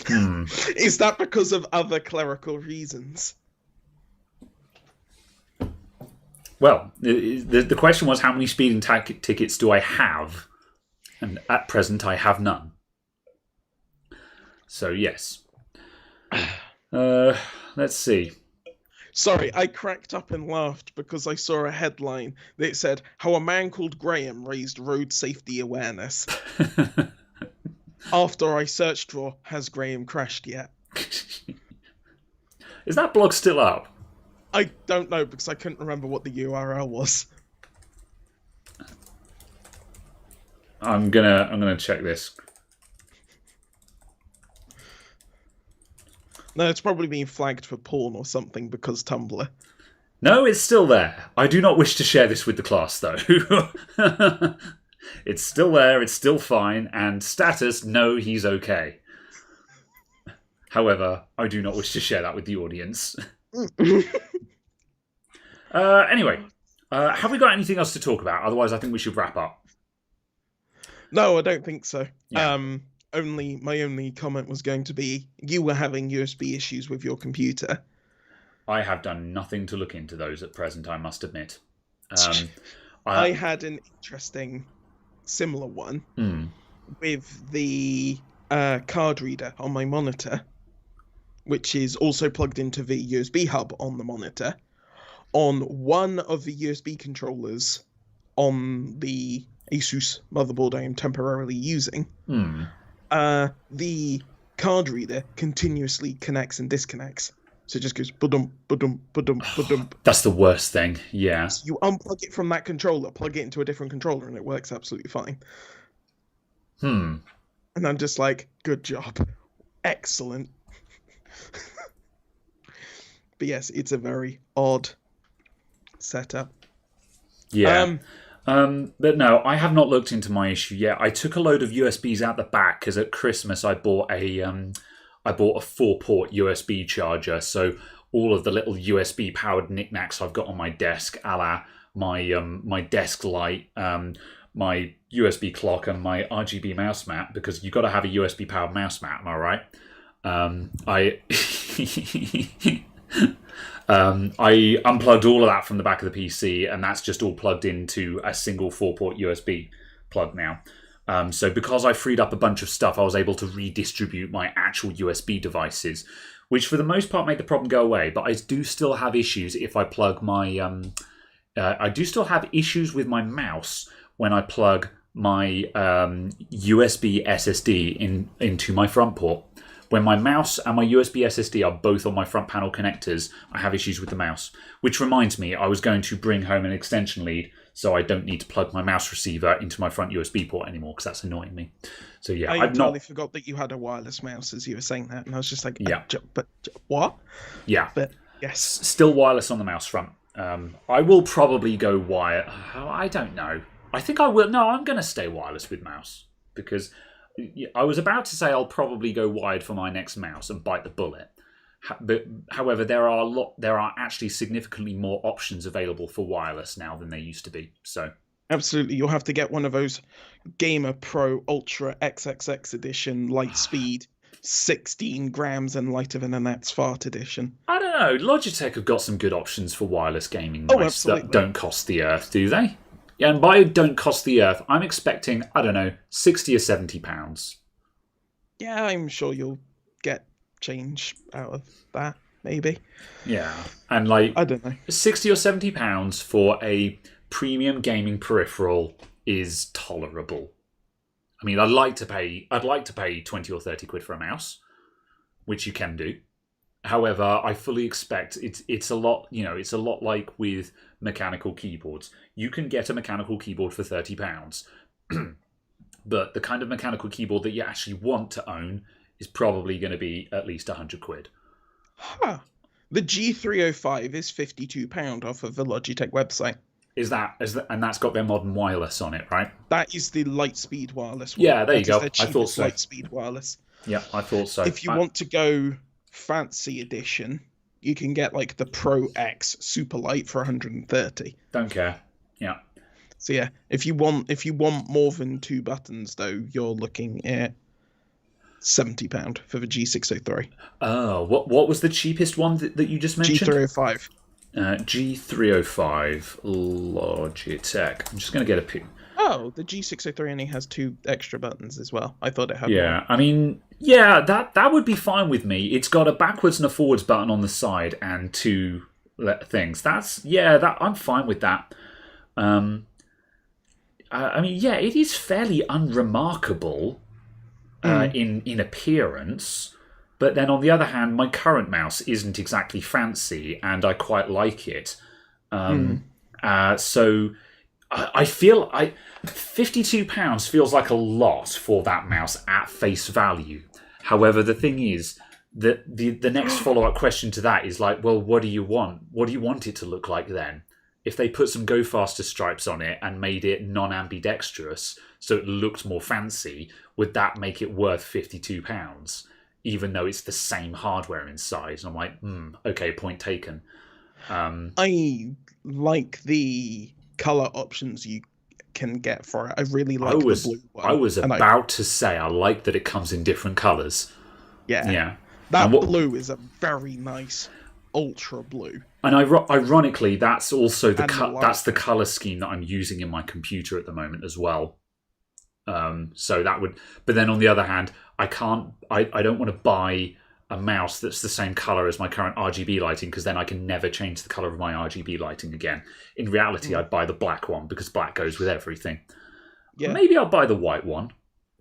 Is that because of other clerical reasons? Well, the question was, how many speeding tickets do I have? And at present, I have none. So, yes. Let's see. Sorry, I cracked up and laughed because I saw a headline that said, "How a man called Graham raised road safety awareness." After I searched for, "Has Graham crashed yet?" Is that blog still up? I don't know because I couldn't remember what the URL was. I'm gonna check this. No, it's probably been flagged for porn or something because Tumblr. No, it's still there. I do not wish to share this with the class, though. It's still there, it's still fine, and status, no, he's okay. However, I do not wish to share that with the audience. Anyway, have we got anything else to talk about? Otherwise, I think we should wrap up. No, I don't think so. Yeah. My only comment was going to be you were having USB issues with your computer. I have done nothing to look into those at present, I must admit. I had an interesting similar one with the card reader on my monitor, which is also plugged into the USB hub on the monitor. On one of the USB controllers on the Asus motherboard I am temporarily using, the card reader continuously connects and disconnects. So it just goes ba-dum, ba-dum, ba-dum, ba-dum. That's the worst thing, yeah. So you unplug it from that controller, plug it into a different controller, and it works absolutely fine. And I'm just like, good job. Excellent. But yes, it's a very odd setup. Yeah. But no, I have not looked into my issue yet. I took a load of USBs out the back because at Christmas I bought a 4-port USB charger. So all of the little USB powered knickknacks I've got on my desk, a la my desk light, my USB clock, and my RGB mouse mat, because you've got to have a USB powered mouse mat. Am I right? I unplugged all of that from the back of the PC, and that's just all plugged into a single 4-port USB plug now. So because I freed up a bunch of stuff, I was able to redistribute my actual USB devices, which for the most part made the problem go away. But I do still have issues if I plug my... I do still have issues with my mouse when I plug my USB SSD into my front port. When my mouse and my USB SSD are both on my front panel connectors, I have issues with the mouse. Which reminds me, I was going to bring home an extension lead so I don't need to plug my mouse receiver into my front USB port anymore, because that's annoying me. So yeah, I entirely forgot that you had a wireless mouse as you were saying that, and I was just like, but what? Yeah. But yes. Still wireless on the mouse front. I will probably go wired. I don't know. I think I will. No, I'm going to stay wireless with mouse, because I was about to say I'll probably go wired for my next mouse and bite the bullet. But however, there are actually significantly more options available for wireless now than there used to be. So absolutely, you'll have to get one of those Gamer Pro Ultra XXX edition, light speed, 16 grams and lighter than a gnat's fart edition. I don't know. Logitech have got some good options for wireless gaming mice that don't cost the earth, do they? Yeah, and by don't cost the earth, I'm expecting, I don't know, £60 or £70. Yeah, I'm sure you'll get change out of that, maybe. Yeah, and like, I don't know, £60 or £70 for a premium gaming peripheral is tolerable. I mean, I'd like to pay 20 or 30 quid for a mouse, which you can do. However, I fully expect it's a lot. It's a lot like with mechanical keyboards. You can get a mechanical keyboard for £30, but the kind of mechanical keyboard that you actually want to own is probably going to be at least 100 quid. Huh. The G305 is £52 off of the Logitech website. And that's got their modern wireless on it, right? That is the Lightspeed wireless one. Yeah, there you go. I thought so. Lightspeed wireless. Yeah, I thought so. If you want to go fancy edition, you can get like the Pro X Super Light for 130. Don't care. Yeah. So yeah, if you want more than 2 buttons though, you're looking at £70 for the G603. Oh, what was the cheapest one that you just mentioned? G305. G305 Logitech. I'm just going to get a pic. Oh, the G603 only has 2 extra buttons as well. I thought it had more. I mean, that would be fine with me. It's got a backwards and a forwards button on the side and 2 things. I'm fine with that. I mean, yeah, it is fairly unremarkable in appearance. But then on the other hand, my current mouse isn't exactly fancy, and I quite like it. So I feel £52 feels like a lot for that mouse at face value. However, the thing is that the next follow-up question to that is like, well, what do you want? What do you want it to look like then? if they put some go faster stripes on it and made it non-ambidextrous so it looked more fancy, would that make it worth £52, even though it's the same hardware inside? And I'm like, okay, point taken. I like the color options you can get for it. I really like the blue one. I was about to say I like that it comes in different colors. Yeah. That blue is a very nice ultra blue. And ironically, that's also the color scheme that I'm using in my computer at the moment as well. So that would, but then on the other hand, I don't want to buy a mouse that's the same color as my current RGB lighting, because then I can never change the color of my RGB lighting again. In reality, I'd buy the black one because black goes with everything. Yeah. Maybe I'll buy the white one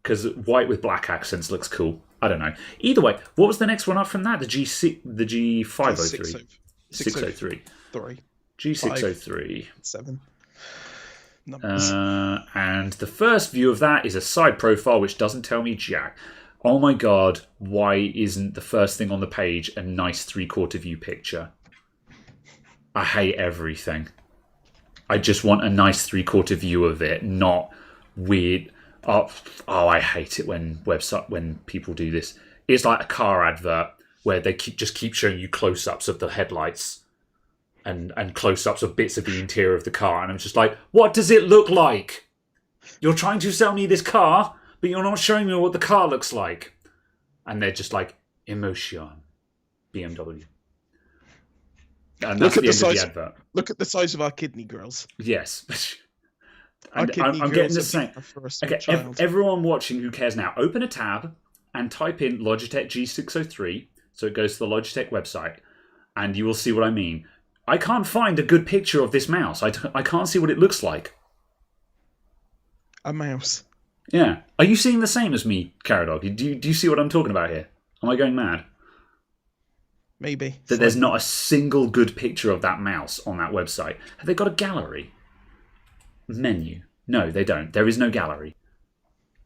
because white with black accents looks cool. I don't know. Either way, what was the next one up from that? The G503. 603. G603. 7. And the first view of that is a side profile which doesn't tell me jack. Oh my god, why isn't the first thing on the page a nice 3/4 view picture? I hate everything. I just want a nice 3/4 view of it, not weird. Oh, I hate it when people do this. It's like a car advert where they just keep showing you close-ups of the headlights and close-ups of bits of the interior of the car, and I'm just like, what does it look like? You're trying to sell me this car, but you're not showing me what the car looks like. And they're just like, emotion, BMW. And that's the end of the advert. Look at the size of our kidney grills. Yes. I'm getting the same. Okay, everyone watching who cares now, open a tab and type in Logitech G603, so it goes to the Logitech website, and you will see what I mean. I can't find a good picture of this mouse. I can't see what it looks like. A mouse. Yeah. Are you seeing the same as me, Caradog? Do you see what I'm talking about here? Am I going mad? Maybe. That there's not a single good picture of that mouse on that website. Have they got a gallery? Menu. No, they don't. There is no gallery.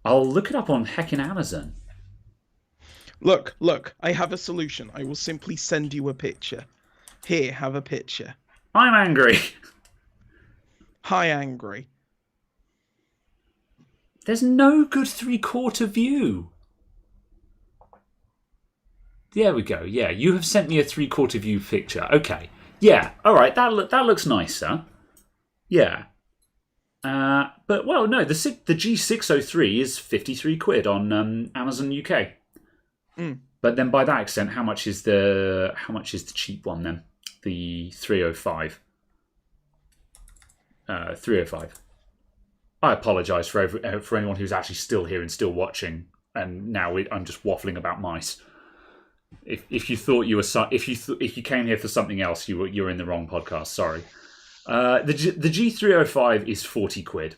I'll look it up on heckin' Amazon. Look. I have a solution. I will simply send you a picture. Here, have a picture. I'm angry. Hi, angry. There's no good 3/4 view. There we go. Yeah, you have sent me a 3/4 view picture. Okay. Yeah. All right. That looks nicer. Yeah. But well, no. The G603 is £53 on Amazon UK. But then by that extent, how much is the cheap one then? The 305. 305. I apologise for anyone who's actually still here and still watching, and now I'm just waffling about mice. If you thought you were if you came here for something else, you're in the wrong podcast. Sorry. The G305 is £40.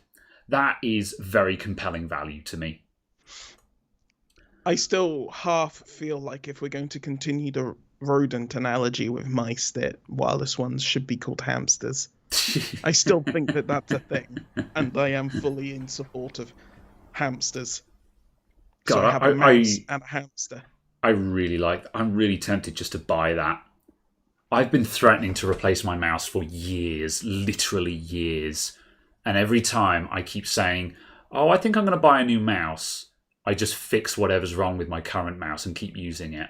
That is very compelling value to me. I still half feel like if we're going to continue the rodent analogy with mice, that wireless ones should be called hamsters. I still think that that's a thing, and I am fully in support of hamsters. God, so I have a mouse and a hamster. I'm really tempted just to buy that. I've been threatening to replace my mouse for years, literally years. And every time I keep saying, oh, I think I'm going to buy a new mouse, I just fix whatever's wrong with my current mouse and keep using it.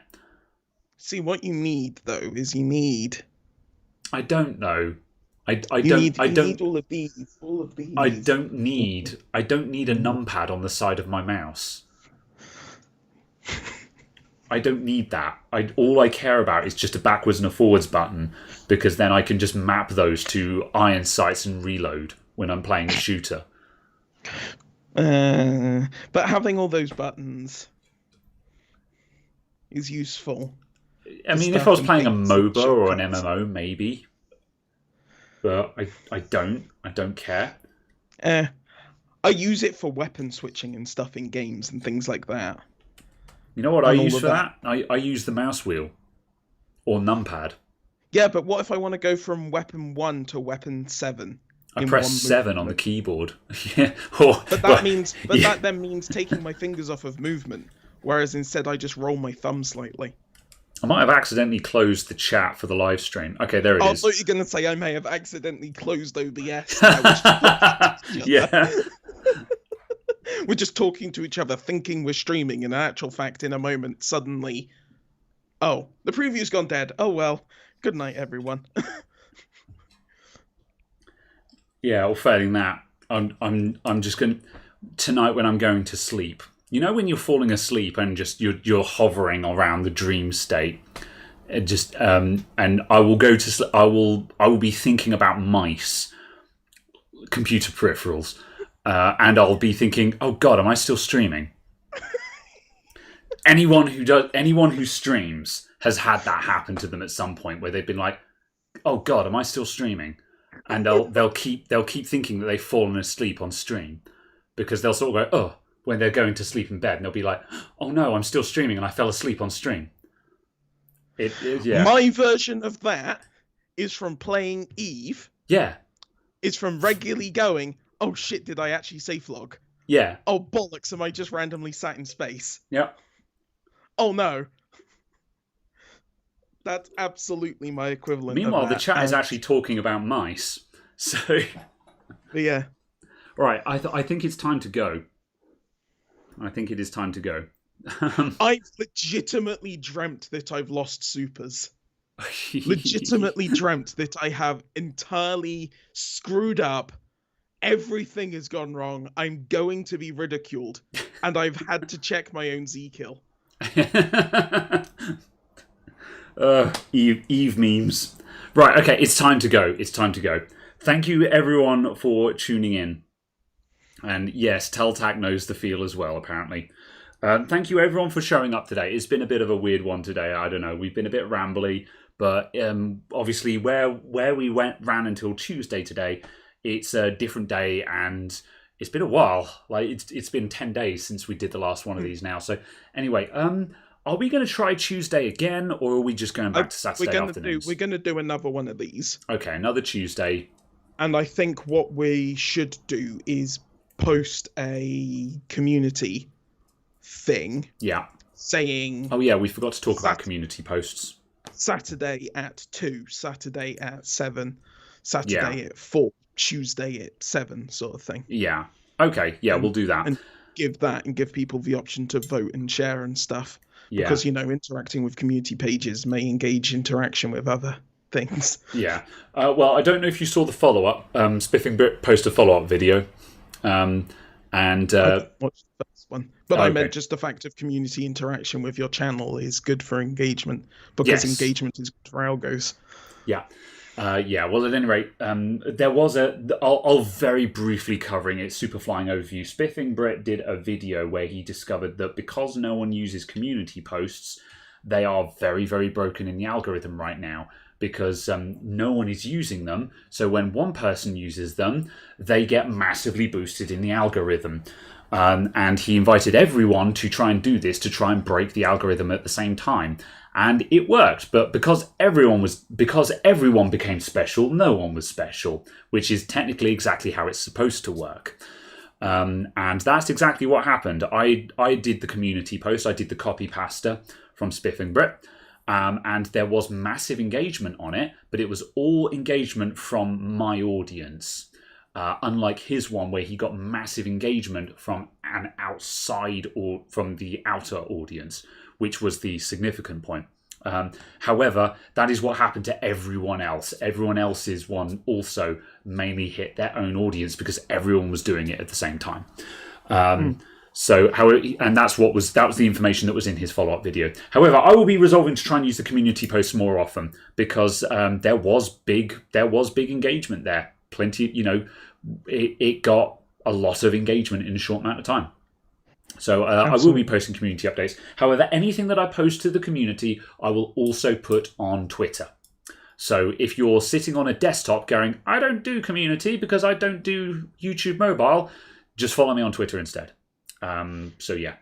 See, what you need, though, is you need... I don't know. I don't need all of these. I don't need a numpad on the side of my mouse. I don't need that. All I care about is just a backwards and a forwards button, because then I can just map those to iron sights and reload when I'm playing a shooter. But having all those buttons is useful. I mean, if I was playing a MOBA or an MMO, maybe. But I don't care. I use it for weapon switching and stuff in games and things like that. You know what I use for that? I use the mouse wheel. Or numpad. Yeah, but what if I want to go from weapon 1 to weapon 7? I press 7 on the keyboard. Yeah. That then means taking my fingers off of movement, whereas instead I just roll my thumb slightly. I might have accidentally closed the chat for the live stream. Okay, there it I is. thought you were going to say I may have accidentally closed OBS. And I was Yeah. we're just talking to each other, thinking we're streaming, and in actual fact, in a moment, suddenly, oh, the preview's gone dead. Oh well, good night, everyone. Yeah, or failing that, I'm just going tonight when I'm going to sleep. You know when you're falling asleep and just you're hovering around the dream state, and I will go to sleep. I will be thinking about mice, computer peripherals, and I'll be thinking, oh God, am I still streaming? Anyone who streams has had that happen to them at some point where they've been like, oh God, am I still streaming? And they'll keep thinking that they've fallen asleep on stream, because they'll sort of go, oh, when they're going to sleep in bed, and they'll be like, oh no, I'm still streaming and I fell asleep on stream. Yeah. My version of that is from playing Eve. Yeah. It's from regularly going, oh shit, did I actually safe log? Yeah. Oh bollocks, am I just randomly sat in space? Yeah. Oh no. That's absolutely my equivalent. Meanwhile, of that. the chat is actually talking about mice. So, yeah. Right, I think it's time to go. I think it is time to go. I've legitimately dreamt that I've lost supers. Legitimately dreamt that I have entirely screwed up. Everything has gone wrong. I'm going to be ridiculed. And I've had to check my own Z-kill. Eve memes. Right, okay, it's time to go. It's time to go. Thank you, everyone, for tuning in. And yes, Teltac knows the feel as well, apparently. Thank you, everyone, for showing up today. It's been a bit of a weird one today. I don't know. We've been a bit rambly, but obviously where we ran until Tuesday today, it's a different day, and it's been a while. Like it's been 10 days since we did the last one of these now. So anyway, are we going to try Tuesday again, or are we just going back to Saturday afternoons? We're going to do another one of these. Okay, another Tuesday. And I think what we should do is post a community thing. Yeah. Saying... Oh, yeah, we forgot to talk about community posts. Saturday at 2, Saturday at 7, Saturday at 4, Tuesday at 7 sort of thing. Yeah. Okay, yeah, we'll do that. And give people the option to vote and share and stuff. Yeah. Because, interacting with community pages may engage interaction with other things. Yeah. Well, I don't know if you saw the follow-up. Spiffing Brit posted a follow-up video. I watched the first one. But I meant just the fact of community interaction with your channel is good for engagement. Because engagement is good for algos. Yeah. Yeah, well, at any rate, there was I'll very briefly covering it, super flying overview. Spiffing Brit did a video where he discovered that because no one uses community posts, they are very, very broken in the algorithm right now, because no one is using them. So when one person uses them, they get massively boosted in the algorithm. And he invited everyone to try and do this, to try and break the algorithm at the same time. And it worked, but because everyone became special, no one was special, which is technically exactly how it's supposed to work. And that's exactly what happened. I did the community post, I did the copy pasta from Spiffing Brit, and there was massive engagement on it, but it was all engagement from my audience. Unlike his one, where he got massive engagement from an outside or from the outer audience, which was the significant point. However, that is what happened to everyone else. Everyone else's one also mainly hit their own audience because everyone was doing it at the same time. So, and that was the information that was in his follow-up video. However, I will be resolving to try and use the community posts more often, because there was big engagement there. Plenty, it got a lot of engagement in a short amount of time. So I will be posting community updates. However, anything that I post to the community, I will also put on Twitter. So if you're sitting on a desktop going, I don't do community because I don't do YouTube mobile, just follow me on Twitter instead. So yeah.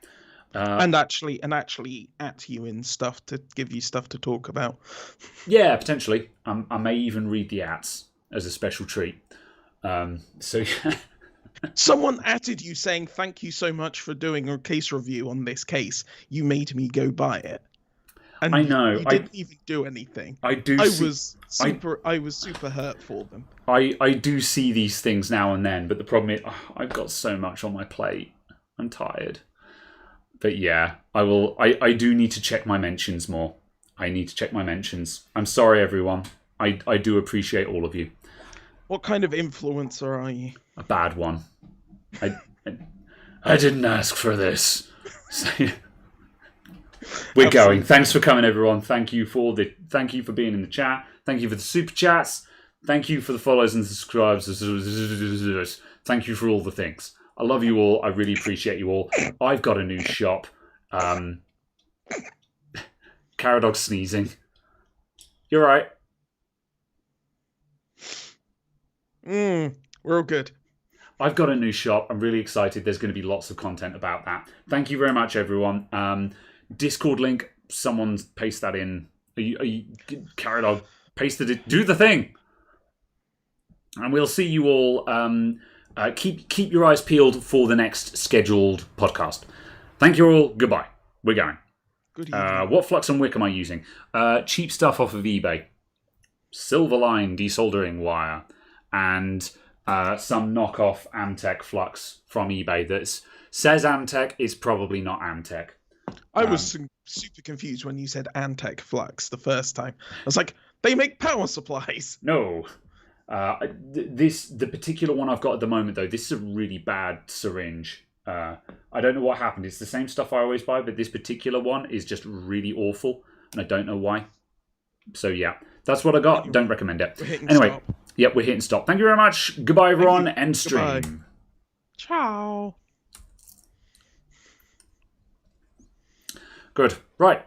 And actually at you in stuff to give you stuff to talk about. Yeah, potentially. I may even read the ads as a special treat. So yeah. Someone added you saying, thank you so much for doing a case review on this case. You made me go buy it. And I know. you didn't even do anything. I do. I was super hurt for them. I do see these things now and then, but the problem is I've got so much on my plate. I'm tired. But yeah, I will. I do need to check my mentions more. I need to check my mentions. I'm sorry, everyone. I do appreciate all of you. What kind of influencer are you? A bad one. I didn't ask for this. So, we're going. Thanks for coming, everyone. Thank you for being in the chat. Thank you for the super chats. Thank you for the follows and subscribes. Thank you for all the things. I love you all. I really appreciate you all. I've got a new shop. Caradog sneezing. You're right. We're all good. I've got a new shop. I'm really excited. There's going to be lots of content about that. Thank you very much, everyone. Discord link. Someone's paste that in. Are you Caradog? Paste it. Do the thing. And we'll see you all. Keep your eyes peeled for the next scheduled podcast. Thank you all. Goodbye. We're going. Good evening. What flux and wick am I using? Cheap stuff off of eBay. Silverline desoldering wire. And some knockoff Amtech flux from eBay that says Amtech, is probably not Amtech. I was super confused when you said Antec flux the first time. I was like, they make power supplies. No. The particular one I've got at the moment, though, this is a really bad syringe. I don't know what happened. It's the same stuff I always buy, but this particular one is just really awful, and I don't know why. So, yeah, that's what I got. Don't recommend it. Anyway, stop. Yep, we're hitting stop. Thank you very much. Goodbye, everyone. End stream. Goodbye. Ciao. Good. Right.